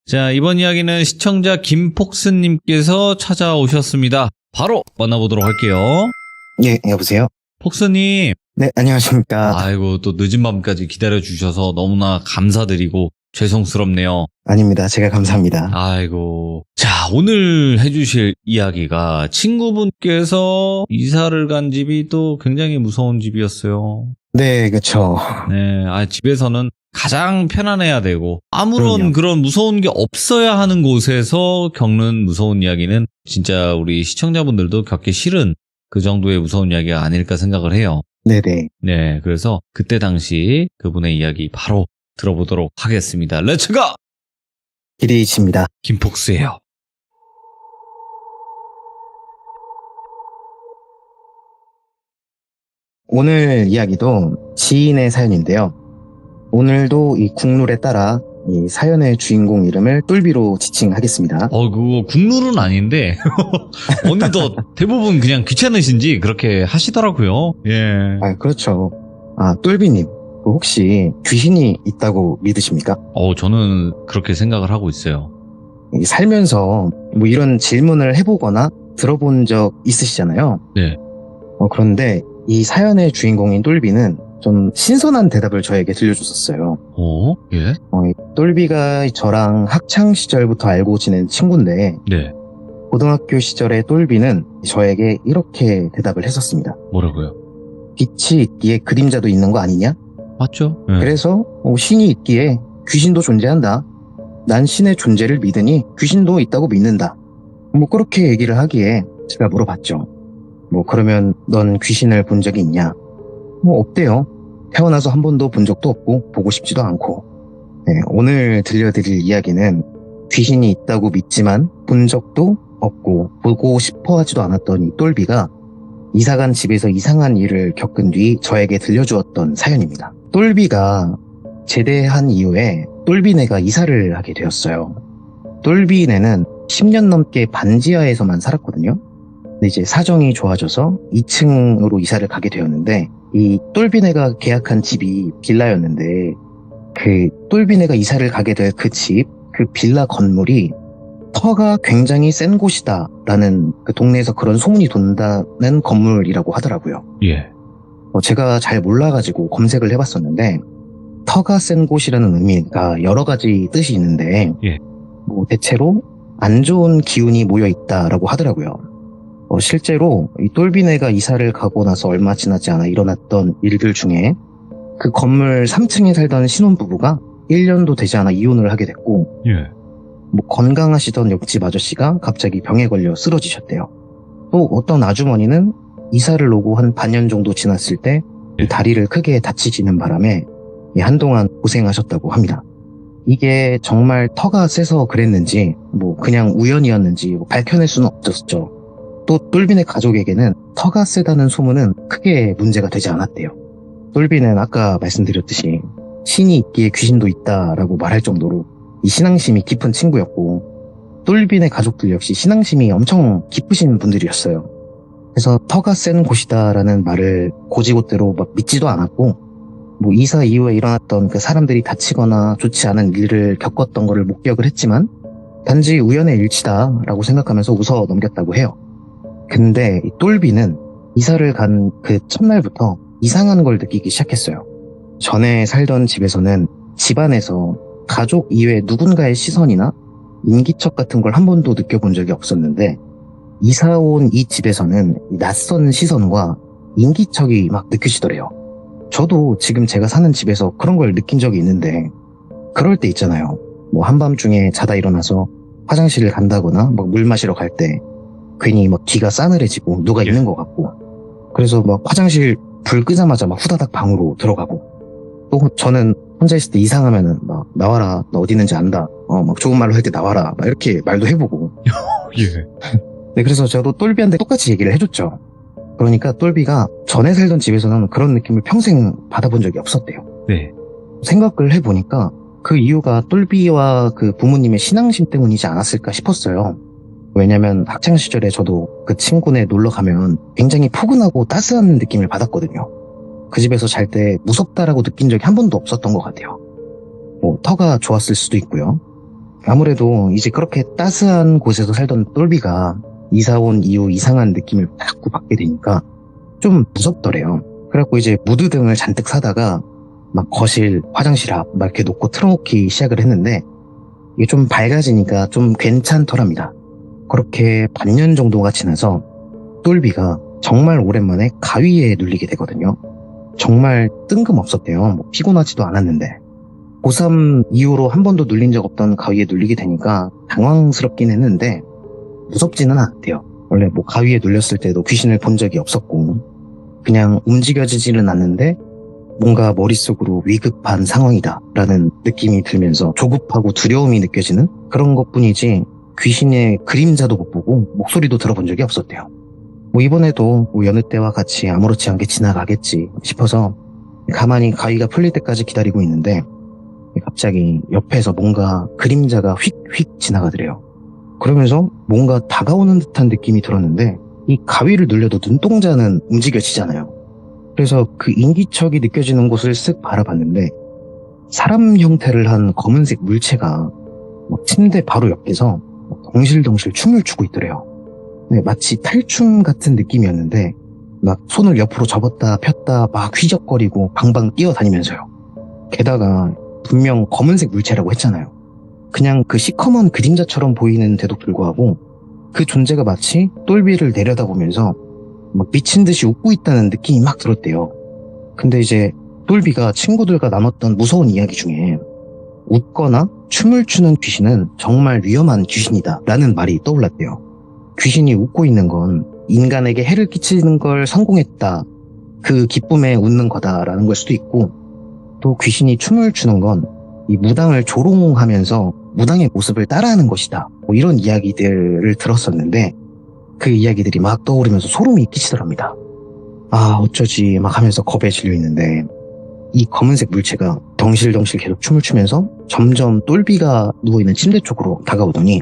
자, 이번 이야기는 시청자 김폭스님께서 찾아오셨습니다. 바로 만나보도록 할게요. 예, 여보세요? 폭스님, 네, 안녕하십니까. 아이고, 또 늦은 밤까지 기다려주셔서 너무나 감사드리고 죄송스럽네요. 아닙니다. 제가 감사합니다. 아이고. 자, 오늘 해주실 이야기가 친구분께서 이사를 간 집이 또 굉장히 무서운 집이었어요. 네, 그쵸. 네, 집에서는 가장 편안해야 되고 아무런 그럼요. 그런 무서운 게 없어야 하는 곳에서 겪는 무서운 이야기는 진짜 우리 시청자분들도 겪기 싫은 그 정도의 무서운 이야기가 아닐까 생각을 해요. 네네. 네, 그래서 그때 당시 그분의 이야기 바로 들어보도록 하겠습니다. 렛츠고! 기리이십니다. 김폭스예요. 오늘 이야기도 지인의 사연인데요. 오늘도 이 국룰에 따라 이 사연의 주인공 이름을 똘비로 지칭하겠습니다. 그거 국룰은 아닌데 어느덧 대부분 그냥 귀찮으신지 그렇게 하시더라고요. 예. 그렇죠. 똘비님, 혹시 귀신이 있다고 믿으십니까? 저는 그렇게 생각을 하고 있어요. 이 살면서 뭐 이런 질문을 해보거나 들어본 적 있으시잖아요. 네. 그런데 이 사연의 주인공인 똘비는 좀 신선한 대답을 저에게 들려줬었어요. 예? 이 똘비가 저랑 학창 시절부터 알고 지낸 친구인데 네. 고등학교 시절에 똘비는 저에게 이렇게 대답을 했었습니다. 뭐라고요? 빛이 있기에 그림자도 있는 거 아니냐? 맞죠? 네. 그래서 신이 있기에 귀신도 존재한다. 난 신의 존재를 믿으니 귀신도 있다고 믿는다. 뭐 그렇게 얘기를 하기에 제가 물어봤죠. 그러면 넌 귀신을 본 적이 있냐? 없대요. 태어나서 한 번도 본 적도 없고 보고 싶지도 않고. 네, 오늘 들려드릴 이야기는 귀신이 있다고 믿지만 본 적도 없고 보고 싶어 하지도 않았던 이 똘비가 이사간 집에서 이상한 일을 겪은 뒤 저에게 들려주었던 사연입니다. 똘비가 제대한 이후에 똘비네가 이사를 하게 되었어요. 똘비네는 10년 넘게 반지하에서만 살았거든요. 근데 이제 사정이 좋아져서 2층으로 이사를 가게 되었는데 이 똘비네가 계약한 집이 빌라였는데 그 똘비네가 이사를 가게 될 그 집, 그 빌라 건물이 터가 굉장히 센 곳이다 라는 그 동네에서 그런 소문이 돈다는 건물이라고 하더라고요. 예. 제가 잘 몰라가지고 검색을 해봤었는데 터가 센 곳이라는 의미가 여러 가지 뜻이 있는데 예. 대체로 안 좋은 기운이 모여있다라고 하더라고요. 실제로 이 똘비네가 이사를 가고 나서 얼마 지나지 않아 일어났던 일들 중에 그 건물 3층에 살던 신혼부부가 1년도 되지 않아 이혼을 하게 됐고 예. 건강하시던 옆집 아저씨가 갑자기 병에 걸려 쓰러지셨대요. 또 어떤 아주머니는 이사를 오고 한 반년 정도 지났을 때 이 다리를 크게 다치시는 바람에 한동안 고생하셨다고 합니다. 이게 정말 터가 세서 그랬는지 그냥 우연이었는지 밝혀낼 수는 없었죠. 또 똘비네 가족에게는 터가 세다는 소문은 크게 문제가 되지 않았대요. 똘비는 아까 말씀드렸듯이 신이 있기에 귀신도 있다라고 말할 정도로 이 신앙심이 깊은 친구였고 똘비네 가족들 역시 신앙심이 엄청 깊으신 분들이었어요. 그래서 터가 센 곳이다라는 말을 고지곳대로 믿지도 않았고 이사 이후에 일어났던 그 사람들이 다치거나 좋지 않은 일을 겪었던 거를 목격을 했지만 단지 우연의 일치다라고 생각하면서 웃어 넘겼다고 해요. 근데 이 똘비는 이사를 간 그 첫날부터 이상한 걸 느끼기 시작했어요. 전에 살던 집에서는 집안에서 가족 이외 누군가의 시선이나 인기척 같은 걸 한 번도 느껴본 적이 없었는데 이사 온 이 집에서는 낯선 시선과 인기척이 막 느껴지더래요. 저도 지금 제가 사는 집에서 그런 걸 느낀 적이 있는데 그럴 때 있잖아요. 한밤중에 자다 일어나서 화장실을 간다거나 물 마시러 갈 때 괜히 뒤가 싸늘해지고 누가 있는 것 같고 그래서 화장실 불 끄자마자 후다닥 방으로 들어가고 또 저는 혼자 있을 때 이상하면은 나와라 너 어디 있는지 안다 좋은 말로 할 때 나와라 이렇게 말도 해보고 예. 네, 그래서 저도 똘비한테 똑같이 얘기를 해줬죠. 그러니까 똘비가 전에 살던 집에서는 그런 느낌을 평생 받아본 적이 없었대요. 네. 생각을 해보니까 그 이유가 똘비와 그 부모님의 신앙심 때문이지 않았을까 싶었어요. 왜냐면 학창시절에 저도 그 친구네 놀러 가면 굉장히 포근하고 따스한 느낌을 받았거든요. 그 집에서 잘 때 무섭다라고 느낀 적이 한 번도 없었던 것 같아요. 터가 좋았을 수도 있고요. 아무래도 이제 그렇게 따스한 곳에서 살던 똘비가 이사 온 이후 이상한 느낌을 자꾸 받게 되니까 좀 무섭더래요. 그래갖고 이제 무드 등을 잔뜩 사다가 막 거실, 화장실 앞 막 이렇게 놓고 틀어놓기 시작을 했는데 이게 좀 밝아지니까 좀 괜찮더랍니다. 그렇게 반년 정도가 지나서 똘비가 정말 오랜만에 가위에 눌리게 되거든요. 정말 뜬금없었대요. 뭐 피곤하지도 않았는데. 고3 이후로 한 번도 눌린 적 없던 가위에 눌리게 되니까 당황스럽긴 했는데 무섭지는 않았대요. 원래 뭐 가위에 눌렸을 때도 귀신을 본 적이 없었고 그냥 움직여지지는 않는데 뭔가 머릿속으로 위급한 상황이다 라는 느낌이 들면서 조급하고 두려움이 느껴지는 그런 것뿐이지 귀신의 그림자도 못 보고 목소리도 들어본 적이 없었대요. 뭐 이번에도 뭐 여느 때와 같이 아무렇지 않게 지나가겠지 싶어서 가만히 가위가 풀릴 때까지 기다리고 있는데 갑자기 옆에서 뭔가 그림자가 휙휙 지나가더래요. 그러면서 뭔가 다가오는 듯한 느낌이 들었는데 이 가위를 눌려도 눈동자는 움직여지잖아요. 그래서 그 인기척이 느껴지는 곳을 쓱 바라봤는데 사람 형태를 한 검은색 물체가 침대 바로 옆에서 덩실덩실 춤을 추고 있더래요. 네, 마치 탈춤 같은 느낌이었는데 막 손을 옆으로 접었다 폈다 막 휘적거리고 방방 뛰어다니면서요. 게다가 분명 검은색 물체라고 했잖아요. 그냥 그 시커먼 그림자처럼 보이는데도 불구하고 그 존재가 마치 똘비를 내려다보면서 막 미친 듯이 웃고 있다는 느낌이 막 들었대요. 근데 이제 똘비가 친구들과 나눴던 무서운 이야기 중에 웃거나 춤을 추는 귀신은 정말 위험한 귀신이다 라는 말이 떠올랐대요. 귀신이 웃고 있는 건 인간에게 해를 끼치는 걸 성공했다, 그 기쁨에 웃는 거다라는 걸 수도 있고, 또 귀신이 춤을 추는 건 이 무당을 조롱하면서 무당의 모습을 따라하는 것이다, 뭐 이런 이야기들을 들었었는데 그 이야기들이 막 떠오르면서 소름이 끼치더랍니다. 아 어쩌지 막 하면서 겁에 질려 있는데 이 검은색 물체가 덩실덩실 계속 춤을 추면서 점점 똘비가 누워있는 침대 쪽으로 다가오더니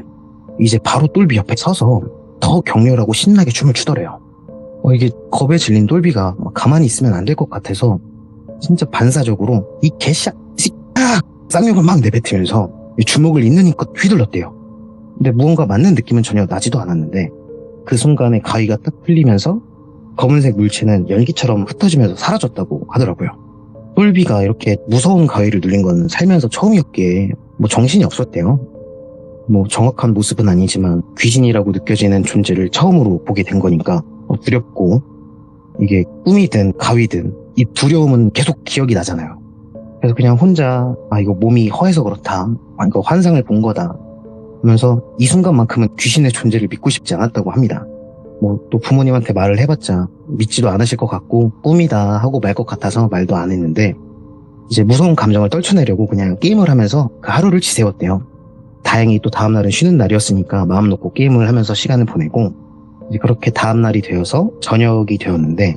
이제 바로 똘비 옆에 서서 더 격렬하고 신나게 춤을 추더래요. 이게 겁에 질린 똘비가 가만히 있으면 안 될 것 같아서 진짜 반사적으로 이 개샥 쌍욕을 막 내뱉으면서 주먹을 있는 힘껏 휘둘렀대요. 근데 무언가 맞는 느낌은 전혀 나지도 않았는데 그 순간에 가위가 딱 풀리면서 검은색 물체는 연기처럼 흩어지면서 사라졌다고 하더라고요. 똘비가 이렇게 무서운 가위를 눌린 건 살면서 처음이었기에 뭐 정신이 없었대요. 뭐 정확한 모습은 아니지만 귀신이라고 느껴지는 존재를 처음으로 보게 된 거니까 두렵고, 이게 꿈이든 가위든 이 두려움은 계속 기억이 나잖아요. 그래서 그냥 혼자 이거 몸이 허해서 그렇다, 이거 환상을 본 거다 하면서 이 순간만큼은 귀신의 존재를 믿고 싶지 않았다고 합니다. 뭐 또 부모님한테 말을 해봤자 믿지도 않으실 것 같고 꿈이다 하고 말 것 같아서 말도 안 했는데 이제 무서운 감정을 떨쳐내려고 그냥 게임을 하면서 그 하루를 지새웠대요. 다행히 또 다음날은 쉬는 날이었으니까 마음 놓고 게임을 하면서 시간을 보내고, 이제 그렇게 다음날이 되어서 저녁이 되었는데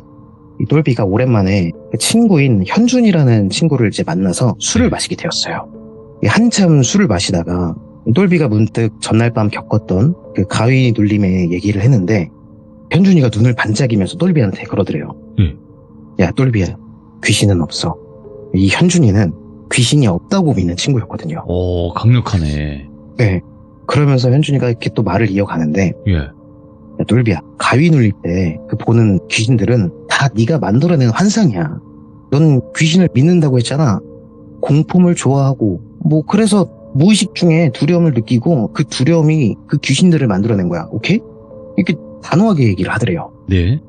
이 똘비가 오랜만에 그 친구인 현준이라는 친구를 이제 만나서 술을 마시게 되었어요. 한참 술을 마시다가 똘비가 문득 전날 밤 겪었던 그 가위 눌림의 얘기를 했는데 현준이가 눈을 반짝이면서 똘비한테 그러더래요. 야 똘비야, 귀신은 없어. 이 현준이는 귀신이 없다고 믿는 친구였거든요. 오, 강력하네. 네. 그러면서 현준이가 이렇게 또 말을 이어가는데 예. 야 똘비야, 가위 눌릴 때 그 보는 귀신들은 다 네가 만들어낸 환상이야. 넌 귀신을 믿는다고 했잖아. 공포물 좋아하고 뭐 그래서 무의식 중에 두려움을 느끼고 그 두려움이 그 귀신들을 만들어낸 거야. 오케이? 이렇게 단호하게 얘기를 하더래요. 네.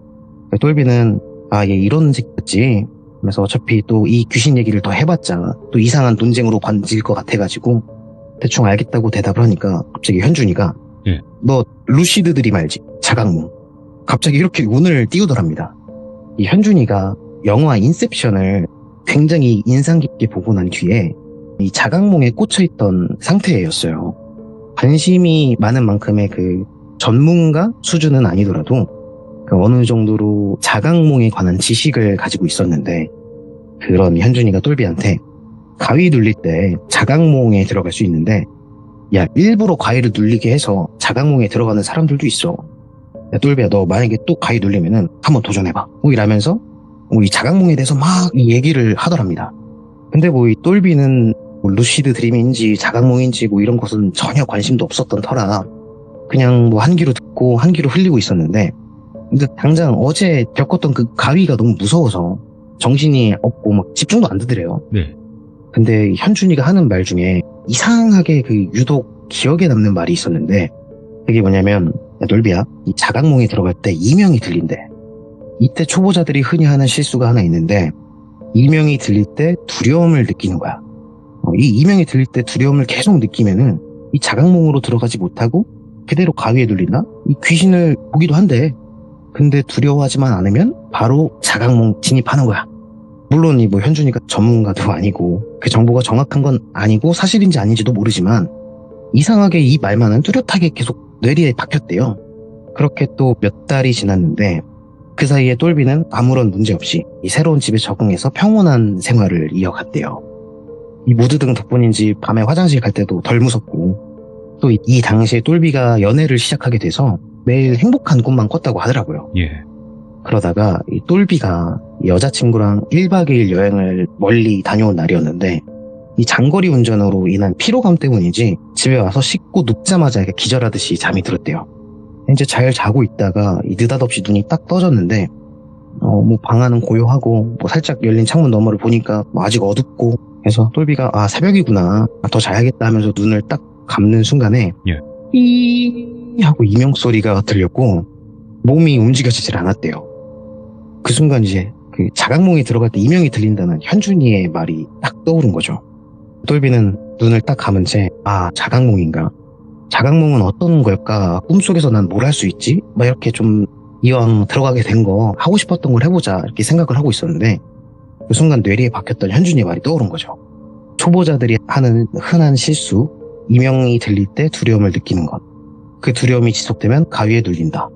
똘비는 얘 이런 새끼였지. 그래서 어차피 또 이 귀신 얘기를 더 해봤자 또 이상한 논쟁으로 번질 것 같아가지고 대충 알겠다고 대답을 하니까 갑자기 현준이가 예. 너 루시드들이 말지, 자각몽. 갑자기 이렇게 운을 띄우더랍니다. 이 현준이가 영화 인셉션을 굉장히 인상 깊게 보고 난 뒤에 이 자각몽에 꽂혀있던 상태였어요. 관심이 많은 만큼의 그 전문가 수준은 아니더라도 그 어느 정도로 자각몽에 관한 지식을 가지고 있었는데, 그런 현준이가 똘비한테 가위 눌릴 때 자각몽에 들어갈 수 있는데 야 일부러 가위를 눌리게 해서 자각몽에 들어가는 사람들도 있어. 야 똘비야, 너 만약에 또 가위 눌리면은 한번 도전해봐. 뭐 이러면서 이 자각몽에 대해서 막 이 얘기를 하더랍니다. 근데 뭐 이 똘비는 뭐 루시드 드림인지 자각몽인지 뭐 이런 것은 전혀 관심도 없었던 터라 그냥 뭐 한 귀로 듣고 한 귀로 흘리고 있었는데, 근데 당장 어제 겪었던 그 가위가 너무 무서워서 정신이 없고 막 집중도 안 되더래요. 네. 근데 현준이가 하는 말 중에 이상하게 그 유독 기억에 남는 말이 있었는데, 그게 뭐냐면, 야, 놀비야, 이 자각몽에 들어갈 때 이명이 들린대. 이때 초보자들이 흔히 하는 실수가 하나 있는데, 이명이 들릴 때 두려움을 느끼는 거야. 이 이명이 들릴 때 두려움을 계속 느끼면은 이 자각몽으로 들어가지 못하고 그대로 가위에 눌린다? 이 귀신을 보기도 한대. 근데 두려워하지만 않으면 바로 자각몽 진입하는 거야. 물론 이 뭐 현준이가 전문가도 아니고 그 정보가 정확한 건 아니고 사실인지 아닌지도 모르지만 이상하게 이 말만은 뚜렷하게 계속 뇌리에 박혔대요. 그렇게 또 몇 달이 지났는데 그 사이에 똘비는 아무런 문제 없이 이 새로운 집에 적응해서 평온한 생활을 이어갔대요. 이 무드등 덕분인지 밤에 화장실 갈 때도 덜 무섭고, 또 이 당시에 똘비가 연애를 시작하게 돼서 매일 행복한 꿈만 꿨다고 하더라고요. 예. 그러다가 이 똘비가 여자친구랑 1박 2일 여행을 멀리 다녀온 날이었는데, 이 장거리 운전으로 인한 피로감 때문인지 집에 와서 씻고 눕자마자 기절하듯이 잠이 들었대요. 이제 잘 자고 있다가 이 느닷없이 눈이 딱 떠졌는데, 뭐 방 안은 고요하고 뭐 살짝 열린 창문 너머를 보니까 뭐 아직 어둡고 해서 똘비가 아 새벽이구나, 더 자야겠다 하면서 눈을 딱 감는 순간에 예. 삐 하고 이명 소리가 들렸고 몸이 움직여지질 않았대요. 그 순간 이제 그 자각몽에 들어갈 때 이명이 들린다는 현준이의 말이 딱 떠오른 거죠. 똘비는 눈을 딱 감은 채 아 자각몽인가? 자각몽은 어떤 걸까? 꿈속에서 난 뭘 할 수 있지? 막 이렇게 좀 이왕 들어가게 된 거 하고 싶었던 걸 해보자 이렇게 생각을 하고 있었는데, 그 순간 뇌리에 박혔던 현준이의 말이 떠오른 거죠. 초보자들이 하는 흔한 실수, 이명이 들릴 때 두려움을 느끼는 것. 그 두려움이 지속되면 가위에 눌린다.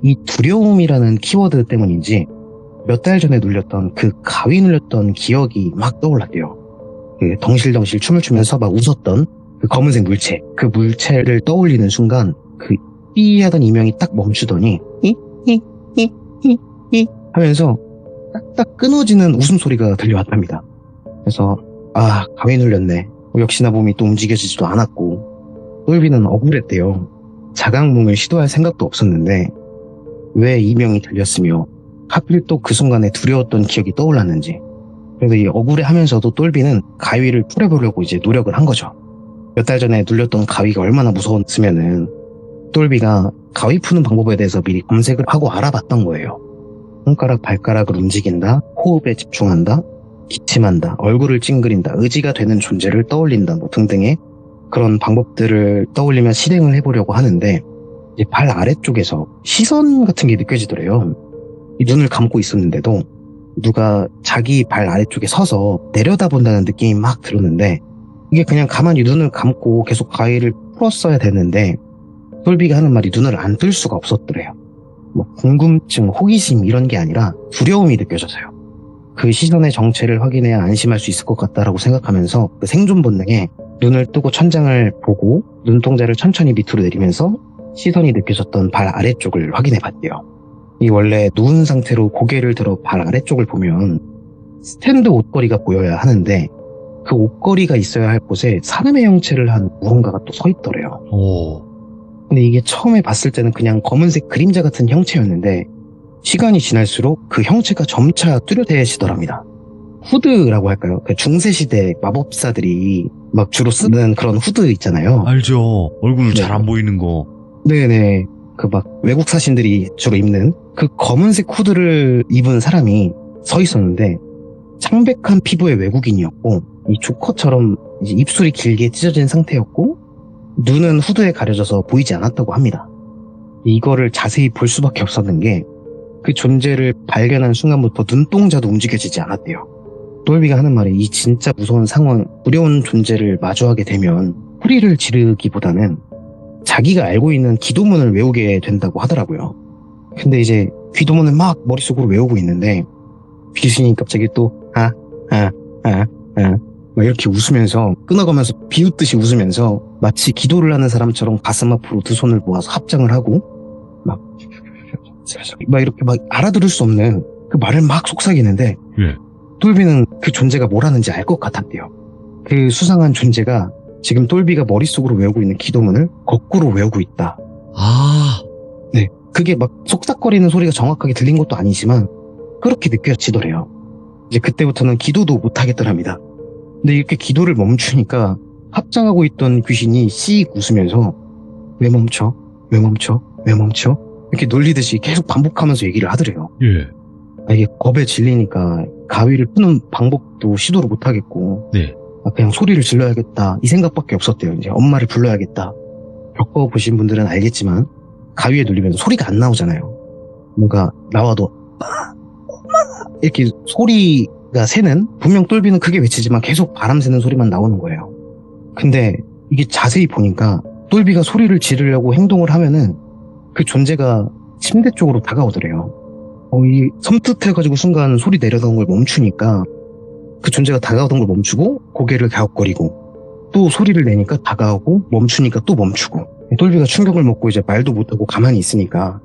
이 두려움이라는 키워드 때문인지 몇 달 전에 눌렸던 그 가위 눌렸던 기억이 막 떠올랐대요. 그 덩실덩실 춤을 추면서 막 웃었던 그 검은색 물체, 그 물체를 떠올리는 순간 그 삐 하던 이명이 딱 멈추더니 히 하면서 딱딱 끊어지는 웃음소리가 들려왔답니다. 그래서 아 가위 눌렸네. 역시나 몸이 또 움직여지지도 않았고 똘비는 억울했대요. 자각몽을 시도할 생각도 없었는데 왜 이명이 들렸으며 하필 또 그 순간에 두려웠던 기억이 떠올랐는지. 그래서 이 억울해하면서도 똘비는 가위를 풀어보려고 이제 노력을 한 거죠. 몇 달 전에 눌렸던 가위가 얼마나 무서웠으면은 똘비가 가위 푸는 방법에 대해서 미리 검색을 하고 알아봤던 거예요. 손가락 발가락을 움직인다, 호흡에 집중한다, 기침한다, 얼굴을 찡그린다, 의지가 되는 존재를 떠올린다 뭐 등등의 그런 방법들을 떠올리며 실행을 해보려고 하는데 이제 발 아래쪽에서 시선 같은 게 느껴지더래요. 이 눈을 감고 있었는데도 누가 자기 발 아래쪽에 서서 내려다본다는 느낌이 막 들었는데, 이게 그냥 가만히 눈을 감고 계속 가위를 풀었어야 됐는데 똘비가 하는 말이 눈을 안 뜰 수가 없었더래요. 뭐 궁금증, 호기심 이런 게 아니라 두려움이 느껴져서요. 그 시선의 정체를 확인해야 안심할 수 있을 것 같다라고 생각하면서 그 생존 본능에 눈을 뜨고 천장을 보고 눈동자를 천천히 밑으로 내리면서 시선이 느껴졌던 발 아래쪽을 확인해 봤대요. 이 원래 누운 상태로 고개를 들어 발 아래쪽을 보면 스탠드 옷걸이가 보여야 하는데 그 옷걸이가 있어야 할 곳에 사람의 형체를 한 무언가가 또 서 있더래요. 오. 근데 이게 처음에 봤을 때는 그냥 검은색 그림자 같은 형체였는데 시간이 지날수록 그 형체가 점차 뚜렷해지더랍니다. 후드라고 할까요? 그 중세시대 마법사들이 막 주로 쓰는 그런 후드 있잖아요. 알죠. 얼굴 네. 잘 안 보이는 거. 네네. 그 막 외국 사신들이 주로 입는 그 검은색 후드를 입은 사람이 서 있었는데 창백한 피부의 외국인이었고 이 조커처럼 이제 입술이 길게 찢어진 상태였고 눈은 후드에 가려져서 보이지 않았다고 합니다. 이거를 자세히 볼 수밖에 없었는 게 그 존재를 발견한 순간부터 눈동자도 움직여지지 않았대요. 똘비가 하는 말이 이 진짜 무서운 상황, 두려운 존재를 마주하게 되면 소리를 지르기보다는 자기가 알고 있는 기도문을 외우게 된다고 하더라고요. 근데 이제 기도문을 막 머릿속으로 외우고 있는데 귀신이 갑자기 또 막 이렇게 웃으면서 끊어가면서 비웃듯이 웃으면서 마치 기도를 하는 사람처럼 가슴 앞으로 두 손을 모아서 합장을 하고 막 이렇게 막 알아들을 수 없는 그 말을 막 속삭이는데 예. 똘비는 그 존재가 뭘 하는지 알 것 같았대요. 그 수상한 존재가 지금 똘비가 머릿속으로 외우고 있는 기도문을 거꾸로 외우고 있다. 아, 네. 그게 막 속삭거리는 소리가 정확하게 들린 것도 아니지만 그렇게 느껴지더래요. 이제 그때부터는 기도도 못 하겠더랍니다. 근데 이렇게 기도를 멈추니까 합장하고 있던 귀신이 씩 웃으면서 왜 멈춰? 왜 멈춰? 왜 멈춰? 이렇게 놀리듯이 계속 반복하면서 얘기를 하더래요. 예. 이게 겁에 질리니까 가위를 푸는 방법도 시도를 못 하겠고 네. 그냥 소리를 질러야겠다 이 생각밖에 없었대요. 이제 엄마를 불러야겠다. 겪어보신 분들은 알겠지만 가위에 눌리면 소리가 안 나오잖아요. 뭔가 나와도 엄마 이렇게 소리가 새는, 분명 똘비는 크게 외치지만 계속 바람 새는 소리만 나오는 거예요. 근데 이게 자세히 보니까 똘비가 소리를 지르려고 행동을 하면은 그 존재가 침대 쪽으로 다가오더래요. 이 섬뜩해가지고 순간 소리 내려던 걸 멈추니까 그 존재가 다가오던 걸 멈추고 고개를 갸웃거리고 또 소리를 내니까 다가오고 멈추니까 또 멈추고, 똘비가 충격을 먹고 이제 말도 못하고 가만히 있으니까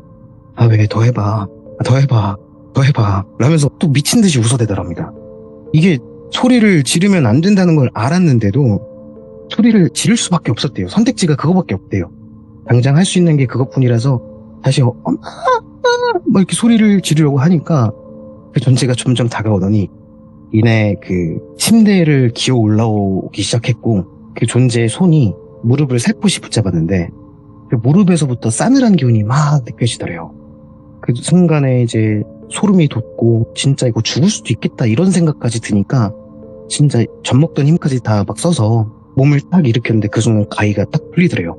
왜 더 해봐 더 해봐 더 해봐 라면서 또 미친 듯이 웃어대더랍니다. 이게 소리를 지르면 안 된다는 걸 알았는데도 소리를 지를 수밖에 없었대요. 선택지가 그거밖에 없대요. 당장 할 수 있는 게 그것뿐이라서 다시 엄마 막 이렇게 소리를 지르려고 하니까 그 존재가 점점 다가오더니 이내 그 침대를 기어 올라오기 시작했고, 그 존재의 손이 무릎을 살포시 붙잡았는데 그 무릎에서부터 싸늘한 기운이 막 느껴지더래요. 그 순간에 이제 소름이 돋고 진짜 이거 죽을 수도 있겠다 이런 생각까지 드니까 진짜 젖먹던 힘까지 다 막 써서 몸을 딱 일으켰는데 그 순간 가위가 딱 풀리더래요.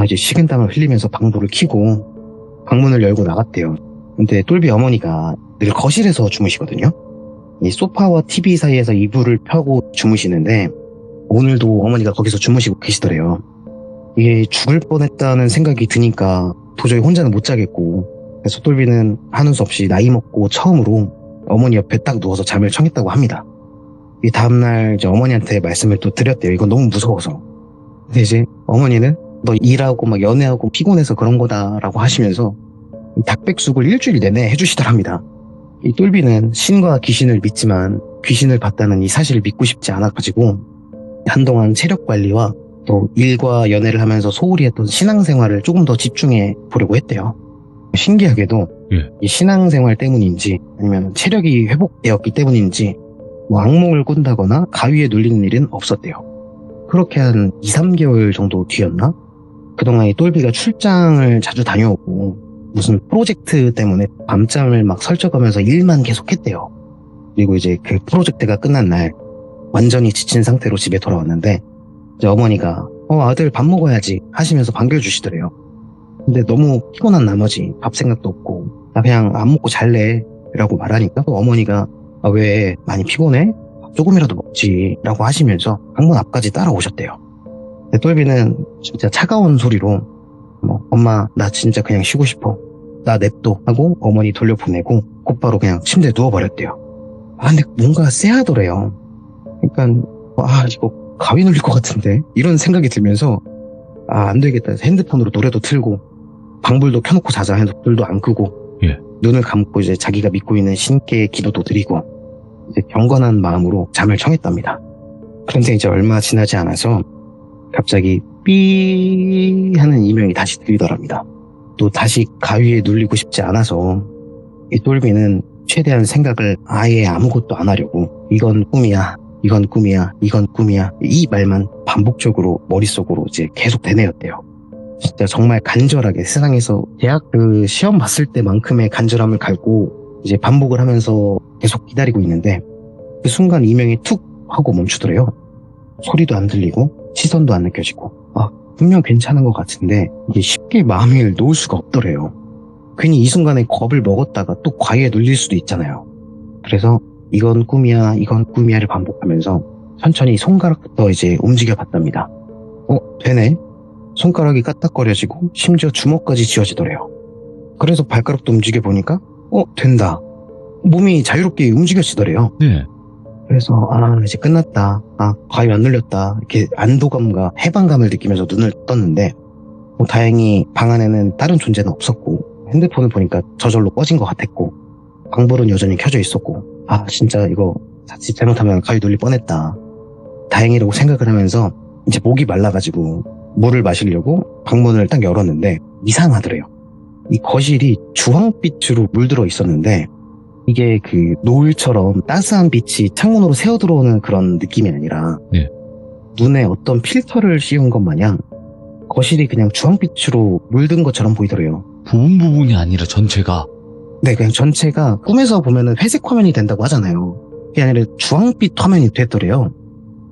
이제 식은땀을 흘리면서 방불을 켜고 방문을 열고 나갔대요. 근데 똘비 어머니가 늘 거실에서 주무시거든요. 이 소파와 TV 사이에서 이불을 펴고 주무시는데 오늘도 어머니가 거기서 주무시고 계시더래요. 이게 죽을 뻔했다는 생각이 드니까 도저히 혼자는 못 자겠고, 그래서 똘비는 하는 수 없이 나이 먹고 처음으로 어머니 옆에 딱 누워서 잠을 청했다고 합니다. 이 다음날 이제 어머니한테 말씀을 또 드렸대요. 이건 너무 무서워서. 근데 이제 어머니는 너 일하고 막 연애하고 피곤해서 그런 거다라고 하시면서 닭백숙을 일주일 내내 해주시더랍니다. 이 똘비는 신과 귀신을 믿지만 귀신을 봤다는 이 사실을 믿고 싶지 않아가지고 한동안 체력 관리와 또 일과 연애를 하면서 소홀히 했던 신앙생활을 조금 더 집중해 보려고 했대요. 신기하게도 이 신앙생활 때문인지 아니면 체력이 회복되었기 때문인지 뭐 악몽을 꾼다거나 가위에 눌리는 일은 없었대요. 그렇게 한 2-3개월 정도 뒤였나? 그동안 이 똘비가 출장을 자주 다녀오고 무슨 프로젝트 때문에 밤잠을 막 설쳐가면서 일만 계속했대요. 그리고 이제 그 프로젝트가 끝난 날 완전히 지친 상태로 집에 돌아왔는데 이제 어머니가 아들 밥 먹어야지 하시면서 반겨주시더래요. 근데 너무 피곤한 나머지 밥 생각도 없고 나 그냥 안 먹고 잘래 라고 말하니까 또 어머니가 왜 많이 피곤해? 밥 조금이라도 먹지 라고 하시면서 방문 앞까지 따라오셨대요. 근데 똘비는 진짜 차가운 소리로 엄마 나 진짜 그냥 쉬고 싶어 나 냅둬 하고 어머니 돌려보내고 곧바로 그냥 침대에 누워버렸대요. 근데 뭔가 쎄하더래요. 그러니까 이거 가위 눌릴 것 같은데 이런 생각이 들면서 안 되겠다 해서 핸드폰으로 노래도 틀고 방불도 켜놓고 자자 해서 불도 안 끄고 눈을 감고 이제 자기가 믿고 있는 신께 기도도 드리고 이제 경건한 마음으로 잠을 청했답니다. 그런데 이제 얼마 지나지 않아서 갑자기 삐 하는 이명이 다시 들리더랍니다. 또 다시 가위에 눌리고 싶지 않아서 이 똘비는 최대한 생각을 아예 아무것도 안 하려고 이건 꿈이야 이건 꿈이야 이건 꿈이야 이 말만 반복적으로 머릿속으로 이제 계속 되뇌었대요. 진짜 정말 간절하게 세상에서 대학 그 시험 봤을 때만큼의 간절함을 갖고 이제 반복을 하면서 계속 기다리고 있는데 그 순간 이명이 툭 하고 멈추더래요. 소리도 안 들리고 시선도 안 느껴지고 분명 괜찮은 것 같은데 이게 쉽게 마음을 놓을 수가 없더래요. 괜히 이 순간에 겁을 먹었다가 또 과위에 눌릴 수도 있잖아요. 그래서 이건 꿈이야 이건 꿈이야를 반복하면서 천천히 손가락부터 이제 움직여 봤답니다. 되네. 손가락이 까딱거려지고 심지어 주먹까지 쥐어지더래요. 그래서 발가락도 움직여 보니까 된다. 몸이 자유롭게 움직여지더래요. 네. 그래서 이제 끝났다. 가위 안 눌렸다. 이렇게 안도감과 해방감을 느끼면서 눈을 떴는데 다행히 방 안에는 다른 존재는 없었고 핸드폰을 보니까 저절로 꺼진 것 같았고 방불은 여전히 켜져 있었고 진짜 이거 자칫 잘못하면 가위 눌릴 뻔했다. 다행이라고 생각을 하면서 이제 목이 말라가지고 물을 마시려고 방문을 딱 열었는데 이상하더래요. 이 거실이 주황빛으로 물들어 있었는데 이게 그 노을처럼 따스한 빛이 창문으로 새어 들어오는 그런 느낌이 아니라 예. 눈에 어떤 필터를 씌운 것 마냥 거실이 그냥 주황빛으로 물든 것처럼 보이더래요. 부분이 아니라 전체가. 네, 그냥 전체가 꿈에서 보면은 회색 화면이 된다고 하잖아요. 그게 아니라 주황빛 화면이 됐더래요.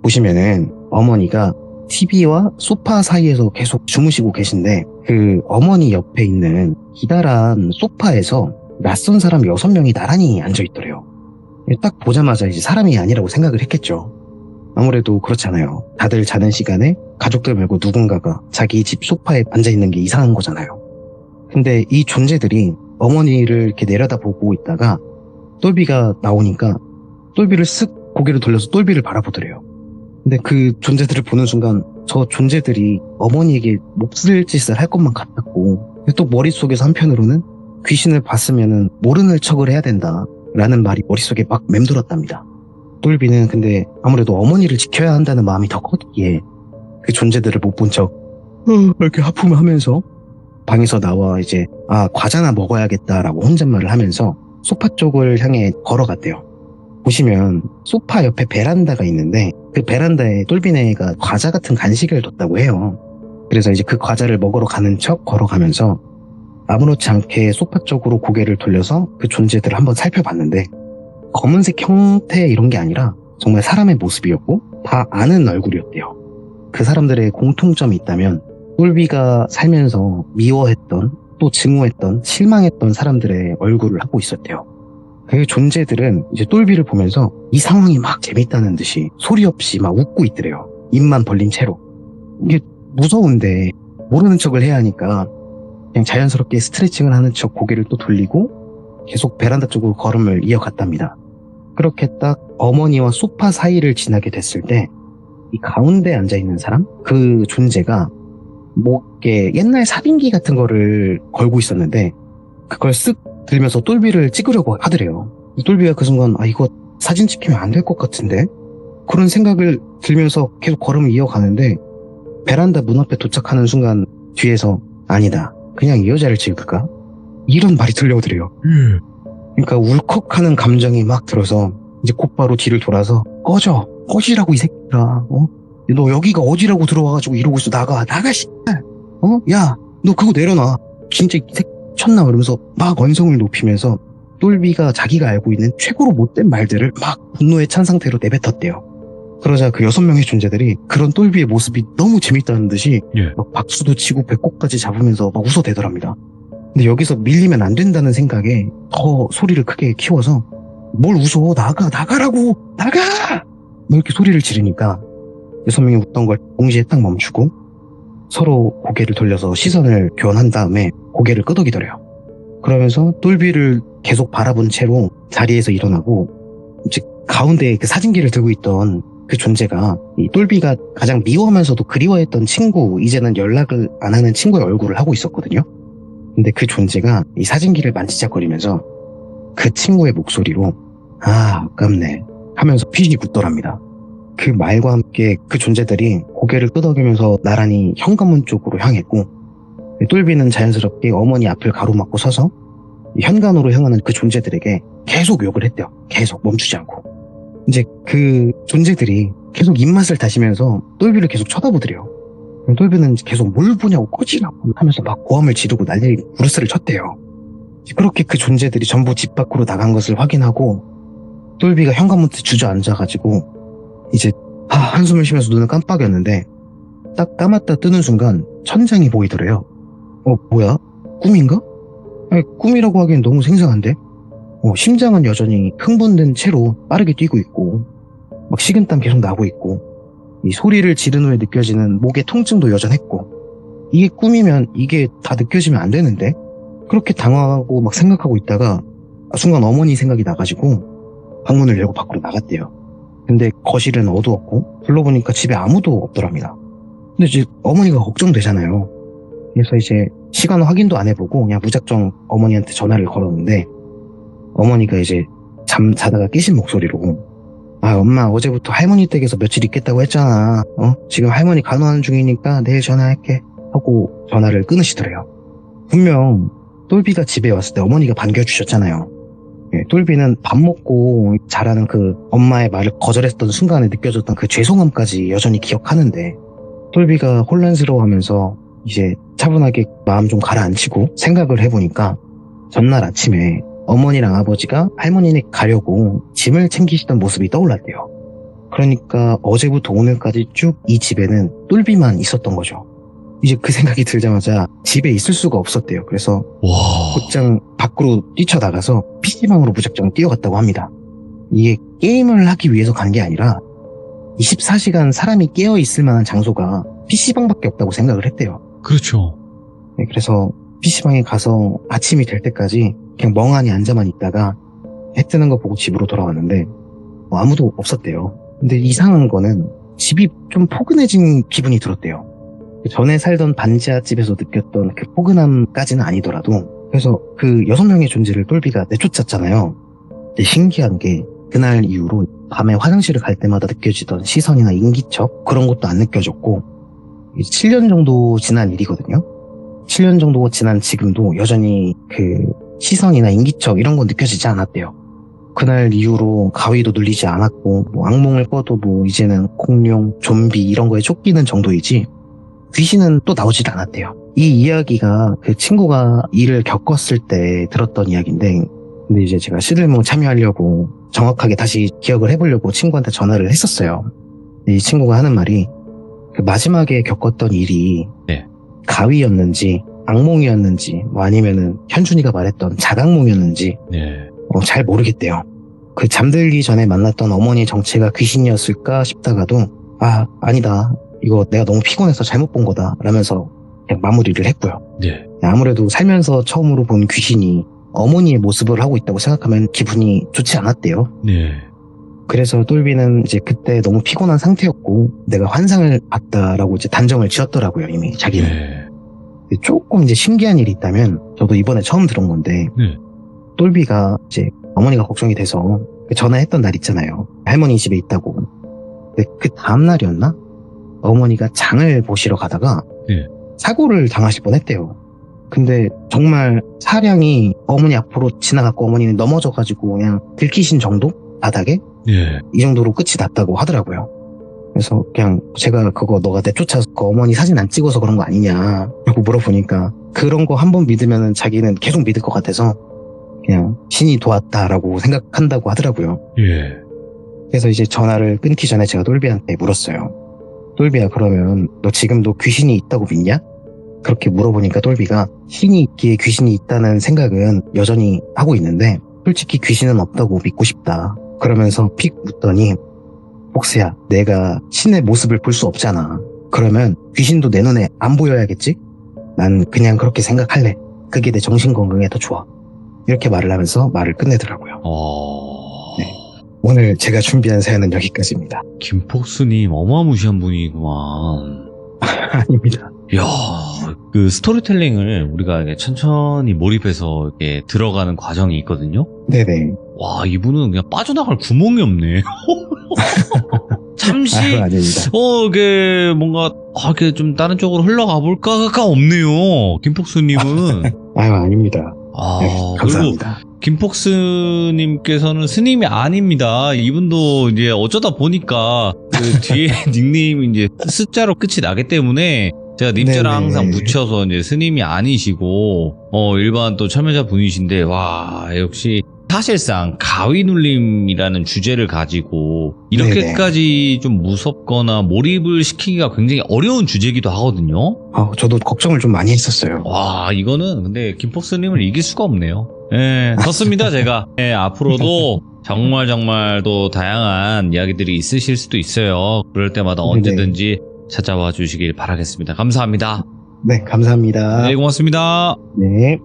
보시면은 어머니가 TV와 소파 사이에서 계속 주무시고 계신데 그 어머니 옆에 있는 기다란 소파에서 낯선 사람 6명이 나란히 앉아있더래요. 딱 보자마자 이제 사람이 아니라고 생각을 했겠죠. 아무래도 그렇잖아요. 다들 자는 시간에 가족들 말고 누군가가 자기 집 소파에 앉아있는 게 이상한 거잖아요. 근데 이 존재들이 어머니를 이렇게 내려다보고 있다가 똘비가 나오니까 똘비를 쓱 고개를 돌려서 똘비를 바라보더래요. 근데 그 존재들을 보는 순간 저 존재들이 어머니에게 몹쓸 짓을 할 것만 같았고 또 머릿속에서 한편으로는 귀신을 봤으면 모르는 척을 해야 된다라는 말이 머릿속에 막 맴돌았답니다. 똘비는 근데 아무래도 어머니를 지켜야 한다는 마음이 더 컸기에 그 존재들을 못 본 척 이렇게 하품하면서 방에서 나와 이제 과자나 먹어야겠다라고 혼잣말을 하면서 소파 쪽을 향해 걸어갔대요. 보시면 소파 옆에 베란다가 있는데 그 베란다에 똘비네가 과자 같은 간식을 뒀다고 해요. 그래서 이제 그 과자를 먹으러 가는 척 걸어가면서 아무렇지 않게 소파 쪽으로 고개를 돌려서 그 존재들을 한번 살펴봤는데 검은색 형태 이런 게 아니라 정말 사람의 모습이었고 다 아는 얼굴이었대요. 그 사람들의 공통점이 있다면 똘비가 살면서 미워했던 또 증오했던 실망했던 사람들의 얼굴을 하고 있었대요. 그 존재들은 이제 똘비를 보면서 이 상황이 막 재밌다는 듯이 소리 없이 막 웃고 있더래요. 입만 벌린 채로. 이게 무서운데 모르는 척을 해야 하니까 그냥 자연스럽게 스트레칭을 하는 척 고개를 또 돌리고 계속 베란다 쪽으로 걸음을 이어갔답니다. 그렇게 딱 어머니와 소파 사이를 지나게 됐을 때 이 가운데 앉아있는 사람? 그 존재가 목에 옛날 사빈기 같은 거를 걸고 있었는데 그걸 쓱 들면서 똘비를 찍으려고 하더래요. 똘비가 그 순간 이거 사진 찍히면 안 될 것 같은데? 그런 생각을 들면서 계속 걸음을 이어가는데 베란다 문 앞에 도착하는 순간 뒤에서 아니다. 그냥 이 여자를 찍을까? 이런 말이 들려오더래요. 그러니까 울컥하는 감정이 막 들어서 이제 곧바로 뒤를 돌아서 꺼지라고 이 새끼들아. 너 여기가 어디라고 들어와가지고 이러고 있어. 나가 씨발. 야 너 그거 내려놔. 진짜 이 새끼 쳤나 그러면서 막 언성을 높이면서 똘비가 자기가 알고 있는 최고로 못된 말들을 막 분노에 찬 상태로 내뱉었대요. 그러자 그 6명의 존재들이 그런 똘비의 모습이 너무 재밌다는 듯이 막 박수도 치고 배꼽까지 잡으면서 막 웃어대더랍니다. 근데 여기서 밀리면 안 된다는 생각에 더 소리를 크게 키워서 뭘 웃어 나가라고 나가 뭐 이렇게 소리를 지르니까 6명이 웃던 걸 동시에 딱 멈추고 서로 고개를 돌려서 시선을 교환한 다음에 고개를 끄덕이더래요. 그러면서 똘비를 계속 바라본 채로 자리에서 일어나고 이제 가운데에 그 사진기를 들고 있던 그 존재가 이 똘비가 가장 미워하면서도 그리워했던 친구, 이제는 연락을 안 하는 친구의 얼굴을 하고 있었거든요. 근데 그 존재가 이 사진기를 만지작거리면서 그 친구의 목소리로 아깝네 하면서 피식이 굳더랍니다. 그 말과 함께 그 존재들이 고개를 끄덕이면서 나란히 현관문 쪽으로 향했고 똘비는 자연스럽게 어머니 앞을 가로막고 서서 현관으로 향하는 그 존재들에게 계속 욕을 했대요. 계속 멈추지 않고. 이제 그 존재들이 계속 입맛을 다시면서 똘비를 계속 쳐다보더래요. 똘비는 계속 뭘 보냐고 꺼지라고 하면서 막 고함을 지르고 난리 부르스를 쳤대요. 그렇게 그 존재들이 전부 집 밖으로 나간 것을 확인하고 똘비가 현관문에 주저앉아가지고 이제 한숨을 쉬면서 눈을 깜빡였는데 딱 감았다 뜨는 순간 천장이 보이더래요. 뭐야? 꿈인가? 꿈이라고 하기엔 너무 생생한데? 심장은 여전히 흥분된 채로 빠르게 뛰고 있고 막 식은땀 계속 나고 있고 이 소리를 지른 후에 느껴지는 목의 통증도 여전했고 이게 꿈이면 이게 다 느껴지면 안 되는데? 그렇게 당황하고 막 생각하고 있다가 순간 어머니 생각이 나가지고 방문을 열고 밖으로 나갔대요. 근데 거실은 어두웠고 불러보니까 집에 아무도 없더랍니다. 근데 이제 어머니가 걱정되잖아요. 그래서 이제 시간 확인도 안 해보고 그냥 무작정 어머니한테 전화를 걸었는데 어머니가 이제 자다가 깨신 목소리로 아, 엄마 어제부터 할머니 댁에서 며칠 있겠다고 했잖아. 지금 할머니 간호하는 중이니까 내일 전화할게. 하고 전화를 끊으시더래요. 분명 똘비가 집에 왔을 때 어머니가 반겨주셨잖아요. 예, 똘비는 밥 먹고 자라는 그 엄마의 말을 거절했던 순간에 느껴졌던 그 죄송함까지 여전히 기억하는데, 똘비가 혼란스러워하면서 이제 차분하게 마음 좀 가라앉히고 생각을 해보니까 전날 아침에 어머니랑 아버지가 할머니네 가려고 짐을 챙기시던 모습이 떠올랐대요. 그러니까 어제부터 오늘까지 쭉 이 집에는 똘비만 있었던 거죠. 이제 그 생각이 들자마자 집에 있을 수가 없었대요. 그래서 와. 곧장 밖으로 뛰쳐나가서 PC방으로 무작정 뛰어갔다고 합니다. 이게 게임을 하기 위해서 간 게 아니라 24시간 사람이 깨어있을 만한 장소가 PC방밖에 없다고 생각을 했대요. 그렇죠. 네, 그래서 PC방에 가서 아침이 될 때까지 그냥 멍하니 앉아만 있다가 해 뜨는 거 보고 집으로 돌아왔는데 아무도 없었대요. 근데 이상한 거는 집이 좀 포근해진 기분이 들었대요. 전에 살던 반지하 집에서 느꼈던 그 포근함까지는 아니더라도, 그래서 그 6명의 존재를 똘비가 내쫓았잖아요. 근데 신기한 게 그날 이후로 밤에 화장실을 갈 때마다 느껴지던 시선이나 인기척 그런 것도 안 느껴졌고, 7년 정도 지난 일이거든요. 7년 정도 지난 지금도 여전히 그 시선이나 인기척 이런 건 느껴지지 않았대요. 그날 이후로 가위도 눌리지 않았고, 뭐 악몽을 꿔도 뭐 이제는 공룡, 좀비 이런 거에 쫓기는 정도이지 귀신은 또 나오질 않았대요. 이 이야기가 그 친구가 일을 겪었을 때 들었던 이야기인데, 근데 이제 제가 시들몽 참여하려고 정확하게 다시 기억을 해보려고 친구한테 전화를 했었어요. 이 친구가 하는 말이 그 마지막에 겪었던 일이 네. 가위였는지 악몽이었는지 뭐 아니면은 현준이가 말했던 자각몽이었는지 네. 잘 모르겠대요. 그 잠들기 전에 만났던 어머니의 정체가 귀신이었을까 싶다가도 아니다. 이거 내가 너무 피곤해서 잘못 본 거다 라면서 그냥 마무리를 했고요. 네. 아무래도 살면서 처음으로 본 귀신이 어머니의 모습을 하고 있다고 생각하면 기분이 좋지 않았대요. 네. 그래서 똘비는 이제 그때 너무 피곤한 상태였고 내가 환상을 봤다라고 이제 단정을 지었더라고요, 이미 자기는. 네. 근데 조금 이제 신기한 일이 있다면, 저도 이번에 처음 들은 건데, 네. 똘비가 이제 어머니가 걱정이 돼서 전화했던 날 있잖아요. 할머니 집에 있다고. 근데 그 다음날이었나? 어머니가 장을 보시러 가다가 네. 사고를 당하실 뻔했대요. 근데 정말 차량이 어머니 앞으로 지나갔고 어머니는 넘어져가지고 그냥 들키신 정도? 바닥에? 네. 이 정도로 끝이 났다고 하더라고요. 그래서 그냥 제가 그거 너가 내쫓아서 그 어머니 사진 안 찍어서 그런 거 아니냐 라고 물어보니까, 그런 거 한 번 믿으면 자기는 계속 믿을 것 같아서 그냥 신이 도왔다라고 생각한다고 하더라고요. 예. 그래서 이제 전화를 끊기 전에 제가 똘비한테 물었어요. 똘비야, 그러면 너 지금도 귀신이 있다고 믿냐? 그렇게 물어보니까 똘비가 신이 있기에 귀신이 있다는 생각은 여전히 하고 있는데 솔직히 귀신은 없다고 믿고 싶다. 그러면서 픽 웃더니, 복수야, 내가 신의 모습을 볼 수 없잖아. 그러면 귀신도 내 눈에 안 보여야겠지? 난 그냥 그렇게 생각할래. 그게 내 정신 건강에 더 좋아. 이렇게 말을 하면서 말을 끝내더라고요. 네. 오늘 제가 준비한 사연은 여기까지입니다. 김폭수님 어마무시한 분이구만. 아닙니다. 이야, 그 스토리텔링을 우리가 이렇게 천천히 몰입해서 이렇게 들어가는 과정이 있거든요. 네네. 와, 이분은 그냥 빠져나갈 구멍이 없네. 잠시 아닙니다. 이게 뭔가 이렇게 좀 다른 쪽으로 흘러가 볼까가 없네요. 김폭수님은. 아닙니다. 네, 그리고 감사합니다. 김폭스님께서는 스님이 아닙니다. 이분도 이제 어쩌다 보니까 그 뒤에 닉네임이 이제 숫자로 끝이 나기 때문에 제가 님자를 네네. 항상 붙여서 이제 스님이 아니시고 일반 또 참여자 분이신데, 와, 역시 사실상 가위 눌림이라는 주제를 가지고 이렇게까지 좀 무섭거나 몰입을 시키기가 굉장히 어려운 주제이기도 하거든요. 저도 걱정을 좀 많이 했었어요. 와, 이거는 근데 김폭스님을 이길 수가 없네요. 예, 좋습니다, 제가. 예, 앞으로도 정말 또 다양한 이야기들이 있으실 수도 있어요. 그럴 때마다 언제든지 찾아와 주시길 바라겠습니다. 감사합니다. 네, 감사합니다. 네, 고맙습니다. 네.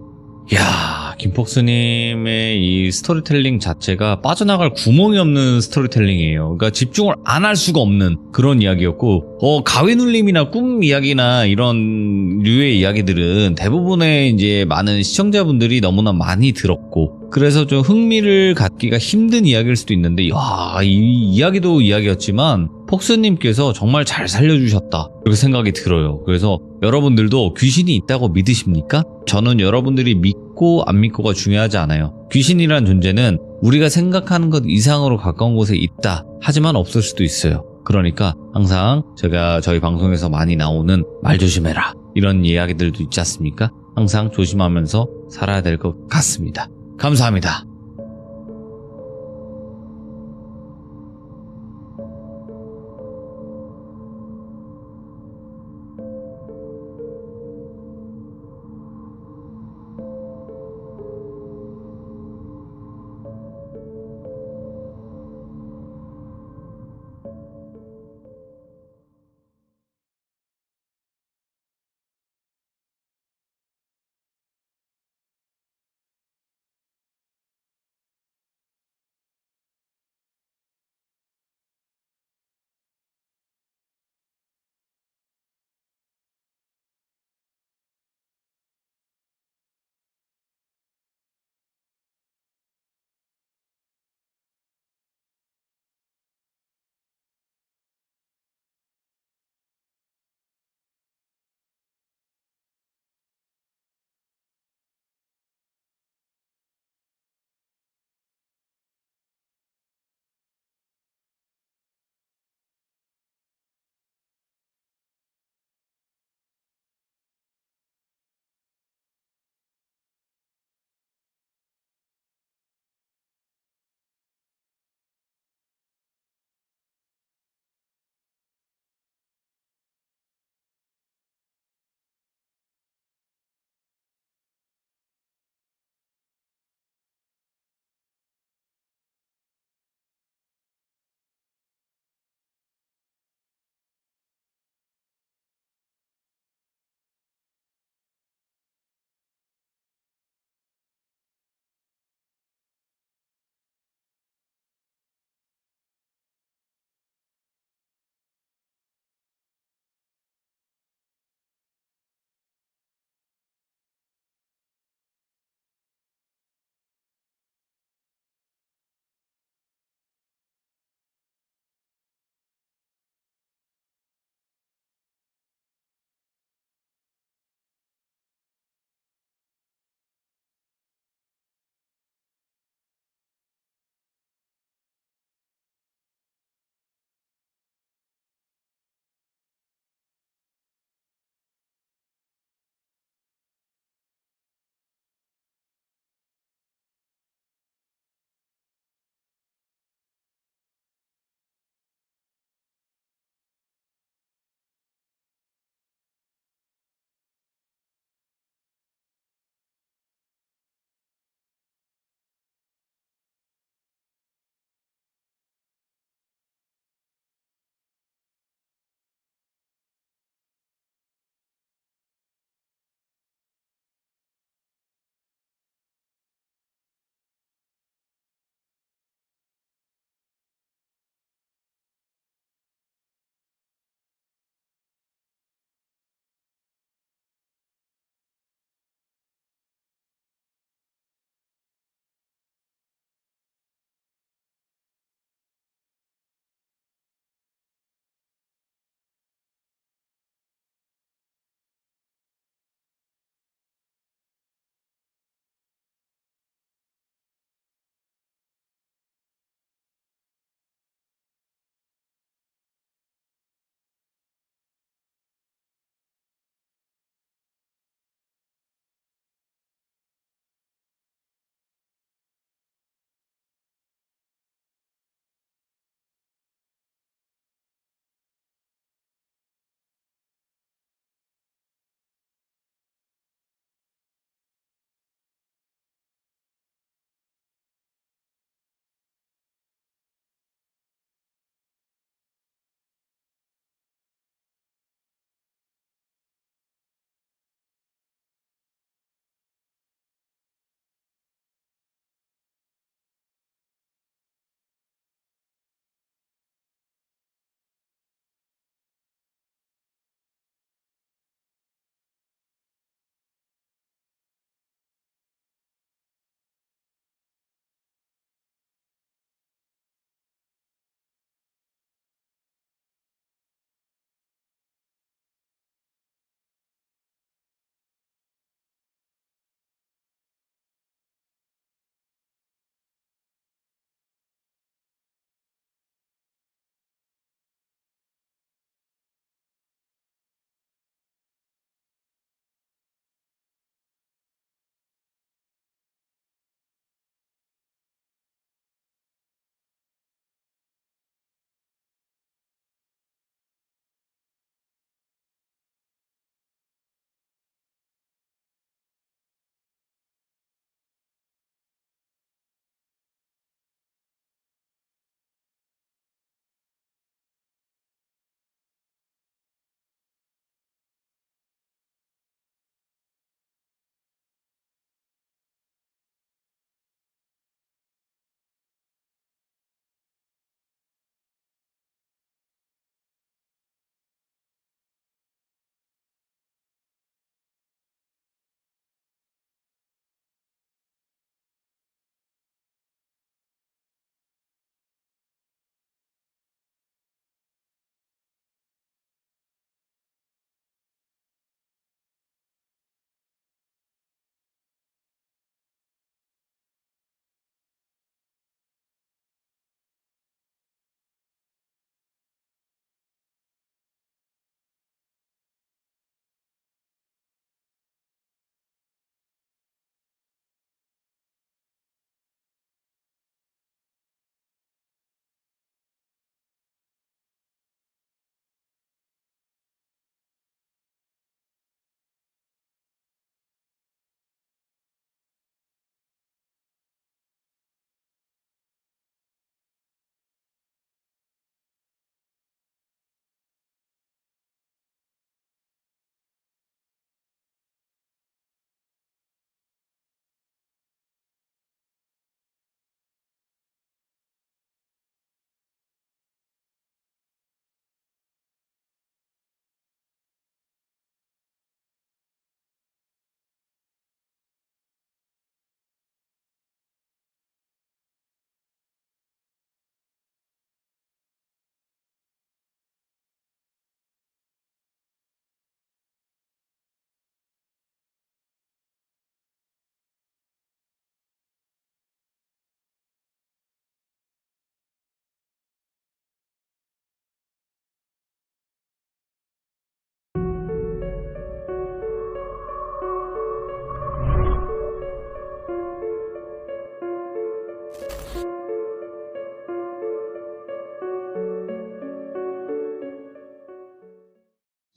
이야, 김폭스님의 이 스토리텔링 자체가 빠져나갈 구멍이 없는 스토리텔링이에요. 그러니까 집중을 안 할 수가 없는 그런 이야기였고, 가위 눌림이나 꿈 이야기나 이런 류의 이야기들은 대부분의 이제 많은 시청자분들이 너무나 많이 들었고, 그래서 좀 흥미를 갖기가 힘든 이야기일 수도 있는데, 이 이야기도 이야기였지만, 폭스님께서 정말 잘 살려주셨다. 그렇게 생각이 들어요. 그래서 여러분들도 귀신이 있다고 믿으십니까? 저는 여러분들이 믿고 안 믿고가 중요하지 않아요. 귀신이란 존재는 우리가 생각하는 것 이상으로 가까운 곳에 있다. 하지만 없을 수도 있어요. 그러니까 항상 제가 저희 방송에서 많이 나오는 말 조심해라. 이런 이야기들도 있지 않습니까? 항상 조심하면서 살아야 될 것 같습니다. 감사합니다.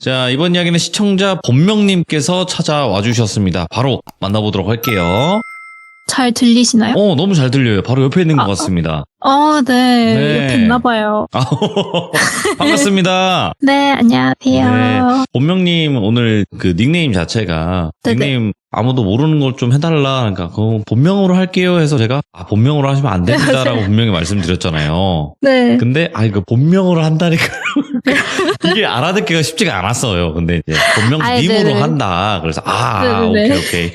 자, 이번 이야기는 시청자 본명님께서 찾아와 주셨습니다. 바로 만나보도록 할게요. 잘 들리시나요? 너무 잘 들려요. 바로 옆에 있는 것 같습니다. 네. 네. 옆에 있나봐요. 반갑습니다. 네, 안녕하세요. 네. 본명님 오늘 그 닉네임 자체가 네네. 닉네임 아무도 모르는 걸 좀 해달라. 그러니까 그거 본명으로 할게요 해서 제가 본명으로 하시면 안 됩니다라고 분명히 말씀드렸잖아요. 네. 근데 이거 본명으로 한다니까 이게 알아듣기가 쉽지가 않았어요. 근데 이제 본명님으로 네네. 한다. 그래서 네네네. 오케이.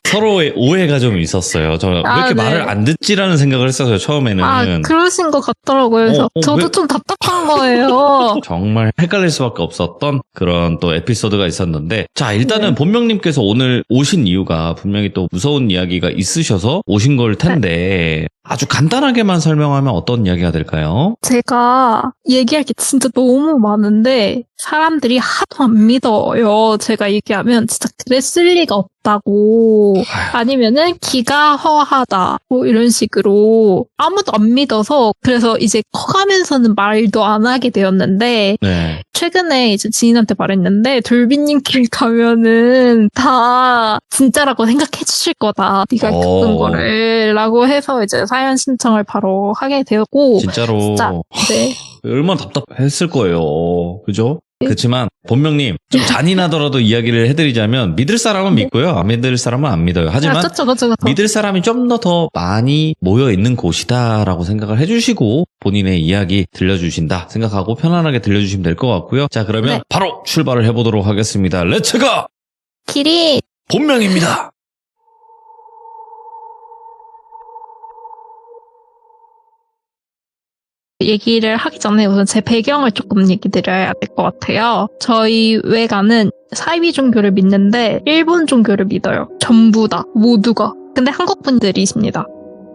서로의 오해가 좀 있었어요. 저 왜 이렇게 네. 말을 안 듣지라는 생각을 했어요. 처음에는. 그러신 것 같더라고요. 그래서 저도 왜? 좀 답답한 거예요. 정말 헷갈릴 수밖에 없었던 그런 또 에피소드가 있었는데, 자, 일단은 네. 본명님께서 오늘 오신 이유가 분명히 또 무서운 이야기가 있으셔서 오신 걸 텐데 아주 간단하게만 설명하면 어떤 이야기가 될까요? 제가 얘기할 게 진짜 너무 많은데 사람들이 하도 안 믿어요. 제가 얘기하면 진짜 그랬을 리가 없다고, 아니면은 기가 허하다 뭐 이런 식으로 아무도 안 믿어서, 그래서 이제 커가면서는 말도 안 하게 되었는데, 네. 최근에 이제 지인한테 말했는데 돌비님께 가면은 다 진짜라고 생각해 주실 거다, 네가 겪은 거를 라고 해서 이제 사연 신청을 바로 하게 되었고, 진짜로. 진짜, 네. 얼마나 답답했을 거예요. 그죠? 그렇지만 본명님 좀 잔인하더라도 이야기를 해드리자면 믿을 사람은 믿고요, 안 믿을 사람은 안 믿어요. 하지만 그쵸. 믿을 사람이 좀 더 많이 모여 있는 곳이다라고 생각을 해주시고 본인의 이야기 들려주신다 생각하고 편안하게 들려주시면 될 것 같고요. 자, 그러면 네. 바로 출발을 해보도록 하겠습니다. 렛츠고! 길이 본명입니다. 얘기를 하기 전에 우선 제 배경을 조금 얘기 드려야 될 것 같아요. 저희 외가는 사이비 종교를 믿는데 일본 종교를 믿어요. 전부 다, 모두가. 근데 한국 분들이십니다.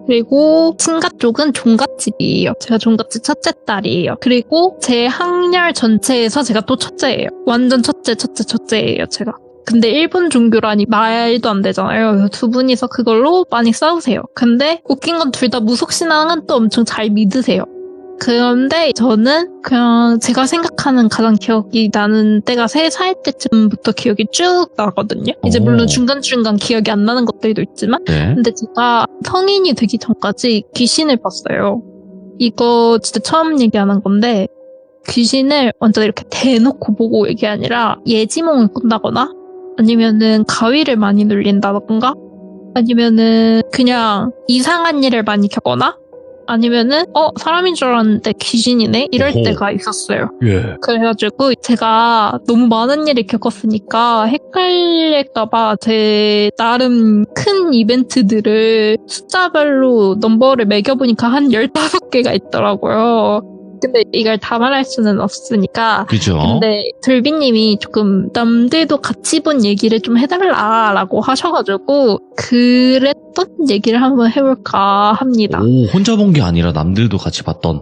그리고 친가 쪽은 종갓집이에요. 제가 종갓집 첫째 딸이에요. 그리고 제 학렬 전체에서 제가 또 첫째예요. 완전 첫째예요, 제가. 근데 일본 종교라니 말도 안 되잖아요. 그래서 두 분이서 그걸로 많이 싸우세요. 근데 웃긴 건 둘 다 무속신앙은 또 엄청 잘 믿으세요. 그런데 저는 그냥 제가 생각하는 가장 기억이 나는 때가 3살 때쯤부터 기억이 쭉 나거든요. 이제 물론 중간중간 기억이 안 나는 것들도 있지만, 네. 근데 제가 성인이 되기 전까지 귀신을 봤어요. 이거 진짜 처음 얘기하는 건데, 귀신을 완전 이렇게 대놓고 보고 이게 아니라 예지몽을 꾼다거나, 아니면은 가위를 많이 눌린다던가, 아니면은 그냥 이상한 일을 많이 겪거나, 아니면은 사람인 줄 알았는데 귀신이네? 이럴 오호. 때가 있었어요. 예. 그래가지고 제가 너무 많은 일을 겪었으니까 헷갈릴까봐 제 나름 큰 이벤트들을 숫자별로 넘버를 매겨보니까 한 15개가 있더라고요. 근데 이걸 다 말할 수는 없으니까. 그죠? 근데 돌비님이 조금 남들도 같이 본 얘기를 좀 해달라라고 하셔가지고 그랬던 얘기를 한번 해볼까 합니다. 혼자 본 게 아니라 남들도 같이 봤던.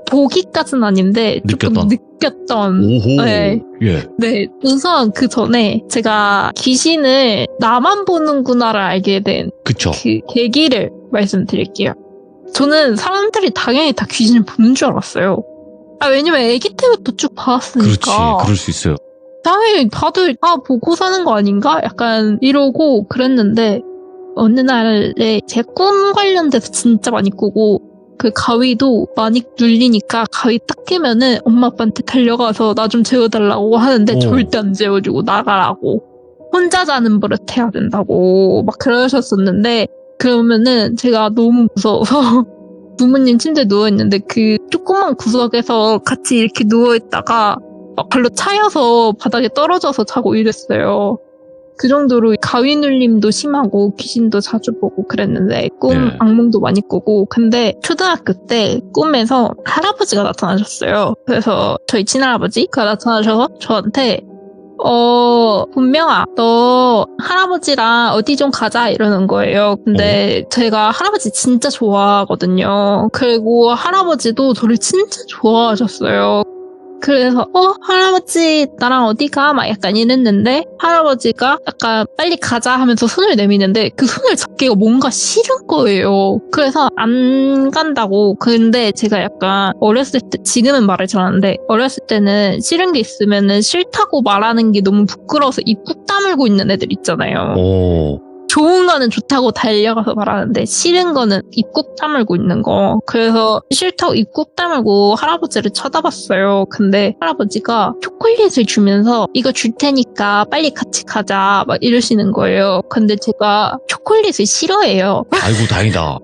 보기까지는 아닌데 조금 느꼈던. 오호. 네. 예. 네. 우선 그 전에 제가 귀신을 나만 보는구나를 알게 된 그쵸. 그 계기를 말씀드릴게요. 저는 사람들이 당연히 다 귀신을 보는 줄 알았어요. 왜냐면 아기 때부터 쭉 봐왔으니까. 그렇지. 그럴 수 있어요. 당연히 다들 보고 사는 거 아닌가? 약간 이러고 그랬는데, 어느 날에 제 꿈 관련돼서 진짜 많이 꾸고, 그 가위도 많이 눌리니까 가위 딱 끼면은 엄마 아빠한테 달려가서 나 좀 재워달라고 하는데 절대 안 재워주고 나가라고. 혼자 자는 버릇 해야 된다고 막 그러셨었는데, 그러면은 제가 너무 무서워서 부모님 침대에 누워있는데 그 조그만 구석에서 같이 이렇게 누워있다가 발로 차여서 바닥에 떨어져서 자고 이랬어요. 그 정도로 가위 눌림도 심하고 귀신도 자주 보고 그랬는데 악몽도 많이 꾸고. 근데 초등학교 때 꿈에서 할아버지가 나타나셨어요. 그래서 저희 친할아버지가 나타나셔서 저한테 본명아, 너 할아버지랑 어디 좀 가자 이러는 거예요. 근데 제가 할아버지 진짜 좋아하거든요. 그리고 할아버지도 저를 진짜 좋아하셨어요. 그래서 할아버지 나랑 어디 가? 막 약간 이랬는데 할아버지가 약간 빨리 가자 하면서 손을 내미는데 그 손을 잡기가 뭔가 싫은 거예요. 그래서 안 간다고. 근데 제가 약간 어렸을 때, 지금은 말을 잘하는데 어렸을 때는 싫은 게 있으면은 싫다고 말하는 게 너무 부끄러워서 입 꾹 다물고 있는 애들 있잖아요. 오. 좋은 거는 좋다고 달려가서 말하는데 싫은 거는 입 꾹 다물고 있는 거. 그래서 싫다고 입 꾹 다물고 할아버지를 쳐다봤어요. 근데 할아버지가 초콜릿을 주면서 이거 줄 테니까 빨리 같이 가자 막 이러시는 거예요. 근데 제가 초콜릿을 싫어해요. 아이고 다행이다.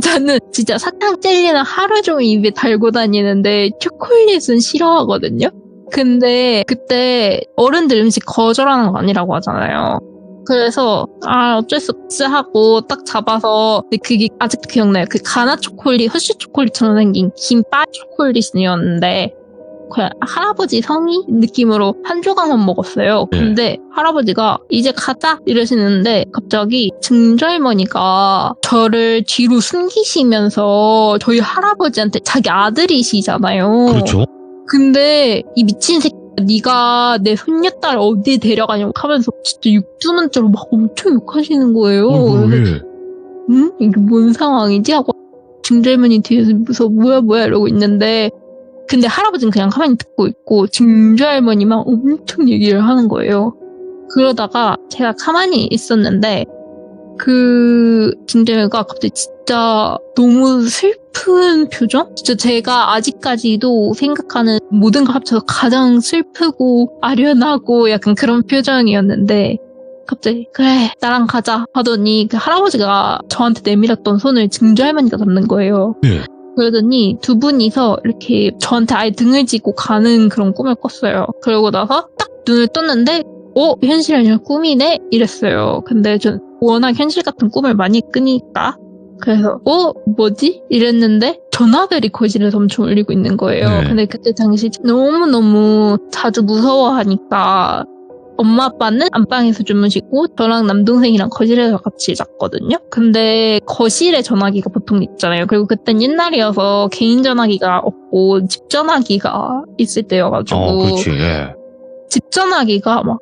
저는 진짜 사탕 젤리는 하루 종일 입에 달고 다니는데 초콜릿은 싫어하거든요. 근데 그때 어른들 음식 거절하는 거 아니라고 하잖아요. 그래서 어쩔 수 없지 하고 딱 잡아서, 근데 그게 아직도 기억나요. 그 가나 초콜릿, 허쉬 초콜릿처럼 생긴 김바 초콜릿이었는데 그냥 할아버지 성의 느낌으로 한 조각만 먹었어요. 근데 할아버지가 이제 가자 이러시는데 갑자기 증절머니가 저를 뒤로 숨기시면서 저희 할아버지한테, 자기 아들이시잖아요. 그렇죠. 근데 이 미친 새끼 네가 내 손녀딸 어디에 데려가냐고 하면서 진짜 육두문자로 막 엄청 욕하시는 거예요. 그래서 응? 이게 뭔 상황이지? 하고 증절머니 뒤에서 뭐야 이러고 있는데, 근데 할아버지는 그냥 가만히 듣고 있고 증절할머니만 엄청 얘기를 하는 거예요. 그러다가 제가 가만히 있었는데 그 증절머니가 갑자기 진짜 너무 슬픈 표정? 진짜 제가 아직까지도 생각하는 모든 걸 합쳐서 가장 슬프고 아련하고 약간 그런 표정이었는데 갑자기 그래 나랑 가자 하더니 그 할아버지가 저한테 내밀었던 손을 증조할머니가 잡는 거예요. 네. 그러더니 두 분이서 이렇게 저한테 아예 등을 지고 가는 그런 꿈을 꿨어요. 그러고 나서 딱 눈을 떴는데 현실이 아니라 꿈이네? 이랬어요. 근데 전 워낙 현실 같은 꿈을 많이 꾸니까 그래서 뭐지? 이랬는데 전화벨이 거실에서 엄청 울리고 있는 거예요. 네. 근데 그때 당시 너무너무 자주 무서워하니까 엄마 아빠는 안방에서 주무시고 저랑 남동생이랑 거실에서 같이 잤거든요. 근데 거실에 전화기가 보통 있잖아요. 그리고 그땐 옛날이어서 개인 전화기가 없고 집 전화기가 있을 때여가지고 그렇지. 예. 집 전화기가 막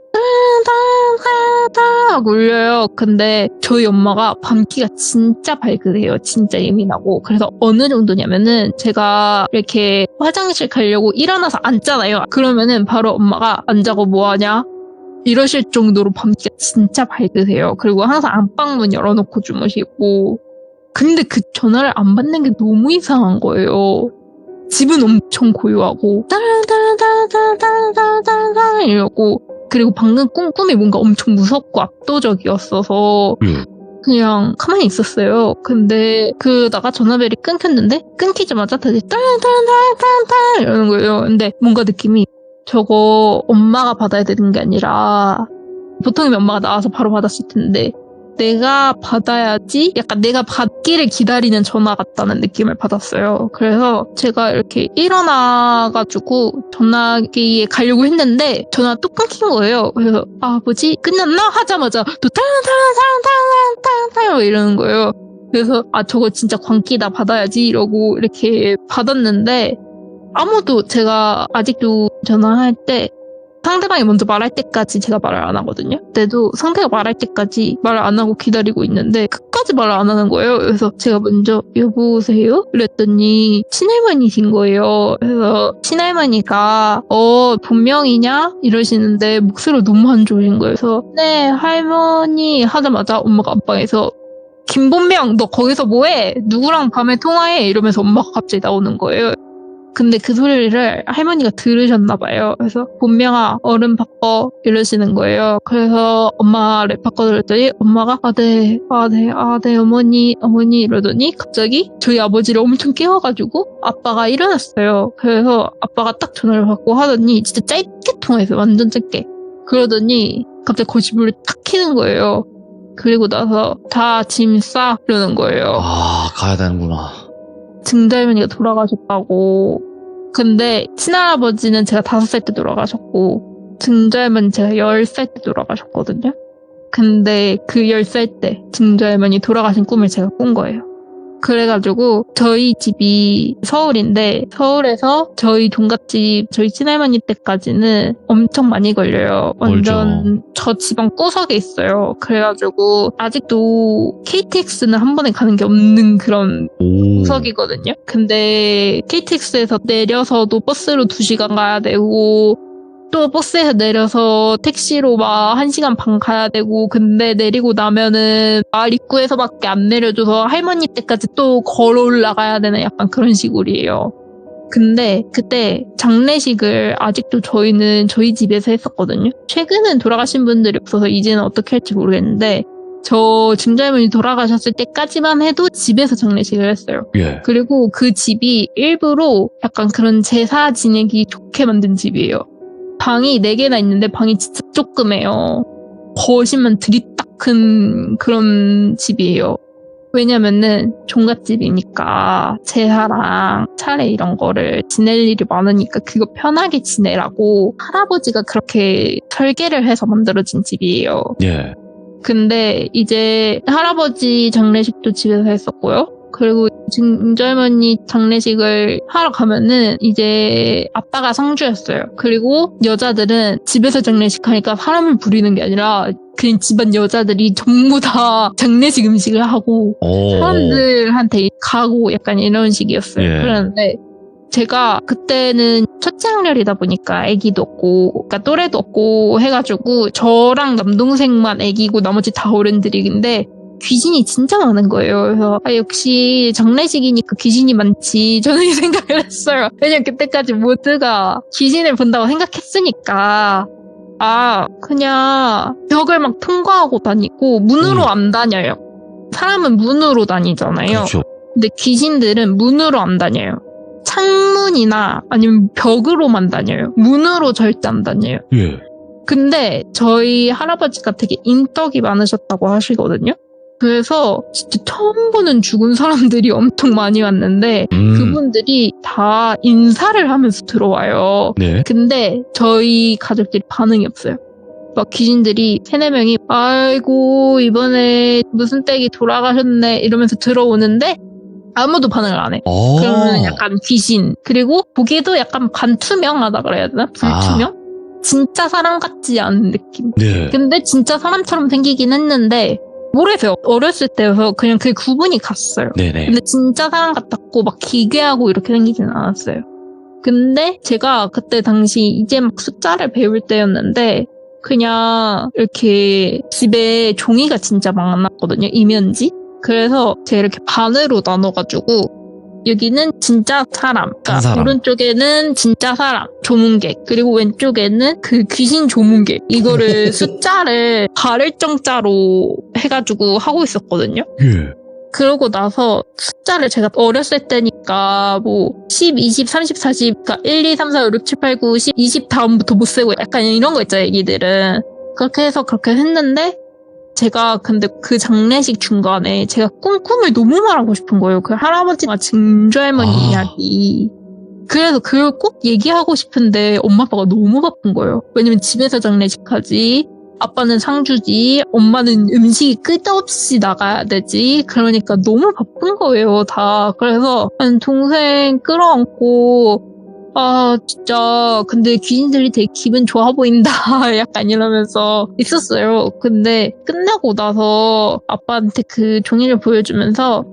따다다다 울려요. 근데 저희 엄마가 밤기가 진짜 발그래요. 진짜 예민하고. 그래서 어느 정도냐면은 제가 이렇게 화장실 가려고 일어나서 앉잖아요. 그러면은 바로 엄마가 안 자고 뭐하냐? 이러실 정도로 밤기가 진짜 밝으세요. 그리고 항상 안방문 열어놓고 주무시고. 근데 그 전화를 안 받는 게 너무 이상한 거예요. 집은 엄청 고요하고 따라따라따라따라따라따라 이러고, 그리고 방금 꿈이 뭔가 엄청 무섭고 압도적이었어서 그냥 가만히 있었어요. 근데 그러다가 전화벨이 끊겼는데 끊기자마자 다시 따라따라따라따라 이러는 거예요. 근데 뭔가 느낌이 저거 엄마가 받아야 되는 게 아니라 보통이면 엄마가 나와서 바로 받았을 텐데 내가 받아야지, 약간 내가 받기를 기다리는 전화 같다는 느낌을 받았어요. 그래서 제가 이렇게 일어나가지고 전화기에 가려고 했는데 전화 또 끊긴 거예요. 그래서 뭐지? 끝났나? 하자마자 또 타라타라타라타라타라 이러는 거예요. 그래서 저거 진짜 광기다, 받아야지 이러고 이렇게 받았는데 아무도, 제가 아직도 전화할 때 상대방이 먼저 말할 때까지 제가 말을 안 하거든요. 그때도 상대가 말할 때까지 말을 안 하고 기다리고 있는데 끝까지 말을 안 하는 거예요. 그래서 제가 먼저 여보세요? 그랬더니 친할머니신 거예요. 그래서 친할머니가 본명이냐? 이러시는데 목소리가 너무 안 좋으신 거예요. 그래서 네 할머니 하자마자 엄마가 안방에서 김본명 너 거기서 뭐해? 누구랑 밤에 통화해? 이러면서 엄마가 갑자기 나오는 거예요. 근데 그 소리를 할머니가 들으셨나 봐요. 그래서 본명아 얼른 바꿔 이러시는 거예요. 그래서 엄마를 바꿔드렸더니 엄마가 네 어머니 이러더니 갑자기 저희 아버지를 엄청 깨워가지고 아빠가 일어났어요. 그래서 아빠가 딱 전화를 받고 하더니 진짜 짧게 통화했어요. 완전 짧게. 그러더니 갑자기 거실문을 탁 키는 거예요. 그리고 나서 다 짐 싸 이러는 거예요. 가야 되는구나. 증자할머니가 돌아가셨다고. 근데 친할아버지는 제가 5살 때 돌아가셨고 증자할머니 제가 10살 때 돌아가셨거든요. 근데 그 10살 때 증자할머니 돌아가신 꿈을 제가 꾼 거예요. 그래가지고 저희 집이 서울인데 서울에서 저희 종갓집 저희 친할머니 때까지는 엄청 많이 걸려요. 완전 저 지방 구석에 있어요. 그래가지고 아직도 KTX는 한 번에 가는 게 없는 그런 구석이거든요. 근데 KTX에서 내려서도 버스로 2시간 가야 되고 또 버스에서 내려서 택시로 막 1시간 반 가야 되고 근데 내리고 나면은 마을 입구에서밖에 안 내려줘서 할머니 댁까지 또 걸어 올라가야 되는 약간 그런 시골이에요. 근데 그때 장례식을 아직도 저희는 저희 집에서 했었거든요. 최근엔 돌아가신 분들이 없어서 이제는 어떻게 할지 모르겠는데 저 증조할머니 돌아가셨을 때까지만 해도 집에서 장례식을 했어요. 예. 그리고 그 집이 일부러 약간 그런 제사 지내기 좋게 만든 집이에요. 방이 4개나 있는데 방이 진짜 조그매요. 거실만 드립딱 큰 그런 집이에요. 왜냐면은 종갓집이니까 제사랑 차례 이런 거를 지낼 일이 많으니까 그거 편하게 지내라고 할아버지가 그렇게 설계를 해서 만들어진 집이에요. 예. 근데 이제 할아버지 장례식도 집에서 했었고요. 그리고 증조할머니 장례식을 하러 가면은 이제 아빠가 상주였어요. 그리고 여자들은 집에서 장례식 하니까 사람을 부리는 게 아니라 그냥 집안 여자들이 전부 다 장례식 음식을 하고 사람들한테 가고 약간 이런 식이었어요. 예. 그런데 제가 그때는 첫째 학렬이다 보니까 아기도 없고 그러니까 또래도 없고 해가지고 저랑 남동생만 아기고 나머지 다 어른들인데 귀신이 진짜 많은 거예요. 그래서 역시 장례식이니까 귀신이 많지 저는 이 생각을 했어요. 왜냐면 그때까지 모두가 귀신을 본다고 생각했으니까 그냥 벽을 막 통과하고 다니고 문으로 안 다녀요. 사람은 문으로 다니잖아요. 그렇죠. 근데 귀신들은 문으로 안 다녀요. 창문이나 아니면 벽으로만 다녀요. 문으로 절대 안 다녀요. 예. 근데 저희 할아버지가 되게 인덕이 많으셨다고 하시거든요. 그래서 진짜 처음 보는 죽은 사람들이 엄청 많이 왔는데 그분들이 다 인사를 하면서 들어와요. 네. 근데 저희 가족들이 반응이 없어요. 막 귀신들이 3-4명이 아이고 이번에 무슨 댁이 돌아가셨네 이러면서 들어오는데 아무도 반응을 안 해. 그러면 약간 귀신. 그리고 보기에도 약간 반투명하다 그래야 되나? 불투명? 진짜 사람 같지 않은 느낌. 네. 근데 진짜 사람처럼 생기긴 했는데 모르겠어요. 어렸을 때여서 그냥 그 구분이 갔어요. 네네. 근데 진짜 사람 같았고 막 기괴하고 이렇게 생기진 않았어요. 근데 제가 그때 당시 이제 막 숫자를 배울 때였는데 그냥 이렇게 집에 종이가 진짜 많았거든요. 이면지. 그래서 제가 이렇게 반으로 나눠가지고 여기는 진짜 사람, 그러니까 사람. 오른쪽에는 진짜 사람, 조문객, 그리고 왼쪽에는 그 귀신 조문객. 이거를 숫자를 발을정자로 해가지고 하고 있었거든요. 예. 그러고 나서 숫자를 제가 어렸을 때니까 뭐 10, 20, 30, 40, 그러니까 1, 2, 3, 4, 5, 6, 7, 8, 9, 10, 20 다음부터 못 세고 약간 이런 거 있죠, 애기들은. 그렇게 해서 그렇게 했는데 제가 근데 그 장례식 중간에 제가 꿈을 너무 말하고 싶은 거예요. 그 할아버지와 증조할머니 이야기. 그래서 그걸 꼭 얘기하고 싶은데 엄마 아빠가 너무 바쁜 거예요. 왜냐면 집에서 장례식하지, 아빠는 상주지, 엄마는 음식이 끝없이 나가야 되지. 그러니까 너무 바쁜 거예요, 다. 그래서 한 동생 끌어안고 진짜 근데 귀신들이 되게 기분 좋아 보인다 약간 이러면서 있었어요. 근데 끝나고 나서 아빠한테 그 종이를 보여주면서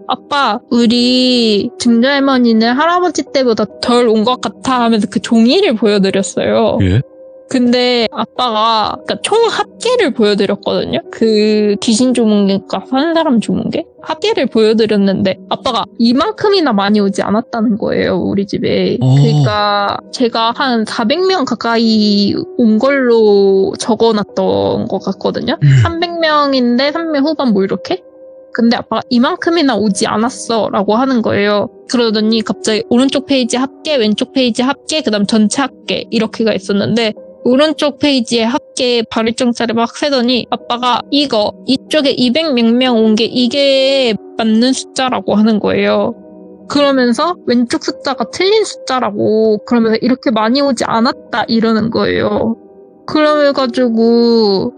아빠, 우리 증조할머니는 할아버지 때보다 덜 온 것 같아 하면서 그 종이를 보여드렸어요. 예. 근데 아빠가 그러니까 총 합계를 보여드렸거든요. 그 귀신 조문객과 한 사람 조문객 합계를 보여드렸는데 아빠가 이만큼이나 많이 오지 않았다는 거예요, 우리 집에. 그러니까 제가 한 400명 가까이 온 걸로 적어놨던 것 같거든요. 300명인데 300명 후반 뭐 이렇게? 근데 아빠가 이만큼이나 오지 않았어 라고 하는 거예요. 그러더니 갑자기 오른쪽 페이지 합계, 왼쪽 페이지 합계, 그 다음 전체 합계 이렇게가 있었는데 오른쪽 페이지에 합계 발일정자를 막 세더니 아빠가 이쪽에 200 몇 명 온 게 이게 맞는 숫자라고 하는 거예요. 그러면서 왼쪽 숫자가 틀린 숫자라고 그러면서 이렇게 많이 오지 않았다 이러는 거예요. 그래가지고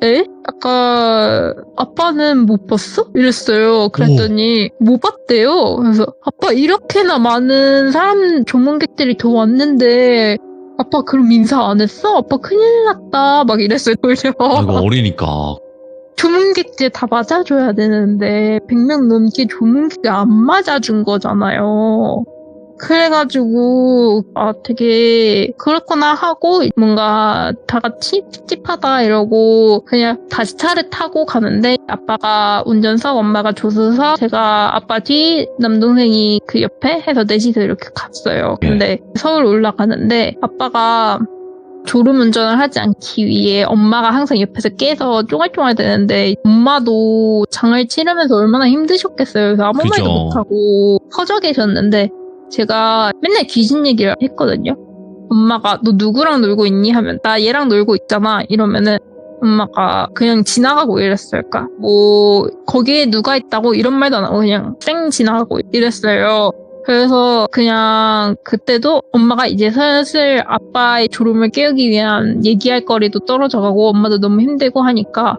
약간 아빠는 못 봤어? 이랬어요. 그랬더니 못 봤대요. 그래서 아빠 이렇게나 많은 사람 조문객들이 더 왔는데 아빠 그럼 인사 안 했어? 아빠 큰일 났다 막 이랬어요. 이거 어리니까. 조문객들 다 맞아줘야 되는데 100명 넘게 조문객을 안 맞아준 거잖아요. 그래가지고 되게 그렇구나 하고 뭔가 다 같이 찝찝하다 이러고 그냥 다시 차를 타고 가는데 아빠가 운전석, 엄마가 조수석, 제가 아빠 뒤, 남동생이 그 옆에 해서 넷이서 이렇게 갔어요. 근데 서울 올라가는데 아빠가 졸음운전을 하지 않기 위해 엄마가 항상 옆에서 깨서 쫑알쫑알 대는데 엄마도 장을 치르면서 얼마나 힘드셨겠어요. 그래서 아무 그죠. 말도 못하고 퍼져 계셨는데 제가 맨날 귀신 얘기를 했거든요. 엄마가 너 누구랑 놀고 있니? 하면 나 얘랑 놀고 있잖아. 이러면은 엄마가 그냥 지나가고 이랬어요. 그러니까 뭐 거기에 누가 있다고 이런 말도 안 하고 그냥 쌩 지나가고 이랬어요. 그래서 그냥 그때도 엄마가 이제 슬슬 아빠의 졸음을 깨우기 위한 얘기할 거리도 떨어져가고 엄마도 너무 힘들고 하니까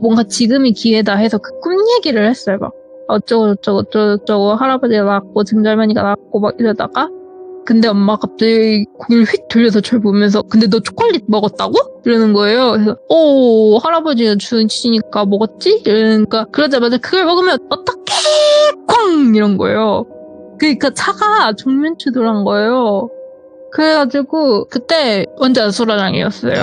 뭔가 지금이 기회다 해서 그 꿈 얘기를 했어요. 막 어쩌고 할아버지가 나왔고 증절머니가 나왔고 막 이러다가 근데 엄마가 갑자기 고개를 휙 돌려서 저를 보면서 근데 너 초콜릿 먹었다고? 이러는 거예요. 그래서 할아버지가 주시니까 먹었지? 이러니까 그러자마자 그걸 먹으면 어떡해 쾅 이런 거예요. 그러니까 차가 정면 추돌한 거예요. 그래가지고 그때 완전 아수라장이었어요.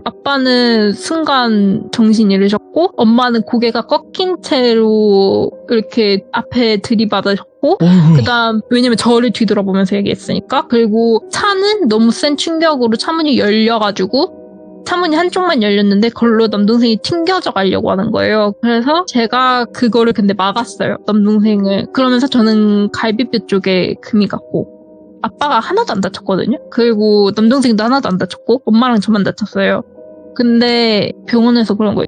아빠는 순간 정신 잃으셨고 엄마는 고개가 꺾인 채로 이렇게 앞에 들이받으셨고 그다음 왜냐면 저를 뒤돌아보면서 얘기했으니까 그리고 차는 너무 센 충격으로 차문이 열려가지고 차문이 한쪽만 열렸는데 그걸로 남동생이 튕겨져 가려고 하는 거예요. 그래서 제가 그거를 근데 막았어요. 남동생을. 그러면서 저는 갈비뼈 쪽에 금이 갔고 아빠가 하나도 안 다쳤거든요. 그리고 남동생도 하나도 안 다쳤고 엄마랑 저만 다쳤어요. 근데 병원에서 그런 거예요.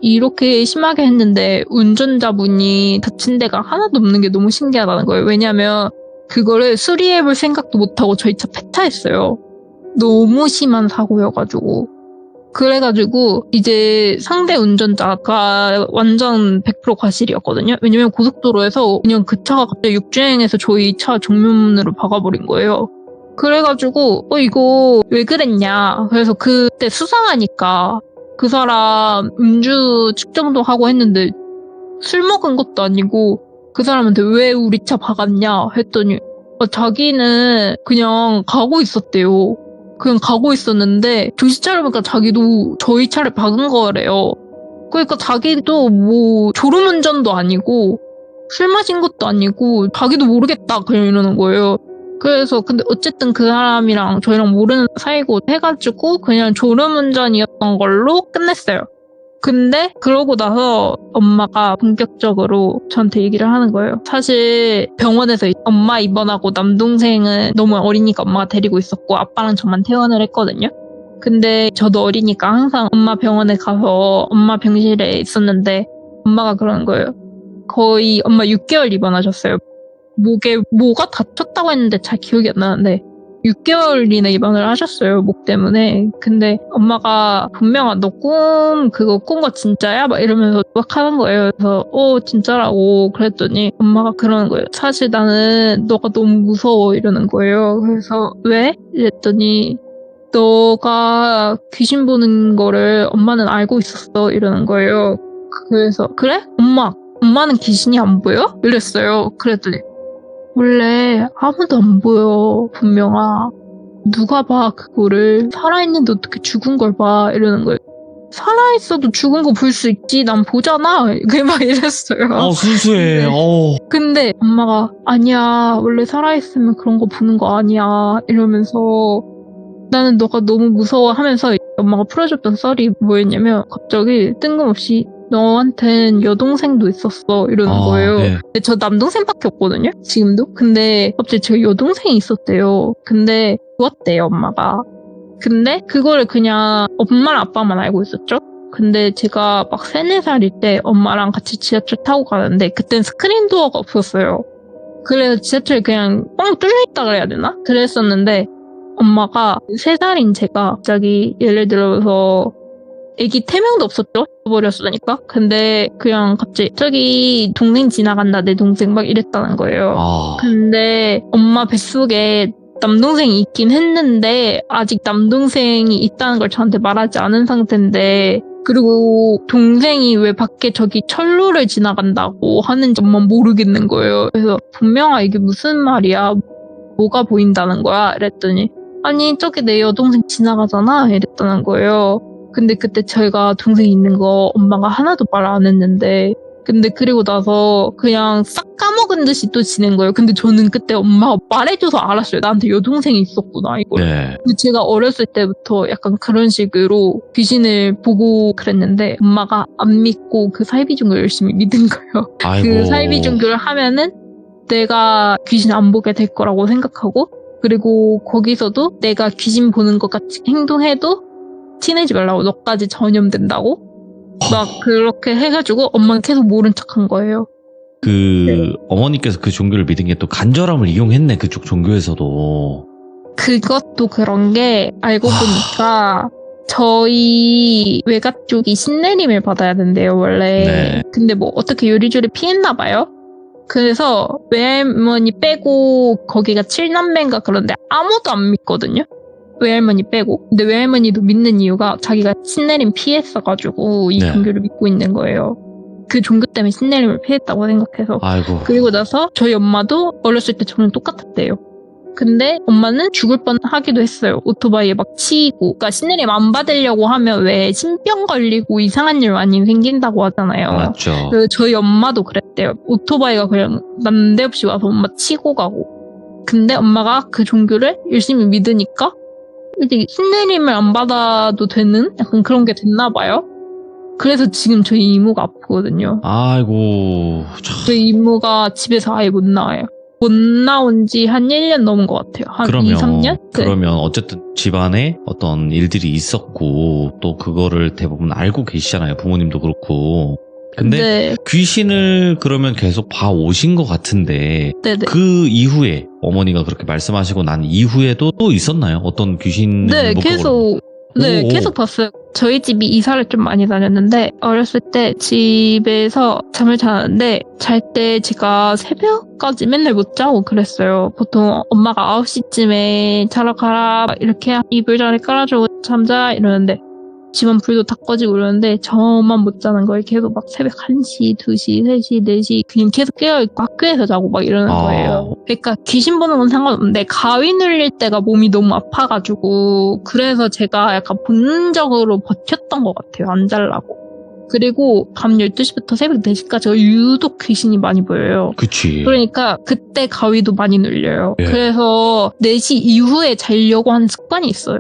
이렇게 심하게 했는데 운전자분이 다친 데가 하나도 없는 게 너무 신기하다는 거예요. 왜냐면 그거를 수리해볼 생각도 못하고 저희 차 폐차했어요. 너무 심한 사고여가지고. 그래가지고 이제 상대 운전자가 완전 100% 과실이었거든요. 왜냐면 고속도로에서 그냥 그 차가 갑자기 육주행해서 저희 차 정면으로 박아버린 거예요. 그래가지고 이거 왜 그랬냐. 그래서 그때 수상하니까 그 사람 음주 측정도 하고 했는데 술 먹은 것도 아니고 그 사람한테 왜 우리 차 박았냐 했더니 자기는 그냥 가고 있었대요. 그냥 가고 있었는데 정신 차려보니까 자기도 저희 차를 박은 거래요. 그러니까 자기도 뭐 졸음운전도 아니고 술 마신 것도 아니고 자기도 모르겠다 그냥 이러는 거예요. 그래서 근데 어쨌든 그 사람이랑 저희랑 모르는 사이고 해가지고 그냥 졸음운전이었던 걸로 끝냈어요. 근데 그러고 나서 엄마가 본격적으로 저한테 얘기를 하는 거예요. 사실 병원에서 엄마 입원하고 남동생은 너무 어리니까 엄마가 데리고 있었고 아빠랑 저만 퇴원을 했거든요. 근데 저도 어리니까 항상 엄마 병원에 가서 엄마 병실에 있었는데 엄마가 그러는 거예요. 거의 엄마 6개월 입원하셨어요. 목에 뭐가 다쳤다고 했는데 잘 기억이 안 나는데 6개월이나 입원을 하셨어요. 목 때문에. 근데 엄마가 분명히 너 그거 꾼 거 진짜야? 막 이러면서 막 하는 거예요. 그래서 진짜라고 그랬더니 엄마가 그러는 거예요. 사실 나는 너가 너무 무서워 이러는 거예요. 그래서 왜? 이랬더니 너가 귀신 보는 거를 엄마는 알고 있었어 이러는 거예요. 그래서 그래? 엄마는 귀신이 안 보여? 이랬어요. 그랬더니 원래 아무도 안 보여 분명아. 누가 봐 그거를. 살아있는데 어떻게 죽은 걸 봐 이러는 거예요. 살아있어도 죽은 거 볼 수 있지 난 보잖아. 그게 막 이랬어요. 순수해. 근데 엄마가 아니야 원래 살아있으면 그런 거 보는 거 아니야 이러면서 나는 너가 너무 무서워 하면서 엄마가 풀어줬던 썰이 뭐였냐면 갑자기 뜬금없이 너한텐 여동생도 있었어 이러는 거예요. 네. 근데 저 남동생밖에 없거든요 지금도. 근데 갑자기 제가 여동생이 있었대요. 근데 좋았대요 엄마가. 근데 그거를 그냥 엄마랑 아빠만 알고 있었죠. 근데 제가 막 3, 4살일 때 엄마랑 같이 지하철 타고 가는데 그땐 스크린 도어가 없었어요. 그래서 지하철이 그냥 뻥 뚫려있다 그래야 되나? 그랬었는데 엄마가 3살인 제가 갑자기 예를 들어서 애기 3명도 없었죠. 버렸으니까. 근데 그냥 갑자기 저기 동생 지나간다 내 동생 막 이랬다는 거예요. 근데 엄마 뱃속에 남동생이 있긴 했는데 아직 남동생이 있다는 걸 저한테 말하지 않은 상태인데 그리고 동생이 왜 밖에 저기 철로를 지나간다고 하는지 엄마 모르겠는 거예요. 그래서 분명아 이게 무슨 말이야? 뭐가 보인다는 거야? 이랬더니 아니 저기 내 여동생 지나가잖아 이랬다는 거예요. 근데 그때 저희가 동생이 있는 거 엄마가 하나도 말 안 했는데 근데 그리고 나서 그냥 싹 까먹은 듯이 또 지낸 거예요. 근데 저는 그때 엄마가 말해줘서 알았어요. 나한테 여동생이 있었구나 이걸. 네. 근데 제가 어렸을 때부터 약간 그런 식으로 귀신을 보고 그랬는데 엄마가 안 믿고 그 사이비종교 열심히 믿은 거예요. 아이고. 그 사이비종교를 하면은 내가 귀신 안 보게 될 거라고 생각하고 그리고 거기서도 내가 귀신 보는 것 같이 행동해도 티내지 말라고 너까지 전염된다고 막 그렇게 해가지고 엄마는 계속 모른 척한 거예요. 네. 어머니께서 그 종교를 믿은 게 또 간절함을 이용했네 그쪽 종교에서도. 그것도 그런 게 알고 보니까 저희 외가 쪽이 신내림을 받아야 된대요 원래. 네. 근데 뭐 어떻게 요리조리 피했나 봐요. 그래서 외할머니 빼고 거기가 7남매인가 그런데 아무도 안 믿거든요. 외할머니 빼고. 근데 외할머니도 믿는 이유가 자기가 신내림 피했어가지고 이 네. 종교를 믿고 있는 거예요. 그 종교 때문에 신내림을 피했다고 생각해서. 아이고. 그리고 나서 저희 엄마도 어렸을 때 저랑 똑같았대요. 근데 엄마는 죽을 뻔 하기도 했어요. 오토바이에 막 치이고. 그러니까 신내림 안 받으려고 하면 왜 신병 걸리고 이상한 일 많이 생긴다고 하잖아요. 맞죠. 그래서 저희 엄마도 그랬대요. 오토바이가 그냥 난데없이 와서 엄마 치고 가고. 근데 엄마가 그 종교를 열심히 믿으니까 이제 신내림을 안 받아도 되는 약간 그런 게 됐나 봐요. 그래서 지금 저희 이모가 아프거든요. 아이고. 저희 이모가 집에서 아예 못 나와요. 못 나온 지 한 1년 넘은 것 같아요. 한 2, 3년? 네. 그러면 어쨌든 집안에 어떤 일들이 있었고 또 그거를 대부분 알고 계시잖아요. 부모님도 그렇고. 근데 네. 귀신을 그러면 계속 봐오신 것 같은데 네네. 그 이후에 어머니가 그렇게 말씀하시고 난 이후에도 또 있었나요? 어떤 귀신을 네, 못 계속, 네, 오. 계속 봤어요. 저희 집이 이사를 좀 많이 다녔는데, 어렸을 때 집에서 잠을 자는데, 잘 때 제가 새벽까지 맨날 못 자고 그랬어요. 보통 엄마가 9시쯤에 자러 가라, 이렇게 이불 자리 깔아주고 잠자, 이러는데, 집안 불도 다 꺼지고 이러는데, 저만 못 자는 거예요. 계속 막 새벽 1시, 2시, 3시, 4시, 그냥 계속 깨어있고 학교에서 자고 막 이러는 거예요. 그러니까 귀신 보는 건 상관없는데, 가위 눌릴 때가 몸이 너무 아파가지고, 그래서 제가 약간 본능적으로 버텼던 것 같아요. 안 자려고. 그리고 밤 12시부터 새벽 4시까지 유독 귀신이 많이 보여요. 그치. 그러니까 그때 가위도 많이 눌려요. 예. 그래서 4시 이후에 자려고 하는 습관이 있어요.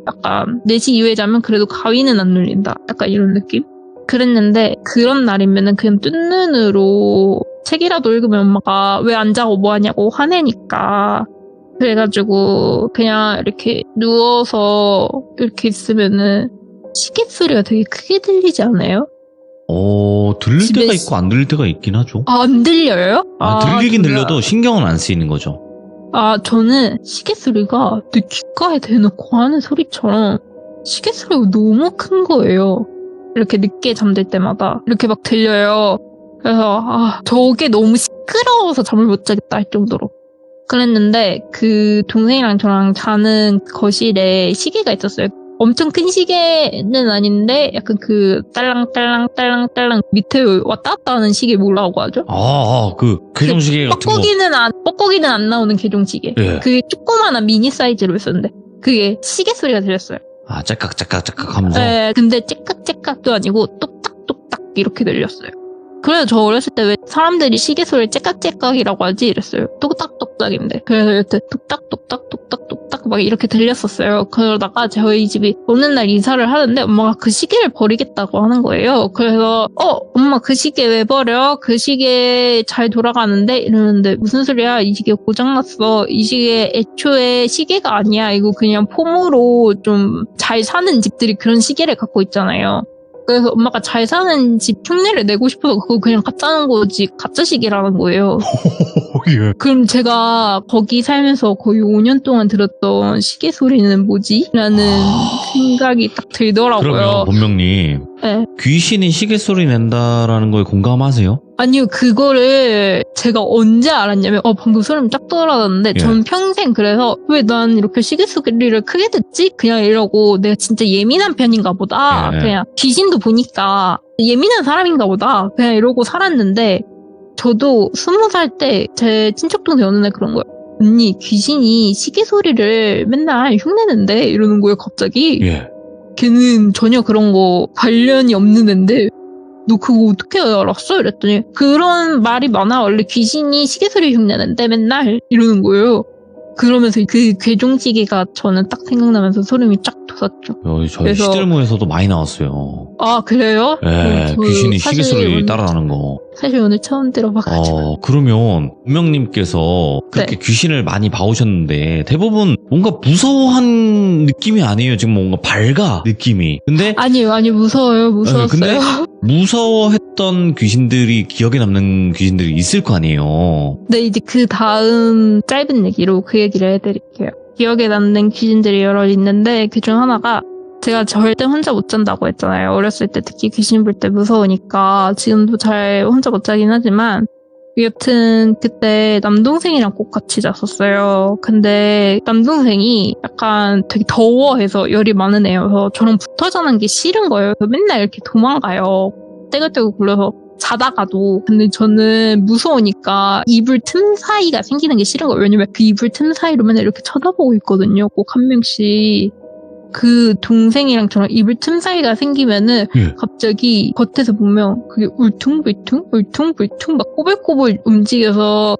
약간 4시 이후에 자면 그래도 가위는 안 눌린다. 약간 이런 느낌? 그랬는데 그런 날이면은 그냥 뜬 눈으로 책이라도 읽으면 엄마가 왜 안 자고 뭐 하냐고 화내니까 그래가지고 그냥 이렇게 누워서 이렇게 있으면은 시계 소리가 되게 크게 들리지 않아요? 들릴 집에 때가 있고 안 들릴 때가 있긴 하죠. 아, 안 들려요? 들리긴 그래요? 들려도 신경은 안 쓰이는 거죠. 저는 시계 소리가 내 귓가에 대놓고 하는 소리처럼 시계 소리가 너무 큰 거예요. 이렇게 늦게 잠들 때마다 이렇게 막 들려요. 그래서 저게 너무 시끄러워서 잠을 못 자겠다 할 정도로 그랬는데 그 동생이랑 저랑 자는 거실에 시계가 있었어요. 엄청 큰 시계는 아닌데 약간 그 딸랑딸랑딸랑딸랑 밑에 왔다 갔다 하는 시계 뭐라고 하죠? 그 궤종시계 같은 거. 뻐꾸기는 안 나오는 궤종시계. 예. 그게 조그마한 미니 사이즈로 있었는데 그게 시계 소리가 들렸어요. 짝깍짝깍짝깍 하면서. 네, 근데 째깍째깍도 아니고 똑딱똑딱 이렇게 들렸어요. 그래서 저 어렸을 때 왜 사람들이 시계 소리를 째깍째깍이라고 하지 이랬어요. 똑딱똑딱인데. 그래서 이렇게 똑딱똑딱똑딱똑딱 막 이렇게 들렸었어요. 그러다가 저희 집이 어느 날 이사를 하는데 엄마가 그 시계를 버리겠다고 하는 거예요. 그래서 엄마 그 시계 왜 버려? 그 시계 잘 돌아가는데? 이러는데 무슨 소리야? 이 시계 고장났어. 이 시계 애초에 시계가 아니야. 이거 그냥 폼으로 좀 잘 사는 집들이 그런 시계를 갖고 있잖아요. 그래서 엄마가 잘 사는 집 흉내를 내고 싶어서 그거 그냥 갖다 놓은 거지 가짜 시계라는 거예요. 예. 그럼 제가 거기 살면서 거의 5년 동안 들었던 시계 소리는 뭐지? 라는 생각이 딱 들더라고요. 그러면 본명님 네. 귀신이 시계 소리 낸다라는 거에 공감하세요? 아니요, 그거를 제가 언제 알았냐면, 방금 소름 쫙 돋았는데, 예. 전 평생 그래서, 왜 난 이렇게 시계 소리를 크게 듣지? 그냥 이러고, 내가 진짜 예민한 편인가 보다. 예. 그냥 귀신도 보니까 예민한 사람인가 보다. 그냥 이러고 살았는데, 저도 20살 때 제 친척 동생 어느 날 그런 거예요. 언니, 귀신이 시계 소리를 맨날 흉내낸대. 이러는 거예요, 갑자기. 예. 걔는 전혀 그런 거 관련이 없는 앤데 너 그거 어떻게 알았어? 이랬더니 그런 말이 많아. 원래 귀신이 시계소리 흉내낸대 맨날 이러는 거예요. 그러면서 그 괴종시계가 저는 딱 생각나면서 소름이 쫙 돋았죠. 저희 그래서- 시들무에서도 많이 나왔어요. 아 그래요? 예, 저 귀신이 사실 시계 소리 오늘- 따라하는 거. 사실 오늘 처음 들어봐가지고 그러면 본명님께서 그렇게 네. 귀신을 많이 봐오셨는데 대부분 뭔가 무서워한 느낌이 아니에요. 지금 뭔가 밝아 느낌이. 근데 아니요 무서워요. 무서웠어요. 근데 무서워했던 귀신들이 기억에 남는 귀신들이 있을 거 아니에요. 네, 이제 그 다음 짧은 얘기로 그 얘기를 해드릴게요. 기억에 남는 귀신들이 여러 있는데 그중 하나가 제가 절대 혼자 못 잔다고 했잖아요. 어렸을 때 특히 귀신 볼 때 무서우니까 지금도 잘 혼자 못 자긴 하지만 여튼 그때 남동생이랑 꼭 같이 잤었어요. 근데 남동생이 약간 되게 더워해서 열이 많은 애여서 저랑 붙어 자는 게 싫은 거예요. 그래서 맨날 이렇게 도망가요. 떼굴떼굴 굴러서 자다가도. 근데 저는 무서우니까 이불 틈 사이가 생기는 게 싫은 거예요. 왜냐면 그 이불 틈 사이로 맨날 이렇게 쳐다보고 있거든요. 꼭 한 명씩. 그 동생이랑 저랑 이불 틈 사이가 생기면은 예. 갑자기 겉에서 보면 그게 울퉁불퉁 막 꼬불꼬불 움직여서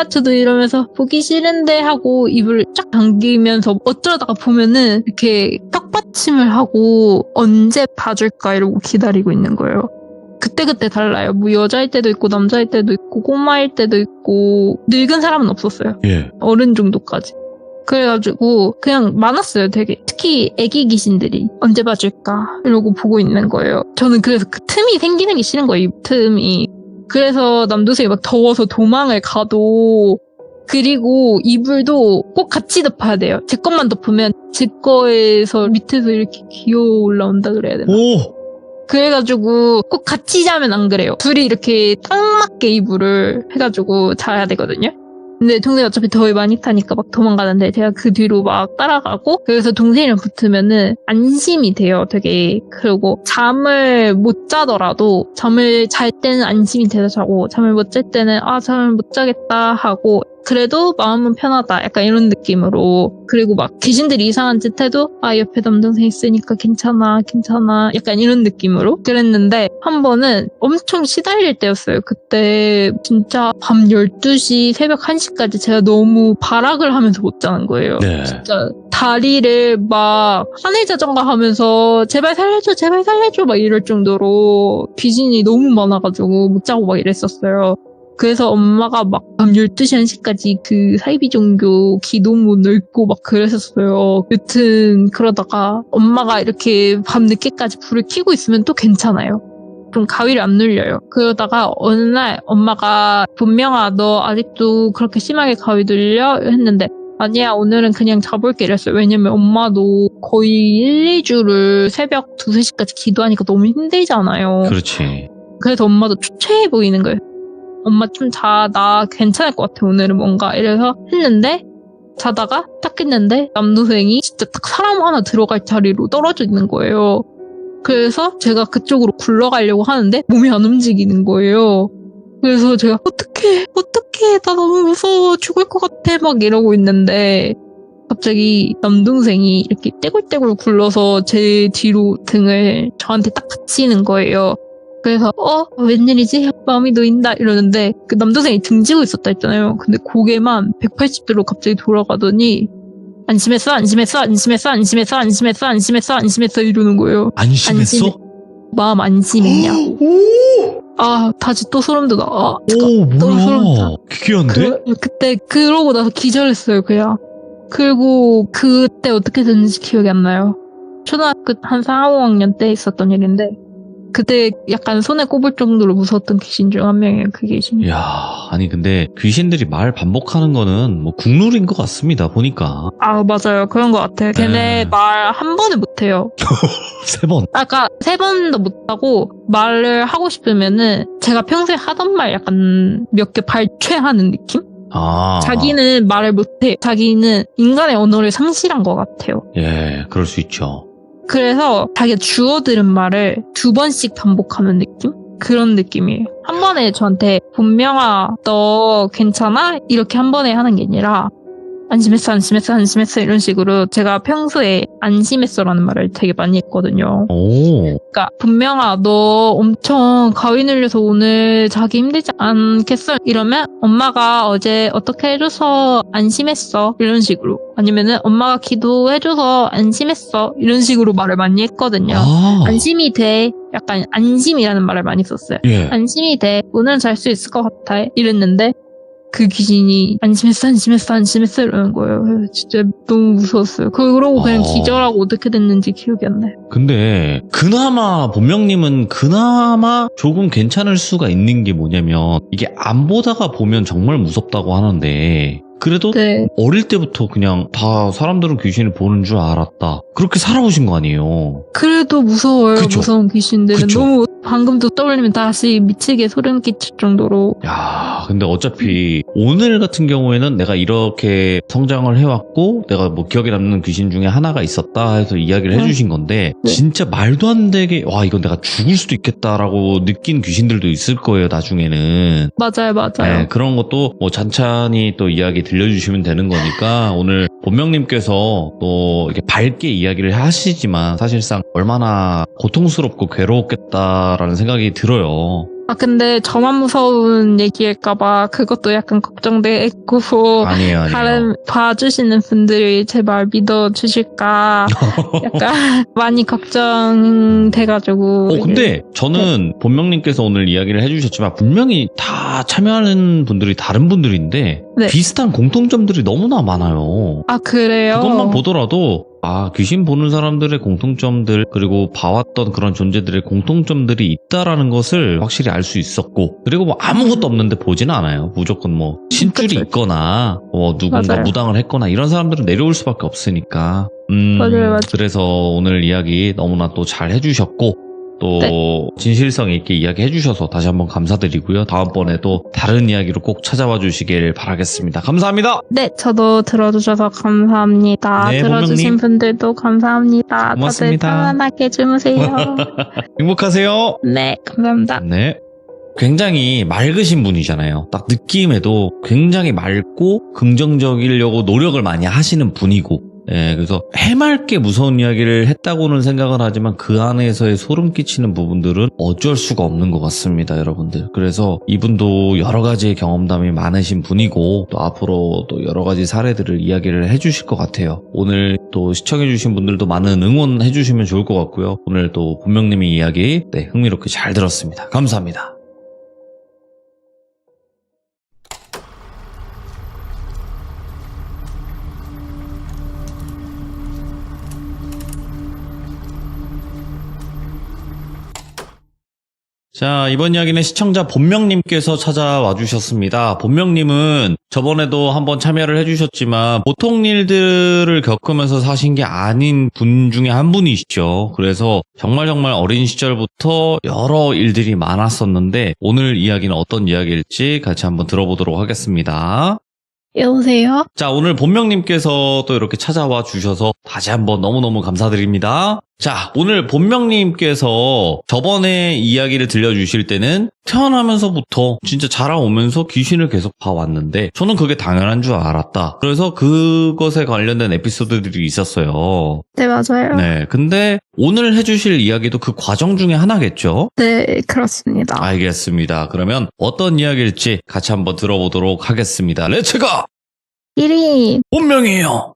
저도 이러면서 보기 싫은데 하고 이불을 쫙 당기면서 어쩌다가 보면은 이렇게 턱받침을 하고 언제 봐줄까 이러고 기다리고 있는 거예요. 그때그때 달라요. 뭐 여자일 때도 있고 남자일 때도 있고 꼬마일 때도 있고 늙은 사람은 없었어요. 예. 어른 정도까지. 그래가지고 그냥 많았어요. 되게 특히 애기 귀신들이 언제 봐줄까 이러고 보고 있는 거예요. 저는 그래서 그 틈이 생기는 게 싫은 거예요. 이 틈이. 그래서 남동생이 막 더워서 도망을 가도 그리고 이불도 꼭 같이 덮어야 돼요. 제 것만 덮으면 제 거에서 밑에서 이렇게 기어 올라온다 그래야 되나? 오! 그래가지고 꼭 같이 자면 안 그래요. 둘이 이렇게 딱 맞게 이불을 해가지고 자야 되거든요. 근데 동생이 어차피 더위 많이 타니까 막 도망가는데 제가 그 뒤로 막 따라가고 그래서 동생이랑 붙으면은 안심이 돼요 되게. 그리고 잠을 못 자더라도 잠을 잘 때는 안심이 돼서 자고 잠을 못 잘 때는 잠을 못 자겠다 하고 그래도 마음은 편하다 약간 이런 느낌으로. 그리고 막 귀신들이 이상한 짓 해도 옆에 남동생 있으니까 괜찮아 약간 이런 느낌으로 그랬는데 한 번은 엄청 시달릴 때였어요. 그때 진짜 밤 12시 새벽 1시까지 제가 너무 발악을 하면서 못 자는 거예요. 네. 진짜 다리를 막 하늘 자전거 하면서 제발 살려줘 막 이럴 정도로 귀신이 너무 많아가지고 못 자고 막 이랬었어요. 그래서 엄마가 막 밤 12시 1시까지 그 사이비 종교 기도문 읽고 막 그랬었어요. 여튼 그러다가 엄마가 이렇게 밤 늦게까지 불을 켜고 있으면 또 괜찮아요. 좀 가위를 안 눌려요. 그러다가 어느 날 엄마가 분명아 너 아직도 그렇게 심하게 가위 눌려? 했는데 아니야 오늘은 그냥 자볼게 이랬어요. 왜냐면 엄마도 거의 1, 2주를 새벽 2, 3시까지 기도하니까 너무 힘들잖아요. 그렇지. 그래서 엄마도 초췌해 보이는 거예요. 엄마 좀 자, 나 괜찮을 것 같아 오늘은 뭔가 이래서 했는데 자다가 딱 했는데 남동생이 진짜 딱 사람 하나 들어갈 자리로 떨어져 있는 거예요. 그래서 제가 그쪽으로 굴러가려고 하는데 몸이 안 움직이는 거예요. 그래서 제가 어떡해 나 너무 무서워 죽을 것 같아 막 이러고 있는데 갑자기 남동생이 이렇게 떼굴떼굴 굴러서 제 뒤로 등을 저한테 딱 받치는 거예요. 그래서 웬일이지? 마음이 놓인다 이러는데 그 남동생이 등지고 있었다 했잖아요. 근데 고개만 180도로 갑자기 돌아가더니 안심했어 이러는 거예요. 안심했어? 마음 안심했냐고. 다시 또 소름 돋아. 너무 소름 돋아. 뭐야. 기괴한데? 그때 그러고 나서 기절했어요 그냥. 그리고 그때 어떻게 됐는지 기억이 안 나요. 초등학교 한 4, 5학년 때 있었던 일인데 그때 약간 손에 꼽을 정도로 무서웠던 귀신 중 한 명이에요. 그 귀신. 이야, 아니 근데 귀신들이 말 반복하는 거는 뭐 국룰인 것 같습니다. 보니까 아 맞아요. 그런 것 같아요. 걔네 말 한 번에 못해요. 3번. 아까 3번도 못하고 말을 하고 싶으면은 제가 평소에 하던 말 약간 몇 개 발췌하는 느낌? 아, 자기는 말을 못해. 자기는 인간의 언어를 상실한 것 같아요. 예, 그럴 수 있죠. 그래서 자기가 주워들은 말을 2번씩 반복하는 느낌? 그런 느낌이에요. 한 번에 저한테 본명아 너 괜찮아? 이렇게 한 번에 하는 게 아니라 안심했어 안심했어 안심했어 이런 식으로 제가 평소에 안심했어라는 말을 되게 많이 했거든요. 오, 그러니까 분명아 너 엄청 가위 눌려서 오늘 자기 힘들지 않겠어? 이러면 엄마가 어제 어떻게 해줘서 안심했어 이런 식으로 아니면은 엄마가 기도해줘서 안심했어 이런 식으로 말을 많이 했거든요. 아, 안심이 돼. 약간 안심이라는 말을 많이 썼어요. 예. 안심이 돼. 오늘은 잘 수 있을 것 같아. 이랬는데 그 귀신이 안심했어 안심했어 안심했어 이러는 거예요. 진짜 너무 무서웠어요. 그러고 그냥 기절하고 어떻게 됐는지 기억이 안 나요. 근데 그나마 본명님은 그나마 조금 괜찮을 수가 있는 게 뭐냐면 이게 안 보다가 보면 정말 무섭다고 하는데 그래도 네. 어릴 때부터 그냥 다 사람들은 귀신을 보는 줄 알았다. 그렇게 살아오신 거 아니에요. 그래도 무서워요. 그쵸? 무서운 귀신들은. 그쵸? 너무 방금도 떠올리면 다시 미치게 소름 끼칠 정도로. 야, 근데 어차피 오늘 같은 경우에는 내가 이렇게 성장을 해왔고 내가 뭐 기억에 남는 귀신 중에 하나가 있었다 해서 이야기를 해주신 건데 네. 진짜 말도 안 되게 와 이건 내가 죽을 수도 있겠다라고 느낀 귀신들도 있을 거예요 나중에는. 맞아요, 맞아요. 네, 그런 것도 뭐 잔잔히 또 이야기 들려주시면 되는 거니까 오늘 본명님께서 또 이렇게 밝게 이야기를 하시지만 사실상 얼마나 고통스럽고 괴로웠겠다라는 생각이 들어요. 아, 근데 저만 무서운 얘기일까봐 그것도 약간 걱정되고. 아니에요, 아니에요. 다른 봐주시는 분들이 제 말 믿어주실까. 약간 많이 걱정돼가지고. 근데 저는 본명님께서 오늘 이야기를 해주셨지만 분명히 다 참여하는 분들이 다른 분들인데 네. 비슷한 공통점들이 너무나 많아요. 아, 그래요? 그것만 보더라도 귀신 보는 사람들의 공통점들 그리고 봐왔던 그런 존재들의 공통점들이 있다라는 것을 확실히 알 수 있었고 그리고 뭐 아무것도 없는데 보지는 않아요. 무조건 뭐 신줄이 그쵸. 있거나 누군가 맞아요. 무당을 했거나 이런 사람들은 내려올 수밖에 없으니까 맞아요. 그래서 오늘 이야기 너무나 또 잘 해주셨고 또 네. 진실성 있게 이야기해 주셔서 다시 한번 감사드리고요. 다음번에 또 다른 이야기로 꼭 찾아와 주시길 바라겠습니다. 감사합니다. 네, 저도 들어주셔서 감사합니다. 네, 들어주신 본명님. 분들도 감사합니다. 고맙습니다. 다들 편안하게 주무세요. 행복하세요. 네, 감사합니다. 네. 굉장히 맑으신 분이잖아요. 딱 느낌에도 굉장히 맑고 긍정적이려고 노력을 많이 하시는 분이고 그래서 해맑게 무서운 이야기를 했다고는 생각을 하지만 그 안에서의 소름 끼치는 부분들은 어쩔 수가 없는 것 같습니다, 여러분들. 그래서 이분도 여러 가지의 경험담이 많으신 분이고 또 앞으로 또 여러 가지 사례들을 이야기를 해주실 것 같아요. 오늘 또 시청해주신 분들도 많은 응원해주시면 좋을 것 같고요. 오늘 또 본명님의 이야기 흥미롭게 잘 들었습니다. 감사합니다. 자, 이번 이야기는 시청자 본명님께서 찾아와 주셨습니다. 본명님은 저번에도 한번 참여를 해주셨지만 보통 일들을 겪으면서 사신 게 아닌 분 중에 한 분이시죠. 그래서 정말 어린 시절부터 여러 일들이 많았었는데 오늘 이야기는 어떤 이야기일지 같이 한번 들어보도록 하겠습니다. 여보세요? 자, 오늘 본명님께서 또 이렇게 찾아와 주셔서 다시 한번 너무너무 감사드립니다. 자, 오늘 본명님께서 저번에 이야기를 들려주실 때는 태어나면서부터 진짜 자라오면서 귀신을 계속 봐왔는데 저는 그게 당연한 줄 알았다. 그래서 그것에 관련된 에피소드들이 있었어요. 네, 맞아요. 네, 근데 오늘 해주실 이야기도 그 과정 중에 하나겠죠? 네, 그렇습니다. 알겠습니다. 그러면 어떤 이야기일지 같이 한번 들어보도록 하겠습니다. 렛츠고! 1위, 본명이에요.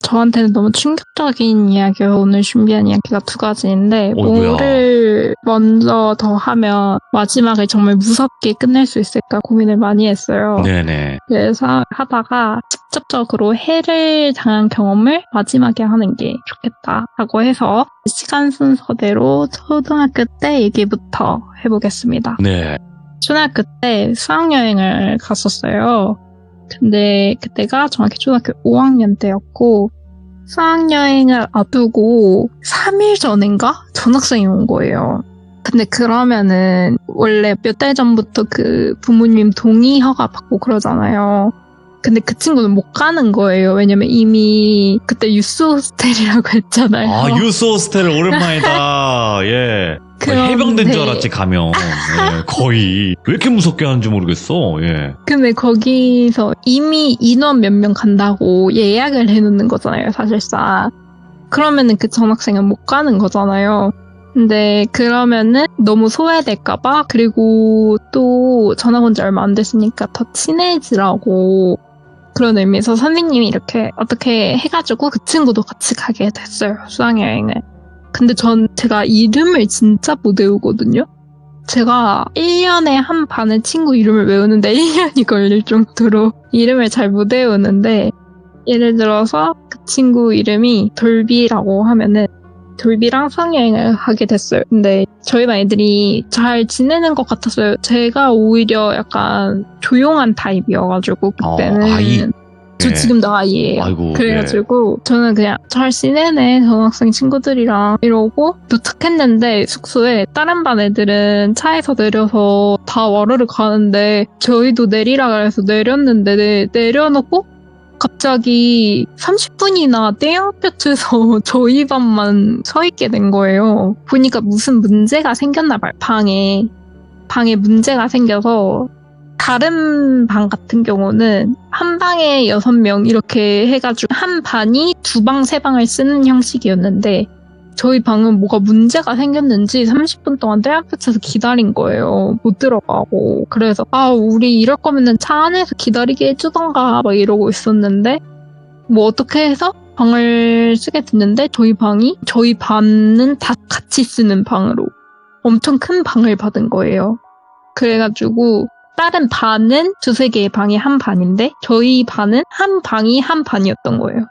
저한테는 너무 충격적인 이야기예요. 오늘 준비한 이야기가 두 가지인데 뭐야. 뭐를 먼저 더 하면 마지막에 정말 무섭게 끝낼 수 있을까 고민을 많이 했어요. 네네. 그래서 하다가 직접적으로 해를 당한 경험을 마지막에 하는 게 좋겠다라고 해서 시간 순서대로 초등학교 때 얘기부터 해보겠습니다. 네. 초등학교 때 수학여행을 갔었어요. 근데 그때가 정확히 초등학교 5학년 때였고 수학여행을 앞두고 3일 전인가 전학생이 온 거예요. 근데 그러면은 원래 몇 달 전부터 그 부모님 동의 허가 받고 그러잖아요. 근데 그 친구는 못 가는 거예요. 왜냐면 이미 그때 유스 호스텔이라고 했잖아요. 아, 유스 호스텔 오랜만이다. 예. 해병된 줄 알았지, 가면. 예, 거의. 왜 이렇게 무섭게 하는지 모르겠어. 예. 근데 거기서 이미 인원 몇 명 간다고 예약을 해놓는 거잖아요, 사실상. 그러면은 그 전학생은 못 가는 거잖아요. 근데 그러면은 너무 소외될까봐, 그리고 또 전학 온 지 얼마 안 됐으니까 더 친해지라고 그런 의미에서 선생님이 이렇게 어떻게 해가지고 그 친구도 같이 가게 됐어요, 수학여행을. 근데 제가 이름을 진짜 못 외우거든요? 제가 1년에 한 반의 친구 이름을 외우는데 1년이 걸릴 정도로 이름을 잘 못 외우는데, 예를 들어서 그 친구 이름이 돌비라고 하면은 돌비랑 수학여행을 하게 됐어요. 근데 저희 반 애들이 잘 지내는 것 같았어요. 제가 오히려 약간 조용한 타입이어가지고 그때는. 아이. 저 네. 지금도 아이예요. 아이고, 그래가지고 저는 그냥 잘 지내네 전학생 친구들이랑 이러고 도착했는데 숙소에 다른 반 애들은 차에서 내려서 다 와르르 가는데 저희도 내리라 그래서 내렸는데 내려놓고 갑자기 30분이나 땡볕에서 저희 반만 서 있게 된 거예요. 보니까 무슨 문제가 생겼나 봐요. 방에 문제가 생겨서 다른 방 같은 경우는 한 방에 6명 이렇게 해가지고 한 반이 2방, 3방을 쓰는 형식이었는데 저희 방은 뭐가 문제가 생겼는지 30분 동안 떼약볕에서 기다린 거예요. 못 들어가고. 그래서 우리 이럴 거면은 차 안에서 기다리게 해주던가 막 이러고 있었는데 뭐 어떻게 해서 방을 쓰게 됐는데 저희 반은 다 같이 쓰는 방으로 엄청 큰 방을 받은 거예요. 그래가지고 다른 반은 2-3개의 방이 한 반인데 저희 반은 한 방이 한 반이었던 거예요.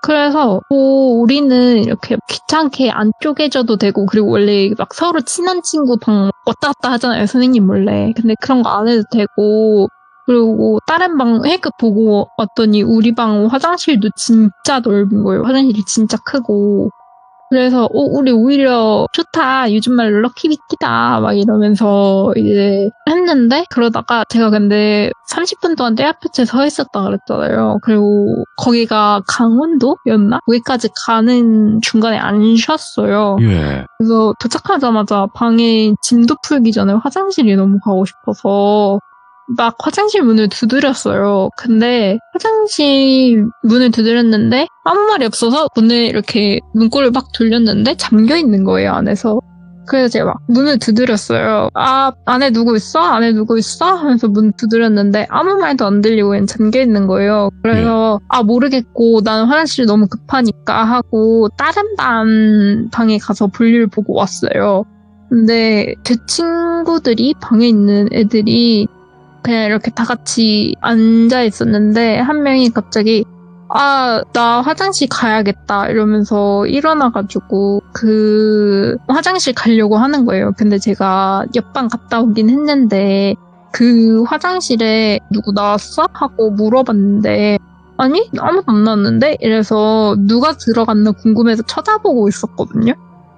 그래서 우리는 이렇게 귀찮게 안 쪼개져도 되고, 그리고 원래 막 서로 친한 친구 방 왔다 갔다 하잖아요, 선생님 몰래. 근데 그런 거 안 해도 되고, 그리고 다른 방 A급 보고 왔더니 우리 방 화장실도 진짜 넓은 거예요. 화장실이 진짜 크고. 그래서 우리 오히려 좋다, 요즘 말로 럭키비키다 막 이러면서 이제 했는데, 그러다가 제가 근데 30분 동안 떼약볕에 서 있었다 그랬잖아요. 그리고 거기가 강원도였나? 거기까지 가는 중간에 안 쉬었어요. 예. 그래서 도착하자마자 방에 짐도 풀기 전에 화장실이 너무 가고 싶어서 막 화장실 문을 두드렸어요. 근데 화장실 문을 두드렸는데 아무 말이 없어서 문을 이렇게 문고를 막 돌렸는데 잠겨 있는 거예요, 안에서. 그래서 제가 막 문을 두드렸어요. 안에 누구 있어? 안에 누구 있어? 하면서 문 두드렸는데 아무 말도 안 들리고 그냥 잠겨 있는 거예요. 그래서 모르겠고 나는 화장실이 너무 급하니까 하고 다른 방에 가서 볼일 보고 왔어요. 근데 제 친구들이, 방에 있는 애들이 그냥 이렇게 다 같이 앉아 있었는데 한 명이 갑자기 나 화장실 가야겠다 이러면서 일어나가지고 그 화장실 가려고 하는 거예요. 근데 제가 옆방 갔다 오긴 했는데 그 화장실에 누구 나왔어? 하고 물어봤는데 아니 아무도 안 나왔는데 이래서 누가 들어갔나 궁금해서 쳐다보고 있었거든요.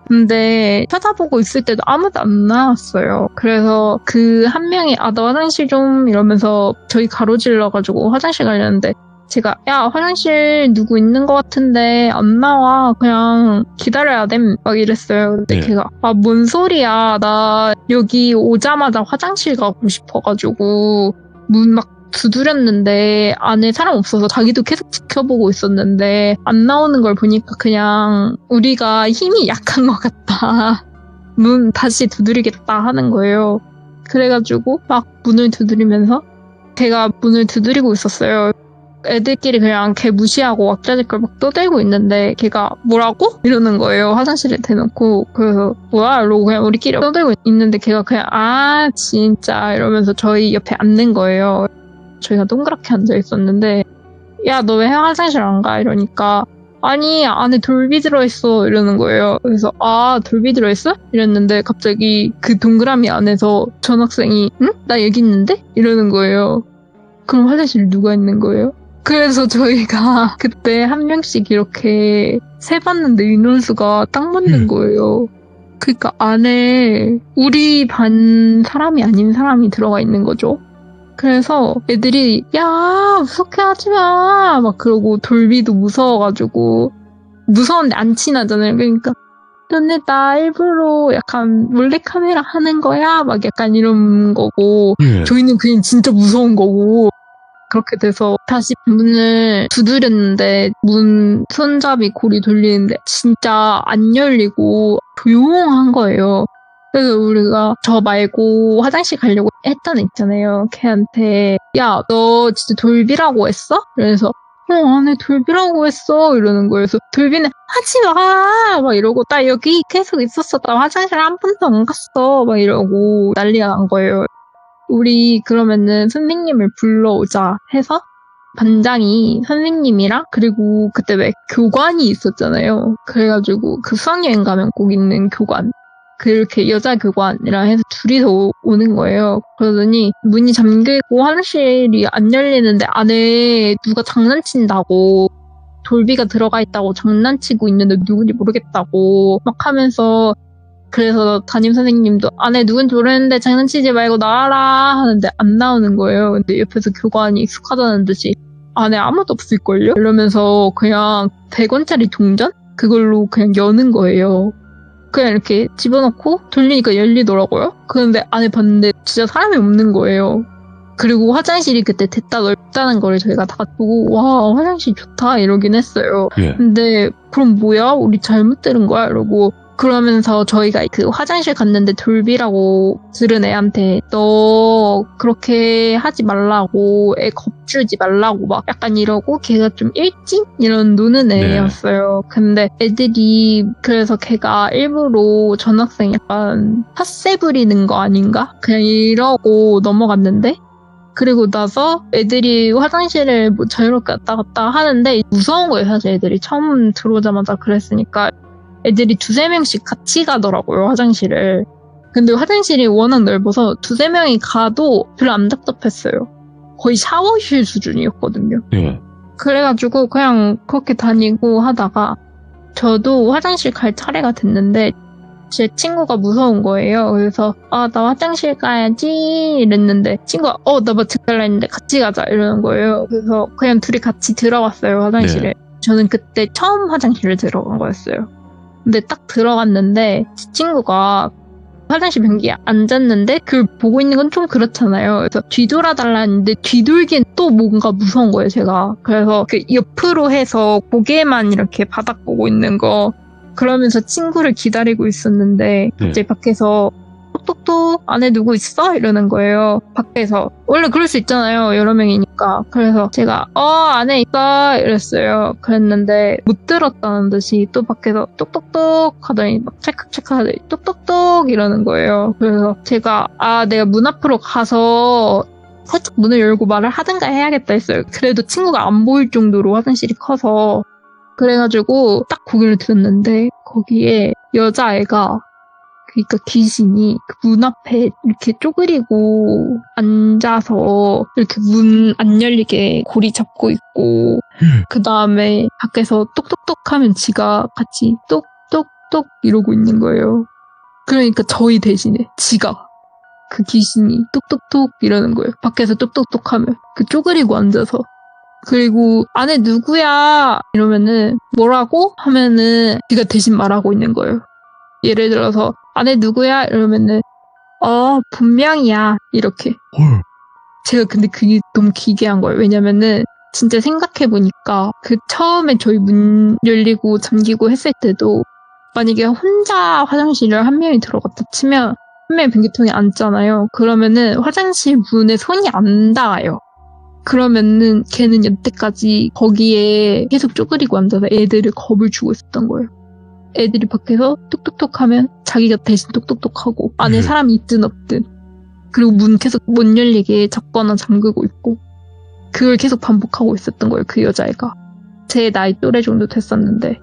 근데 쳐다보고 있을 때도 아무도 안 나왔어요. 그래서 그 한 명이 나 화장실 좀 이러면서 저희 가로질러가지고 화장실 가려는데 제가 야 화장실 누구 있는 것 같은데 안 나와, 그냥 기다려야 됨 막 이랬어요. 근데 걔가 뭔 소리야, 나 여기 오자마자 화장실 가고 싶어가지고 문 막 두드렸는데 안에 사람 없어서 자기도 계속 지켜보고 있었는데 안 나오는 걸 보니까 그냥 우리가 힘이 약한 것 같다, 문 다시 두드리겠다 하는 거예요. 그래가지고 막 문을 두드리면서 제가 문을 두드리고 있었어요. 애들끼리 그냥 걔 무시하고 왁자지껄 막 떠들고 있는데 걔가 뭐라고? 이러는 거예요. 화장실에 대놓고. 그래서 뭐야? 이러고 그냥 우리끼리 떠들고 있는데 걔가 그냥 아 진짜 이러면서 저희 옆에 앉는 거예요. 저희가 동그랗게 앉아 있었는데 야 너 왜 화장실 안 가? 이러니까 아니 안에 돌비 들어있어 이러는 거예요. 그래서 아 돌비 들어있어? 이랬는데 갑자기 그 동그라미 안에서 전학생이 응? 나 여기 있는데? 이러는 거예요. 그럼 화장실 누가 있는 거예요? 그래서 저희가 그때 한 명씩 이렇게 세봤는데 인원수가 딱 맞는 거예요. 그러니까 안에 우리 반 사람이 아닌 사람이 들어가 있는 거죠. 그래서 애들이 야 무섭게 하지마 막 그러고 돌비도 무서워가지고 무서운데 안 친하잖아요. 그러니까 너네 나 일부러 약간 몰래카메라 하는 거야 막 약간 이런 거고 저희는 그냥 진짜 무서운 거고 그렇게 돼서 다시 문을 두드렸는데 문 손잡이 고리 돌리는데 진짜 안 열리고 조용한 거예요. 그래서 우리가 저 말고 화장실 가려고 했던 애 있잖아요. 걔한테 야 너 진짜 돌비라고 했어? 그래서 안에 돌비라고 했어 이러는 거예요. 그래서 돌비는 하지마 막 이러고 나 여기 계속 있었어. 나 화장실 한 번도 안 갔어 막 이러고 난리가 난 거예요. 우리 그러면은 선생님을 불러오자 해서 반장이 선생님이랑 그리고 그때 왜 교관이 있었잖아요. 그래가지고 그 수학여행 가면 꼭 있는 교관 그렇게 여자 교관이랑 해서 둘이서 오는 거예요. 그러더니 문이 잠겨있고 화장실이 안 열리는데 안에 누가 장난친다고 돌비가 들어가 있다고 장난치고 있는데 누군지 모르겠다고 막 하면서 그래서 담임 선생님도 안에 누군 들어있는데 장난치지 말고 나와라 하는데 안 나오는 거예요. 근데 옆에서 교관이 익숙하다는 듯이 안에 아무도 없을걸요? 이러면서 그냥 100원짜리 동전? 그걸로 그냥 여는 거예요. 그냥 이렇게 집어넣고 돌리니까 열리더라고요. 그런데 안에 봤는데 진짜 사람이 없는 거예요. 그리고 화장실이 그때 됐다 넓다는 거를 저희가 다 보고 와 화장실 좋다 이러긴 했어요. 근데 그럼 뭐야? 우리 잘못 들은 거야? 이러고 그러면서 저희가 그 화장실 갔는데 돌비라고 들은 애한테 너 그렇게 하지 말라고 애 겁주지 말라고 막 약간 이러고 걔가 좀 일찍 이런 노는 애였어요. 근데 애들이 그래서 걔가 일부러 전학생 약간 핫세 부리는 거 아닌가? 그냥 이러고 넘어갔는데 그리고 나서 애들이 화장실을 뭐 자유롭게 왔다 갔다 하는데 무서운 거예요. 사실 애들이 처음 들어오자마자 그랬으니까 애들이 2-3명씩 같이 가더라고요, 화장실을. 근데 화장실이 워낙 넓어서 2-3명이 가도 별로 안 답답했어요. 거의 샤워실 수준이었거든요. 그래가지고 그냥 그렇게 다니고 하다가 저도 화장실 갈 차례가 됐는데 제 친구가 무서운 거예요. 그래서 나 화장실 가야지 이랬는데 친구가 나 마트 갈라 했는데 같이 가자 이러는 거예요. 그래서 그냥 둘이 같이 들어갔어요, 화장실에. 저는 그때 처음 화장실을 들어간 거였어요. 근데 딱 들어갔는데 친구가 화장실 변기에 앉았는데 그걸 보고 있는 건 좀 그렇잖아요. 그래서 뒤돌아달라 했는데 뒤돌기엔 또 뭔가 무서운 거예요, 제가. 그래서 그 옆으로 해서 고개만 이렇게 바닥 보고 있는 거 그러면서 친구를 기다리고 있었는데 갑자기 밖에서 똑똑똑 안에 누구 있어? 이러는 거예요. 밖에서. 원래 그럴 수 있잖아요. 여러 명이니까. 그래서 제가 안에 있어 이랬어요. 그랬는데 못 들었다는 듯이 또 밖에서 똑똑똑 하더니 막 찰칵찰칵 하더니 똑똑똑 이러는 거예요. 그래서 제가 내가 문 앞으로 가서 살짝 문을 열고 말을 하든가 해야겠다 했어요. 그래도 친구가 안 보일 정도로 화장실이 커서 그래가지고 딱 고개를 들었는데 거기에 여자애가 그러니까 귀신이 그 문 앞에 이렇게 쪼그리고 앉아서 이렇게 문 안 열리게 고리 잡고 있고 그 다음에 밖에서 똑똑똑 하면 지가 같이 똑똑똑 이러고 있는 거예요. 그러니까 저희 대신에 지가 그 귀신이 똑똑똑 이러는 거예요. 밖에서 똑똑똑 하면 그 쪼그리고 앉아서 그리고 안에 누구야 이러면은 뭐라고 하면은 지가 대신 말하고 있는 거예요. 예를 들어서 안에 누구야 이러면은 분명이야 이렇게. 제가 근데 그게 너무 기괴한 거예요. 왜냐면은 진짜 생각해보니까 그 처음에 저희 문 열리고 잠기고 했을 때도 만약에 혼자 화장실을 한 명이 들어갔다 치면 한 명이 변기통에 앉잖아요. 그러면은 화장실 문에 손이 안 닿아요. 그러면은 걔는 여태까지 거기에 계속 쪼그리고 앉아서 애들을 겁을 주고 있었던 거예요. 애들이 밖에서 톡톡톡 하면 자기가 대신 톡톡톡 하고 안에 사람이 있든 없든, 그리고 문 계속 못 열리게 잡거나 잠그고 있고, 그걸 계속 반복하고 있었던 거예요. 그 여자애가. 제 나이 또래 정도 됐었는데.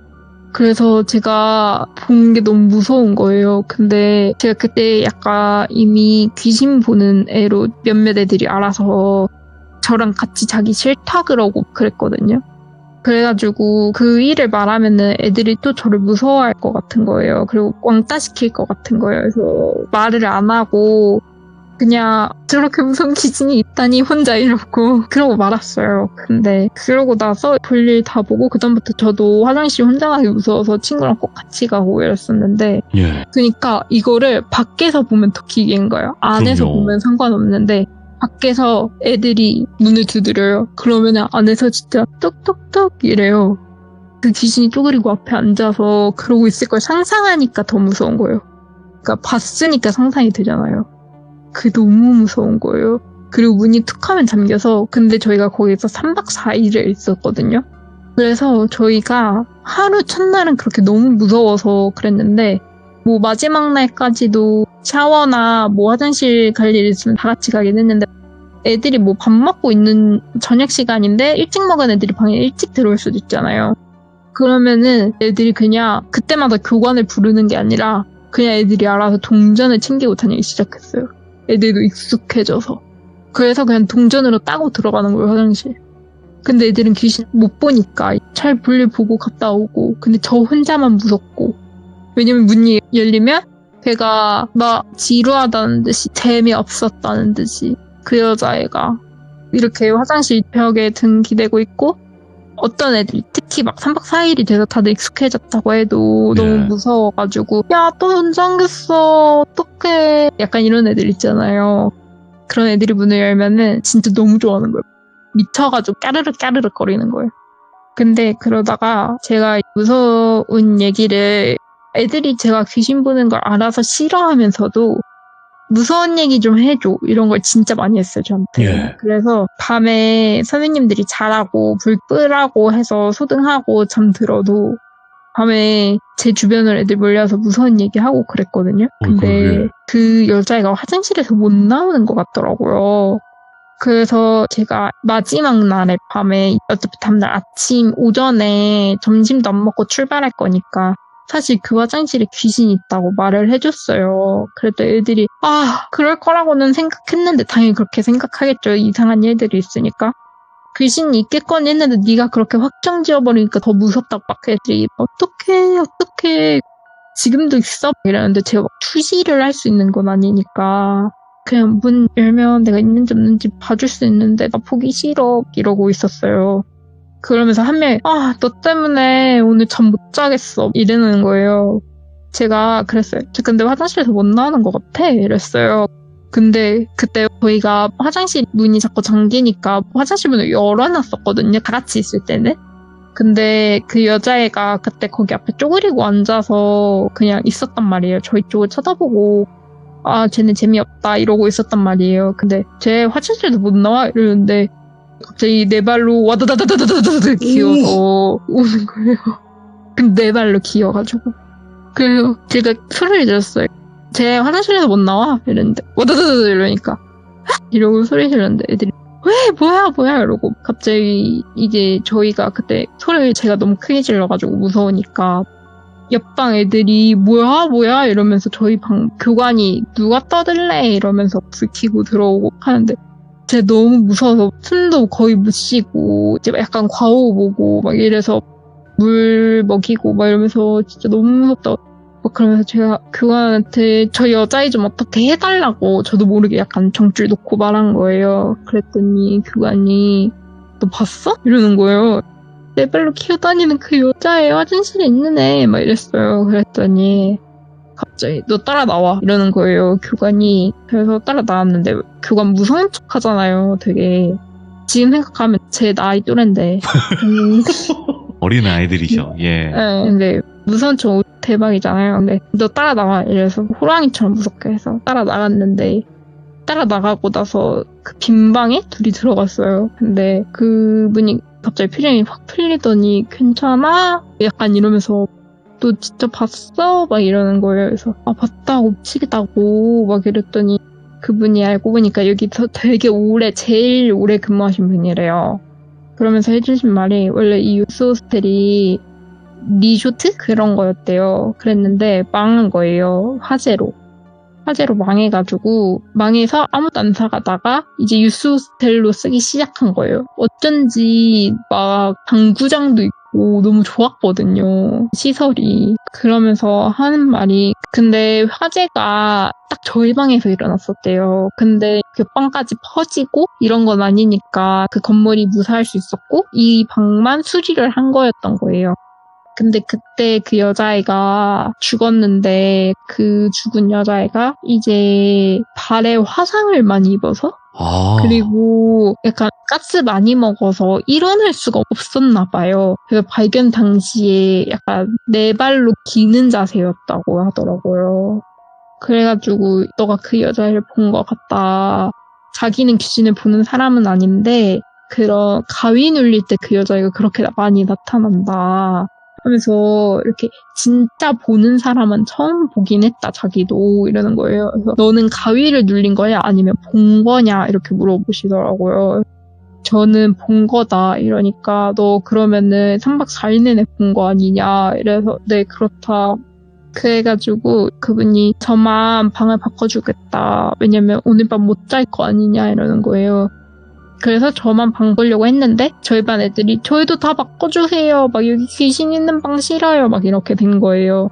그래서 제가 본 게 너무 무서운 거예요. 근데 제가 그때 약간 이미 귀신 보는 애로 몇몇 애들이 알아서 저랑 같이 자기 싫다 그러고 그랬거든요. 그래가지고 그 일을 말하면은 애들이 또 저를 무서워할 것 같은 거예요. 그리고 왕따 시킬 것 같은 거예요. 그래서 말을 안 하고 그냥 저렇게 무서운 귀신이 있다니 혼자 이러고 그러고 말았어요. 근데 그러고 나서 볼일 다 보고 그다음부터 저도 화장실 혼자 가기 무서워서 친구랑 꼭 같이 가고 이랬었는데, 예. 그러니까 이거를 밖에서 보면 더 기계인 거예요. 안에서 그럼요. 보면 상관없는데 밖에서 애들이 문을 두드려요. 그러면 안에서 진짜 뚝뚝뚝 이래요. 그 귀신이 쪼그리고 앞에 앉아서 그러고 있을 걸 상상하니까 더 무서운 거예요. 그러니까 봤으니까 상상이 되잖아요. 그게 너무 무서운 거예요. 그리고 문이 툭 하면 잠겨서, 근데 저희가 거기서 3박 4일을 있었거든요. 그래서 저희가 하루 첫날은 그렇게 너무 무서워서 그랬는데, 뭐 마지막 날까지도 샤워나 뭐 화장실 갈 일 있으면 다 같이 가긴 했는데, 애들이 뭐 밥 먹고 있는 저녁 시간인데 일찍 먹은 애들이 방에 일찍 들어올 수도 있잖아요. 그러면은 애들이 그냥 그때마다 교관을 부르는 게 아니라 그냥 애들이 알아서 동전을 챙기고 다니기 시작했어요. 애들도 익숙해져서. 그래서 그냥 동전으로 따고 들어가는 거예요, 화장실. 근데 애들은 귀신 못 보니까 잘 볼일 보고 갔다 오고, 근데 저 혼자만 무섭고. 왜냐면 문이 열리면 걔가 막 지루하다는 듯이, 재미없었다는 듯이, 그 여자애가 이렇게 화장실 벽에 등 기대고 있고, 어떤 애들이 특히 막 3박 4일이 돼서 다들 익숙해졌다고 해도 네. 너무 무서워가지고, 야, 또 문 잠겼어, 어떡해, 약간 이런 애들 있잖아요. 그런 애들이 문을 열면은 진짜 너무 좋아하는 거예요. 미쳐가지고 까르륵 까르륵 거리는 거예요. 근데 그러다가 제가 무서운 얘기를, 애들이 제가 귀신 보는 걸 알아서 싫어하면서도 무서운 얘기 좀 해줘, 이런 걸 진짜 많이 했어요, 저한테. 예. 그래서 밤에 선생님들이 자라고 불 끄라고 해서 소등하고 잠들어도 밤에 제 주변으로 애들 몰려서 무서운 얘기하고 그랬거든요. 근데 어이구, 예. 그 여자애가 화장실에서 못 나오는 것 같더라고요. 그래서 제가 마지막 날에 밤에, 어차피 다음날 아침 오전에 점심도 안 먹고 출발할 거니까 사실 그 화장실에 귀신이 있다고 말을 해줬어요. 그랬더니 애들이 그럴 거라고는 생각했는데, 당연히 그렇게 생각하겠죠. 이상한 일들이 있으니까. 귀신이 있겠거니 했는데 네가 그렇게 확정 지어버리니까 더 무섭다고 막 애들이 어떡해 지금도 있어? 이러는데 제가 막 투시를 할 수 있는 건 아니니까 그냥 문 열면 내가 있는지 없는지 봐줄 수 있는데 나 보기 싫어 이러고 있었어요. 그러면서 한 명이 너 때문에 오늘 잠 못 자겠어 이러는 거예요. 제가 그랬어요. 저 근데 화장실에서 못 나오는 것 같아 이랬어요. 근데 그때 저희가 화장실 문이 자꾸 잠기니까 화장실 문을 열어놨었거든요, 다 같이 있을 때는. 근데 그 여자애가 그때 거기 앞에 쪼그리고 앉아서 그냥 있었단 말이에요. 저희 쪽을 쳐다보고 쟤네 재미없다 이러고 있었단 말이에요. 근데 쟤 화장실에서 못 나와 이러는데 갑자기 네 발로 와다다다다다다다 기어서 오는 거예요. 근데 네 발로 기어가지고. 그래서 제가 소리를 질렀어요. 쟤 화장실에서 못 나와 이랬는데 와다다다다 이러니까 이러고 소리 지르는데 애들이 왜 뭐야 이러고, 갑자기 이제 저희가 그때 소리를 제가 너무 크게 질러가지고 무서우니까 옆방 애들이 뭐야 이러면서 저희 방 교관이 누가 떠들래 이러면서 불 켜고 들어오고 하는데 제가 너무 무서워서 숨도 거의 못 쉬고 이제 약간 과호 보고 막 이래서 물 먹이고 막 이러면서 진짜 너무 무섭다. 막 그러면서 제가 교관한테 저 여자애 좀 어떻게 해달라고 저도 모르게 약간 정줄 놓고 말한 거예요. 그랬더니 교관이 너 봤어? 이러는 거예요. 내 발로 기어다니는 그 여자애 화장실에 있는 애 막 이랬어요. 그랬더니 갑자기 너 따라 나와 이러는 거예요, 교관이. 그래서 따라 나왔는데 교관 무서운 척 하잖아요, 되게. 지금 생각하면 제 나이 또래인데. 어린 아이들이죠. 예. 네, 근데 무서운 척 대박이잖아요. 근데 너 따라 나와 이래서 호랑이처럼 무섭게 해서 따라 나갔는데 따라 나가고 나서 그 빈 방에 둘이 들어갔어요. 근데 그분이 갑자기 표정이 확 풀리더니 괜찮아? 약간 이러면서 너 진짜 봤어? 막 이러는 거예요. 그래서 봤다고 미치겠다고 막 이랬더니 그분이 알고 보니까 여기서 되게 제일 오래 근무하신 분이래요. 그러면서 해주신 말이 원래 이 유스 호스텔이 리조트? 그런 거였대요. 그랬는데 망한 거예요. 화재로 망해가지고 망해서 아무도 안 사가다가 이제 유스 호스텔로 쓰기 시작한 거예요. 어쩐지 막 당구장도 있고 너무 좋았거든요. 시설이. 그러면서 하는 말이 근데 화재가 딱 저희 방에서 일어났었대요. 근데 그 방까지 퍼지고 이런 건 아니니까 그 건물이 무사할 수 있었고 이 방만 수리를 한 거였던 거예요. 근데 그때 그 여자애가 죽었는데 그 죽은 여자애가 이제 발에 화상을 많이 입어서 그리고 약간 가스 많이 먹어서 일어날 수가 없었나 봐요. 그래서 발견 당시에 약간 네 발로 기는 자세였다고 하더라고요. 그래가지고 너가 그 여자애를 본 것 같다. 자기는 귀신을 보는 사람은 아닌데 그런 가위 눌릴 때 그 여자애가 그렇게 많이 나타난다. 하면서 이렇게 진짜 보는 사람은 처음 보긴 했다 자기도 이러는 거예요. 그래서 너는 가위를 눌린 거야 아니면 본 거냐 이렇게 물어보시더라고요. 저는 본 거다 이러니까 너 그러면은 3박 4일 내내 본 거 아니냐 이래서 네 그렇다. 그래가지고 그분이 저만 방을 바꿔주겠다. 왜냐면 오늘 밤 못 잘 거 아니냐 이러는 거예요. 그래서 저만 방 보려고 했는데 저희 반 애들이 저희도 다 바꿔주세요. 막 여기 귀신 있는 방 싫어요. 막 이렇게 된 거예요.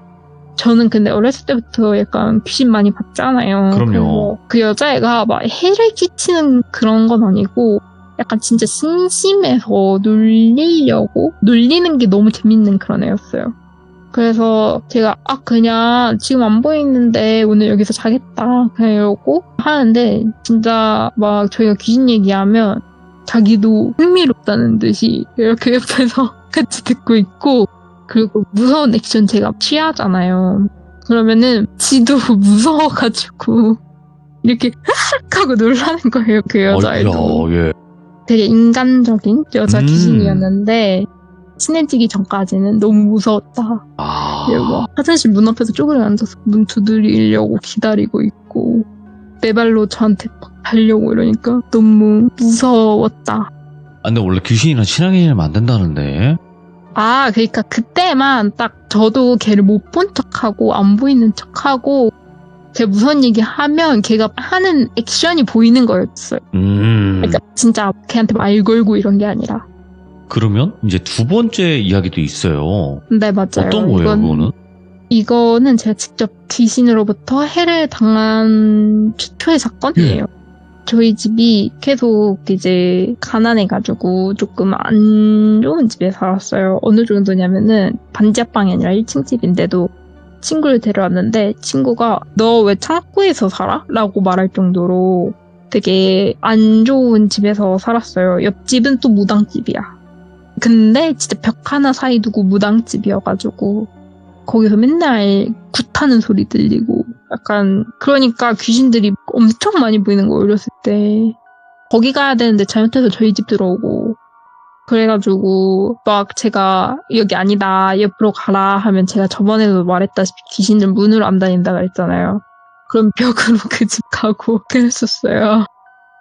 저는 근데 어렸을 때부터 약간 귀신 많이 봤잖아요. 그럼요. 그 여자애가 막 해를 끼치는 그런 건 아니고 약간 진짜 심심해서 놀리는 게 너무 재밌는 그런 애였어요. 그래서 제가 그냥 지금 안 보이는데 오늘 여기서 자겠다 그냥 이러고 하는데 진짜 막 저희가 귀신 얘기하면 자기도 흥미롭다는 듯이 이렇게 옆에서 같이 듣고 있고 그리고 무서운 액션 제가 취하잖아요. 그러면은 지도 무서워가지고 이렇게 하고 놀라는 거예요. 그 여자애도. 예. 되게 인간적인 여자 귀신이었는데 친해지기 전까지는 너무 무서웠다. 그리고 화장실 문 앞에서 쪼그려 앉아서 문 두드리려고 기다리고 있고 내 발로 저한테 막 달려고 이러니까 너무 무서웠다. 근데 원래 귀신이랑 친하게 지내면 안 된다는데. 그러니까 그때만 딱 저도 걔를 못 본 척하고 안 보이는 척하고 제가 무서운 얘기 하면 걔가 하는 액션이 보이는 거였어요. 그러니까 진짜 걔한테 말 걸고 이런 게 아니라. 그러면 이제 두 번째 이야기도 있어요. 네, 맞아요. 어떤 거예요, 그거는? 이거는 제가 직접 귀신으로부터 해를 당한 최초의 사건이에요. 저희 집이 계속 이제 가난해가지고 조금 안 좋은 집에 살았어요. 어느 정도냐면은 반지하방이 아니라 1층 집인데도 친구를 데려왔는데 친구가 너 왜 창고에서 살아? 라고 말할 정도로 되게 안 좋은 집에서 살았어요. 옆집은 또 무당집이야. 근데 진짜 벽 하나 사이 두고 무당집이어가지고 거기서 맨날 굿하는 소리 들리고 약간 그러니까 귀신들이 엄청 많이 보이는 거예요. 어렸을 때. 거기 가야 되는데 잘못해서 저희 집 들어오고 그래가지고 막 제가 여기 아니다 옆으로 가라 하면 제가 저번에도 말했다시피 귀신들 문으로 안 다닌다 그랬잖아요. 그럼 벽으로 그 집 가고 그랬었어요.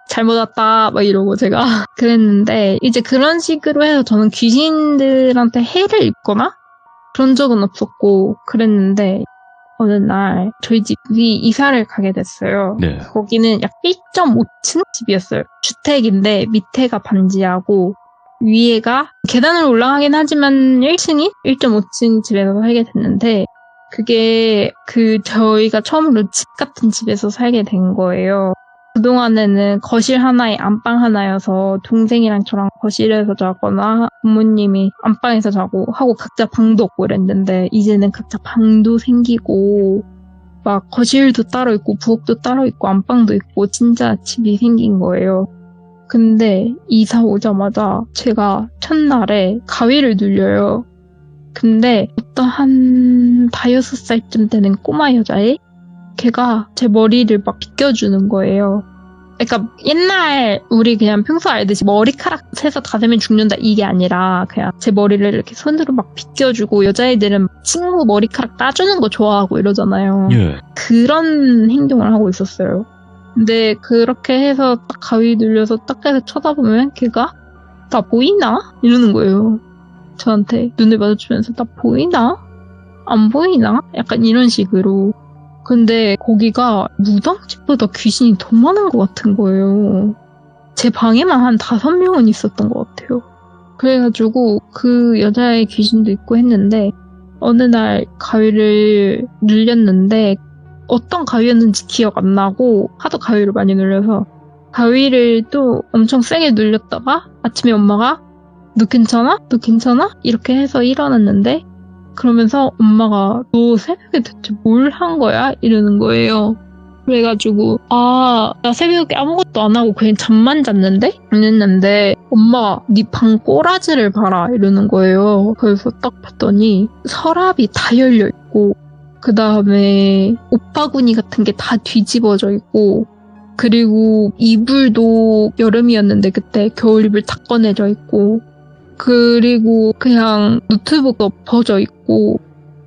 잘못 왔다 막 이러고 제가 그랬는데 이제 그런 식으로 해서 저는 귀신들한테 해를 입거나 그런 적은 없었고 그랬는데 어느 날 저희 집이 이사를 가게 됐어요. 네. 거기는 약 1.5층 집이었어요. 주택인데 밑에가 반지하고 위에가 계단을 올라가긴 하지만 1층인 1.5층 집에서 살게 됐는데 그게 저희가 처음으로 집 같은 집에서 살게 된 거예요. 그동안에는 거실 하나에 안방 하나여서 동생이랑 저랑 거실에서 자거나 부모님이 안방에서 자고 하고 각자 방도 없고 이랬는데 이제는 각자 방도 생기고 막 거실도 따로 있고 부엌도 따로 있고 안방도 있고 진짜 집이 생긴 거예요. 근데 이사 오자마자 제가 첫날에 가위를 눌려요. 근데 어떤 한 5-6살쯤 되는 꼬마 여자애? 걔가 제 머리를 막 빗겨주는 거예요. 그러니까 옛날 우리 그냥 평소 알듯이 머리카락 새서 닿으면 죽는다 이게 아니라 그냥 제 머리를 이렇게 손으로 막 빗겨주고 여자애들은 친구 머리카락 따주는 거 좋아하고 이러잖아요. 예. 그런 행동을 하고 있었어요. 근데 그렇게 해서 딱 가위 눌려서 딱 해서 쳐다보면 걔가 나 보이나? 이러는 거예요. 저한테 눈을 마주치면서 나 보이나? 안 보이나? 약간 이런 식으로. 근데 거기가 무당집보다 귀신이 더 많은 것 같은 거예요. 제 방에만 한 5명은 있었던 것 같아요. 그래가지고 그 여자의 귀신도 있고 했는데 어느 날 가위를 눌렸는데 어떤 가위였는지 기억 안 나고 하도 가위를 많이 눌려서 가위를 또 엄청 세게 눌렸다가 아침에 엄마가 너 괜찮아? 너 괜찮아? 이렇게 해서 일어났는데 그러면서 엄마가 너 새벽에 대체 뭘 한 거야? 이러는 거예요. 그래가지고 나 새벽에 아무것도 안 하고 그냥 잠만 잤는데? 이랬는데 엄마가 네 방 꼬라지를 봐라 이러는 거예요. 그래서 딱 봤더니 서랍이 다 열려있고 그 다음에 옷바구니 같은 게 다 뒤집어져 있고 그리고 이불도 여름이었는데 그때 겨울 이불 다 꺼내져 있고 그리고 그냥 노트북 엎어져 있고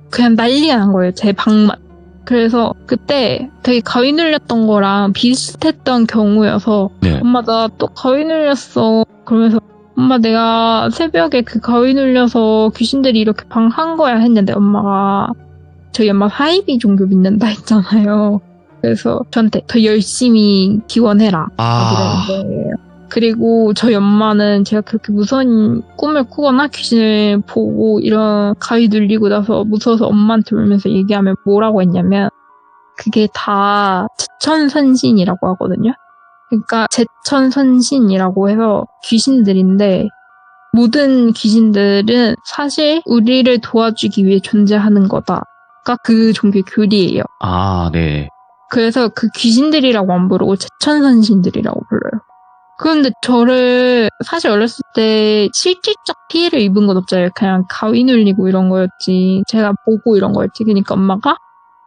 그냥 난리가 난 거예요. 제 방만. 그래서 그때 되게 가위 눌렸던 거랑 비슷했던 경우여서 네. 엄마 나 또 가위 눌렸어. 그러면서 엄마 내가 새벽에 그 가위 눌려서 귀신들이 이렇게 방한 거야 했는데 엄마가 저희 엄마 사이비 종교 믿는다 했잖아요. 그래서 저한테 더 열심히 기원해라. 이러는 거예요. 그리고 저희 엄마는 제가 그렇게 무서운 꿈을 꾸거나 귀신을 보고 이런 가위 눌리고 나서 무서워서 엄마한테 울면서 얘기하면 뭐라고 했냐면 그게 다 제천선신이라고 하거든요. 그러니까 제천선신이라고 해서 귀신들인데 모든 귀신들은 사실 우리를 도와주기 위해 존재하는 거다가 그 종교의 교리예요. 네. 그래서 그 귀신들이라고 안 부르고 제천선신들이라고 불러요. 그런데 저를 사실 어렸을 때 실질적 피해를 입은 건 없잖아요. 그냥 가위 눌리고 이런 거였지. 제가 보고 이런 거였지. 그러니까 엄마가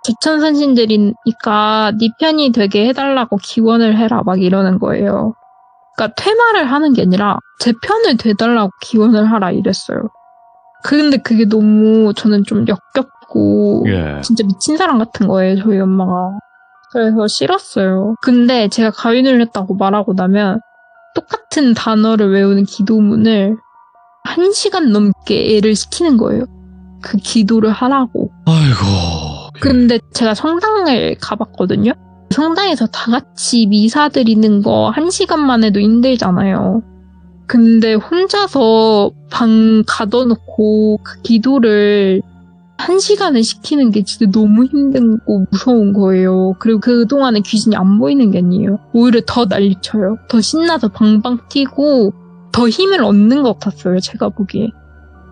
제천선신들이니까 네 편이 되게 해달라고 기원을 해라 막 이러는 거예요. 그러니까 퇴마를 하는 게 아니라 제 편을 돼달라고 기원을 하라 이랬어요. 근데 그게 너무 저는 좀 역겹고 진짜 미친 사람 같은 거예요. 저희 엄마가. 그래서 싫었어요. 근데 제가 가위 눌렸다고 말하고 나면 똑같은 단어를 외우는 기도문을 1시간 넘게 애를 시키는 거예요. 그 기도를 하라고. 아이고. 근데 제가 성당을 가봤거든요. 성당에서 다 같이 미사 드리는 거 1시간만 해도 힘들잖아요. 근데 혼자서 방 가둬놓고 그 기도를 1시간을 시키는 게 진짜 너무 힘들고 무서운 거예요. 그리고 그동안에 귀신이 안 보이는 게 아니에요. 오히려 더 난리쳐요. 더 신나서 방방 뛰고 더 힘을 얻는 것 같았어요. 제가 보기에.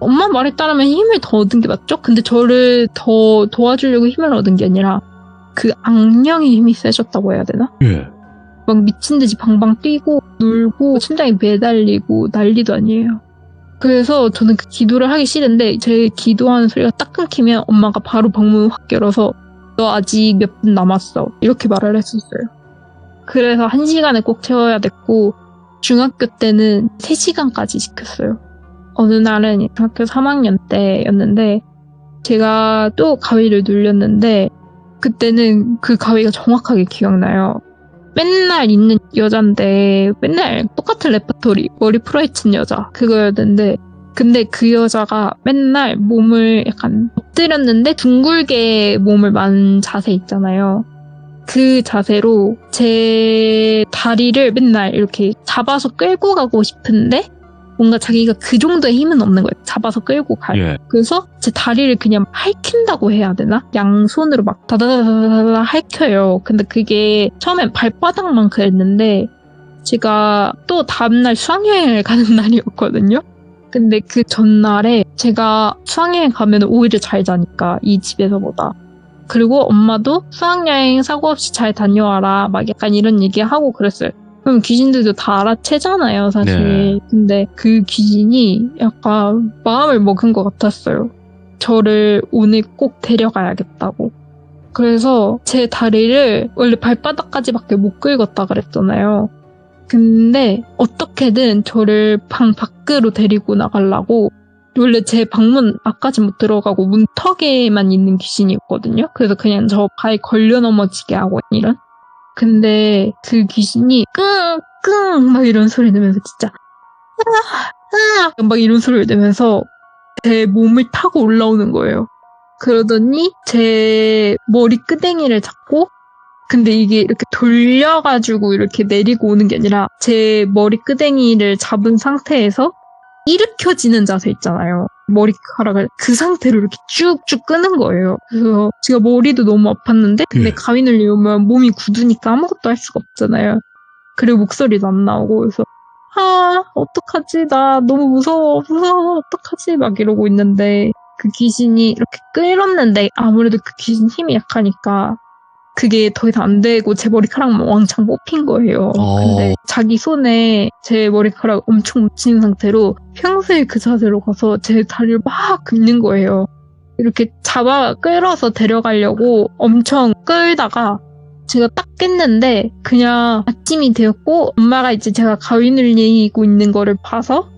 엄마 말에 따르면 힘을 더 얻은 게 맞죠? 근데 저를 더 도와주려고 힘을 얻은 게 아니라 그 악령의 힘이 세졌다고 해야 되나? 막 미친 듯이 방방 뛰고 놀고 심장이 매달리고 난리도 아니에요. 그래서 저는 그 기도를 하기 싫은데 제 기도하는 소리가 딱 끊기면 엄마가 바로 방문을 확 열어서 너 아직 몇 분 남았어 이렇게 말을 했었어요. 그래서 1시간을 꼭 채워야 됐고 중학교 때는 3시간까지 시켰어요. 어느 날은 중학교 3학년 때였는데 제가 또 가위를 눌렸는데 그때는 그 가위가 정확하게 기억나요. 맨날 있는 여잔데 맨날 똑같은 레퍼토리 머리 풀어헤친 여자 그거였는데 근데 그 여자가 맨날 몸을 약간 엎드렸는데 둥글게 몸을 만 자세 있잖아요. 그 자세로 제 다리를 맨날 이렇게 잡아서 끌고 가고 싶은데 뭔가 자기가 그 정도의 힘은 없는 거예요. 잡아서 끌고 가요. 그래서 제 다리를 그냥 핥힌다고 해야 되나? 양손으로 막 다다다다다 핥혀요. 근데 그게 처음엔 발바닥만 그랬는데 제가 또 다음날 수학여행을 가는 날이었거든요. 근데 그 전날에 제가 수학여행 가면 오히려 잘 자니까 이 집에서보다. 그리고 엄마도 수학여행 사고 없이 잘 다녀와라 막 약간 이런 얘기하고 그랬어요. 그럼 귀신들도 다 알아채잖아요, 사실. 네. 근데 그 귀신이 약간 마음을 먹은 것 같았어요. 저를 오늘 꼭 데려가야겠다고. 그래서 제 다리를 원래 발바닥까지밖에 못 긁었다 그랬잖아요. 근데 어떻게든 저를 방 밖으로 데리고 나가려고 원래 제 방문 앞까지 못 들어가고 문턱에만 있는 귀신이었거든요. 그래서 그냥 저 발에 걸려 넘어지게 하고 이런. 근데 그 귀신이 끙끙 막 이런 소리 내면서 진짜 막 이런 소리를 내면서 제 몸을 타고 올라오는 거예요. 그러더니 제 머리 끄댕이를 잡고 근데 이게 이렇게 돌려가지고 이렇게 내리고 오는 게 아니라 제 머리 끄댕이를 잡은 상태에서 일으켜지는 자세 있잖아요. 머리카락을 그 상태로 이렇게 쭉쭉 끄는 거예요. 그래서 제가 머리도 너무 아팠는데 근데 가위 눌리면 몸이 굳으니까 아무것도 할 수가 없잖아요. 그리고 목소리도 안 나오고 그래서 어떡하지? 나 너무 무서워 어떡하지? 막 이러고 있는데 그 귀신이 이렇게 끌었는데 아무래도 그 귀신 힘이 약하니까 그게 더 이상 안 되고 제 머리카락만 왕창 뽑힌 거예요. 근데 자기 손에 제 머리카락 엄청 묻힌 상태로 평소에 그 자세로 가서 제 다리를 막 긁는 거예요. 이렇게 잡아 끌어서 데려가려고 엄청 끌다가 제가 딱 깼는데 그냥 아침이 되었고 엄마가 이제 제가 가위 눌리고 있는 거를 봐서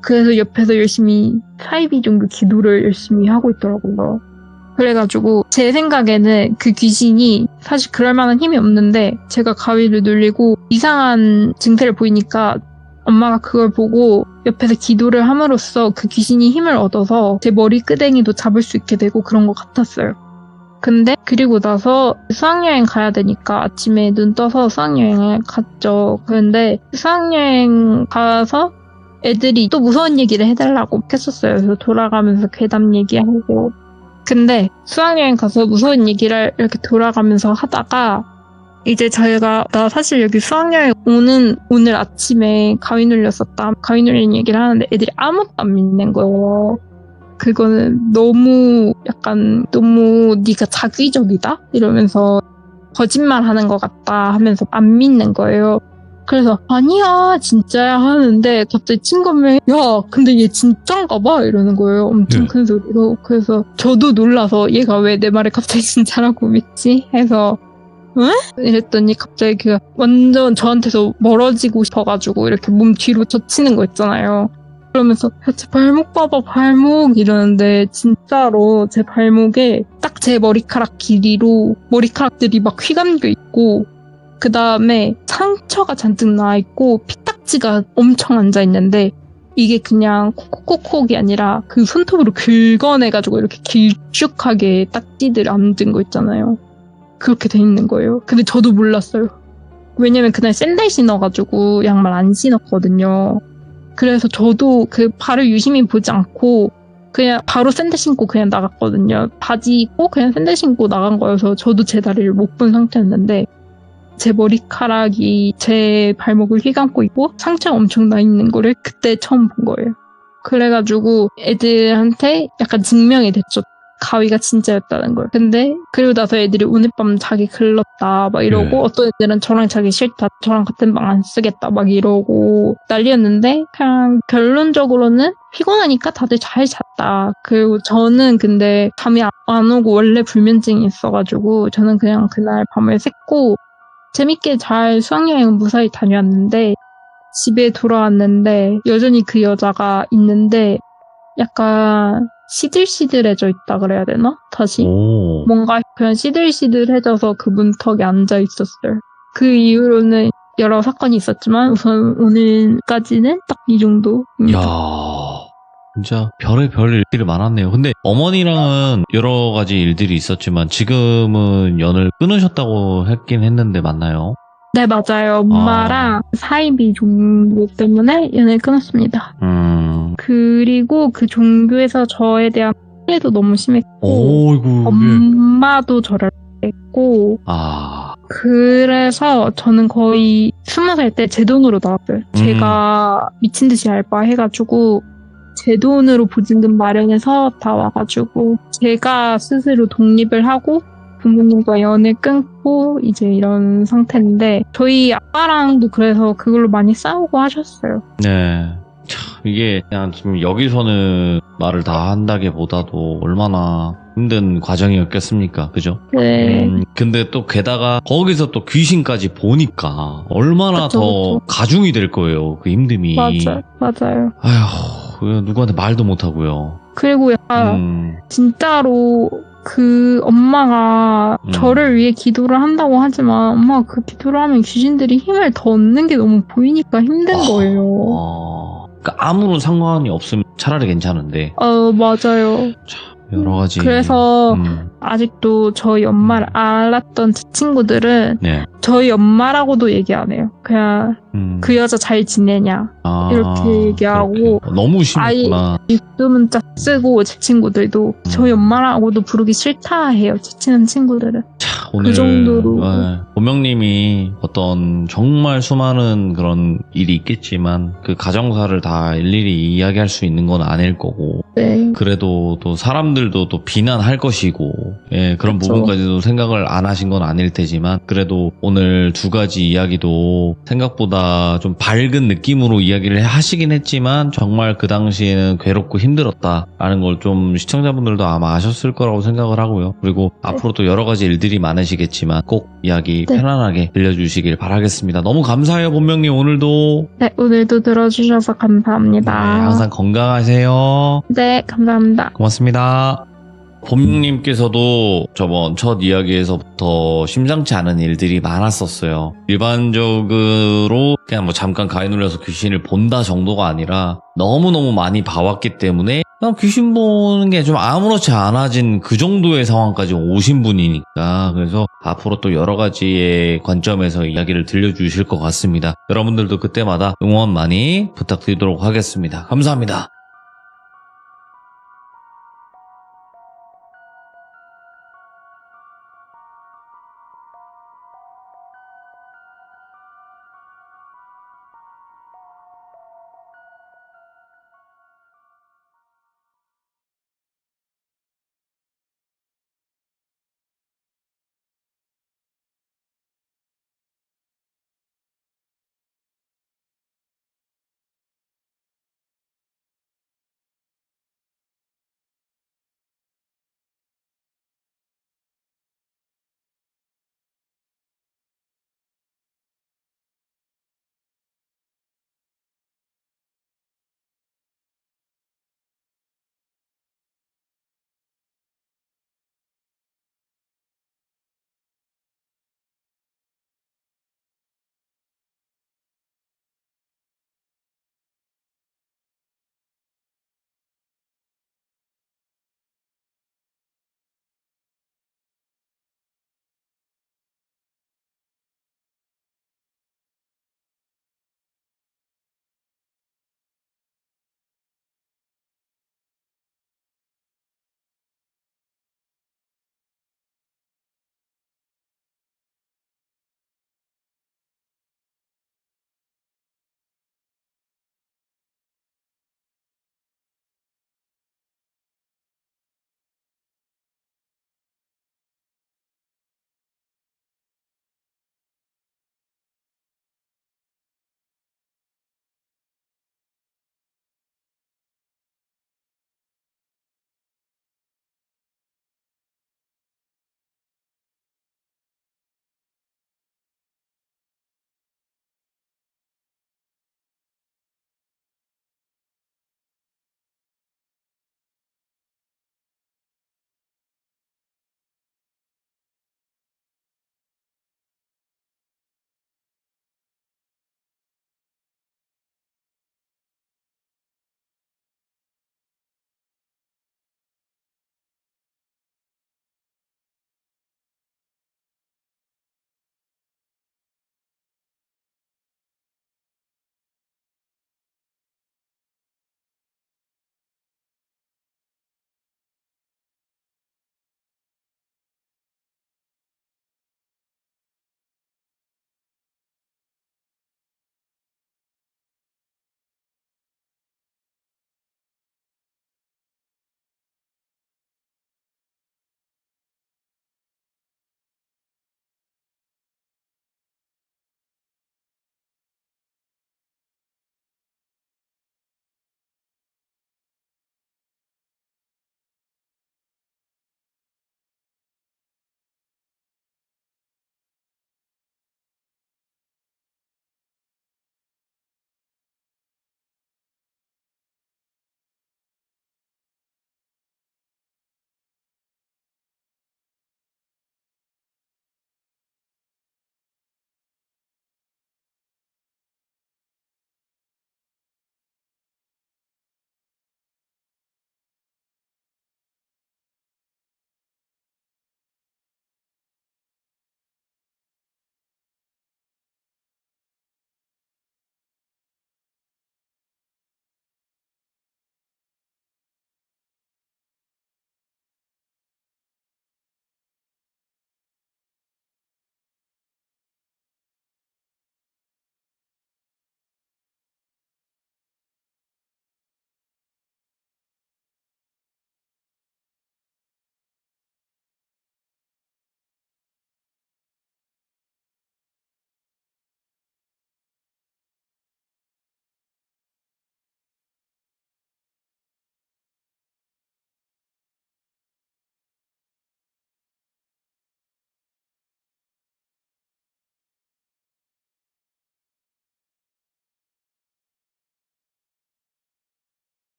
그래서 옆에서 열심히 사이비 종교 기도를 열심히 하고 있더라고요. 그래가지고 제 생각에는 그 귀신이 사실 그럴 만한 힘이 없는데 제가 가위를 눌리고 이상한 증세를 보이니까 엄마가 그걸 보고 옆에서 기도를 함으로써 그 귀신이 힘을 얻어서 제 머리 끄댕이도 잡을 수 있게 되고 그런 것 같았어요. 근데 그리고 나서 수학여행 가야 되니까 아침에 눈 떠서 수학여행을 갔죠. 그런데 수학여행 가서 애들이 또 무서운 얘기를 해달라고 했었어요. 그래서 돌아가면서 괴담 얘기하고 근데 수학여행 가서 무서운 얘기를 이렇게 돌아가면서 하다가 이제 저희가 나 사실 여기 수학여행 오늘 아침에 가위 눌렸었다. 가위 눌린 얘기를 하는데 애들이 아무것도 안 믿는 거예요. 그거는 너무 네가 자기적이다? 이러면서 거짓말하는 것 같다 하면서 안 믿는 거예요. 그래서 아니야 진짜야 하는데 갑자기 친구면 야 근데 얘 진짠가 봐 이러는 거예요. 엄청 큰 소리로. 그래서 저도 놀라서 얘가 왜 내 말을 갑자기 진짜라고 믿지? 해서 응? 이랬더니 갑자기 그 완전 저한테서 멀어지고 싶어가지고 이렇게 몸 뒤로 젖히는 거 있잖아요. 그러면서 제 발목 봐봐 발목 이러는데 진짜로 제 발목에 딱 제 머리카락 길이로 머리카락들이 막 휘감겨 있고 그 다음에 상처가 잔뜩 나있고 피딱지가 엄청 앉아있는데 이게 그냥 콕콕콕콕이 아니라 그 손톱으로 긁어내가지고 이렇게 길쭉하게 딱지들 앉은 거 있잖아요. 그렇게 돼 있는 거예요. 근데 저도 몰랐어요. 왜냐면 그날 샌들 신어가지고 양말 안 신었거든요. 그래서 저도 그 발을 유심히 보지 않고 그냥 바로 샌들 신고 그냥 나갔거든요. 바지 입고 그냥 샌들 신고 나간 거여서 저도 제 다리를 못 본 상태였는데 제 머리카락이 제 발목을 휘감고 있고 상처가 엄청 나 있는 거를 그때 처음 본 거예요. 그래가지고 애들한테 약간 증명이 됐죠. 가위가 진짜였다는 걸. 근데 그리고 나서 애들이 오늘 밤 자기 글렀다 막 이러고 어떤 애들은 저랑 자기 싫다. 저랑 같은 방 안 쓰겠다 막 이러고 난리였는데 그냥 결론적으로는 피곤하니까 다들 잘 잤다. 그리고 저는 근데 잠이 안 오고 원래 불면증이 있어가지고 저는 그냥 그날 밤을 샜고 재밌게 잘 수학여행은 무사히 다녀왔는데 집에 돌아왔는데 여전히 그 여자가 있는데 약간 시들시들해져 있다 그래야 되나? 다시 뭔가 그냥 시들시들해져서 그 문턱에 앉아 있었어요. 그 이후로는 여러 사건이 있었지만 우선 오늘까지는 딱 이 정도. 이야 진짜 별의별 일들이 많았네요. 근데 어머니랑은 여러 가지 일들이 있었지만 지금은 연을 끊으셨다고 했긴 했는데 맞나요? 네 맞아요. 엄마랑 사이비 종교 때문에 연을 끊었습니다. 그리고 그 종교에서 저에 대한 피해도 너무 심했고 엄마도 저를 했고 그래서 저는 거의 20살 때 제 돈으로 나왔어요. 제가 미친 듯이 알바해가지고 제 돈으로 보증금 마련해서 다 와가지고 제가 스스로 독립을 하고 부모님과 연을 끊고 이제 이런 상태인데 저희 아빠랑도 그래서 그걸로 많이 싸우고 하셨어요. 네. 참 이게 그냥 지금 여기서는 말을 다 한다기보다도 얼마나 힘든 과정이었겠습니까? 그죠? 네. 근데 또 게다가 거기서 또 귀신까지 보니까 얼마나 그쵸, 더 그쵸. 가중이 될 거예요. 그 힘듦이. 맞아요. 아휴, 누구한테 말도 못 하고요. 그리고 약간 진짜로 그 엄마가 저를 위해 기도를 한다고 하지만 엄마가 그 기도를 하면 귀신들이 힘을 더 얻는 게 너무 보이니까 힘든 거예요. 그러니까 아무런 상관이 없으면 차라리 괜찮은데 맞아요. 여러 가지. 그래서 아직도 저희 엄마를 알았던 제 친구들은 네. 저희 엄마라고도 얘기 안 해요. 그냥 그 여자 잘 지내냐 이렇게 얘기하고 그렇게. 너무 심했구나. 육두 문자 쓰고 제 친구들도 저희 엄마라고도 부르기 싫다 해요. 제 친한 친구들은. 오늘 그 정도로. 보명님이 어떤 정말 수많은 그런 일이 있겠지만 그 가정사를 다 일일이 이야기할 수 있는 건 아닐 거고 네. 그래도 또 사람들도 또 비난할 것이고 예, 그런 그쵸. 부분까지도 생각을 안 하신 건 아닐 테지만 그래도 오늘 두 가지 이야기도 생각보다 좀 밝은 느낌으로 이야기를 하시긴 했지만 정말 그 당시에는 괴롭고 힘들었다라는 걸 좀 시청자분들도 아마 아셨을 거라고 생각을 하고요. 그리고 앞으로 또 여러 가지 일들이 많으시겠지만 꼭 이야기 네. 편안하게 들려주시길 바라겠습니다. 너무 감사해요, 본명님. 오늘도 네, 오늘도 들어주셔서 네, 감사합니다. 항상 건강하세요. 네, 감사합니다. 고맙습니다. 봄님께서도 저번 첫 이야기에서부터 심상치 않은 일들이 많았었어요. 일반적으로 그냥 뭐 잠깐 가위 눌려서 귀신을 본다 정도가 아니라 너무너무 많이 봐왔기 때문에 그냥 귀신 보는 게 좀 아무렇지 않아진 그 정도의 상황까지 오신 분이니까 그래서 앞으로 또 여러 가지의 관점에서 이야기를 들려주실 것 같습니다. 여러분들도 그때마다 응원 많이 부탁드리도록 하겠습니다. 감사합니다.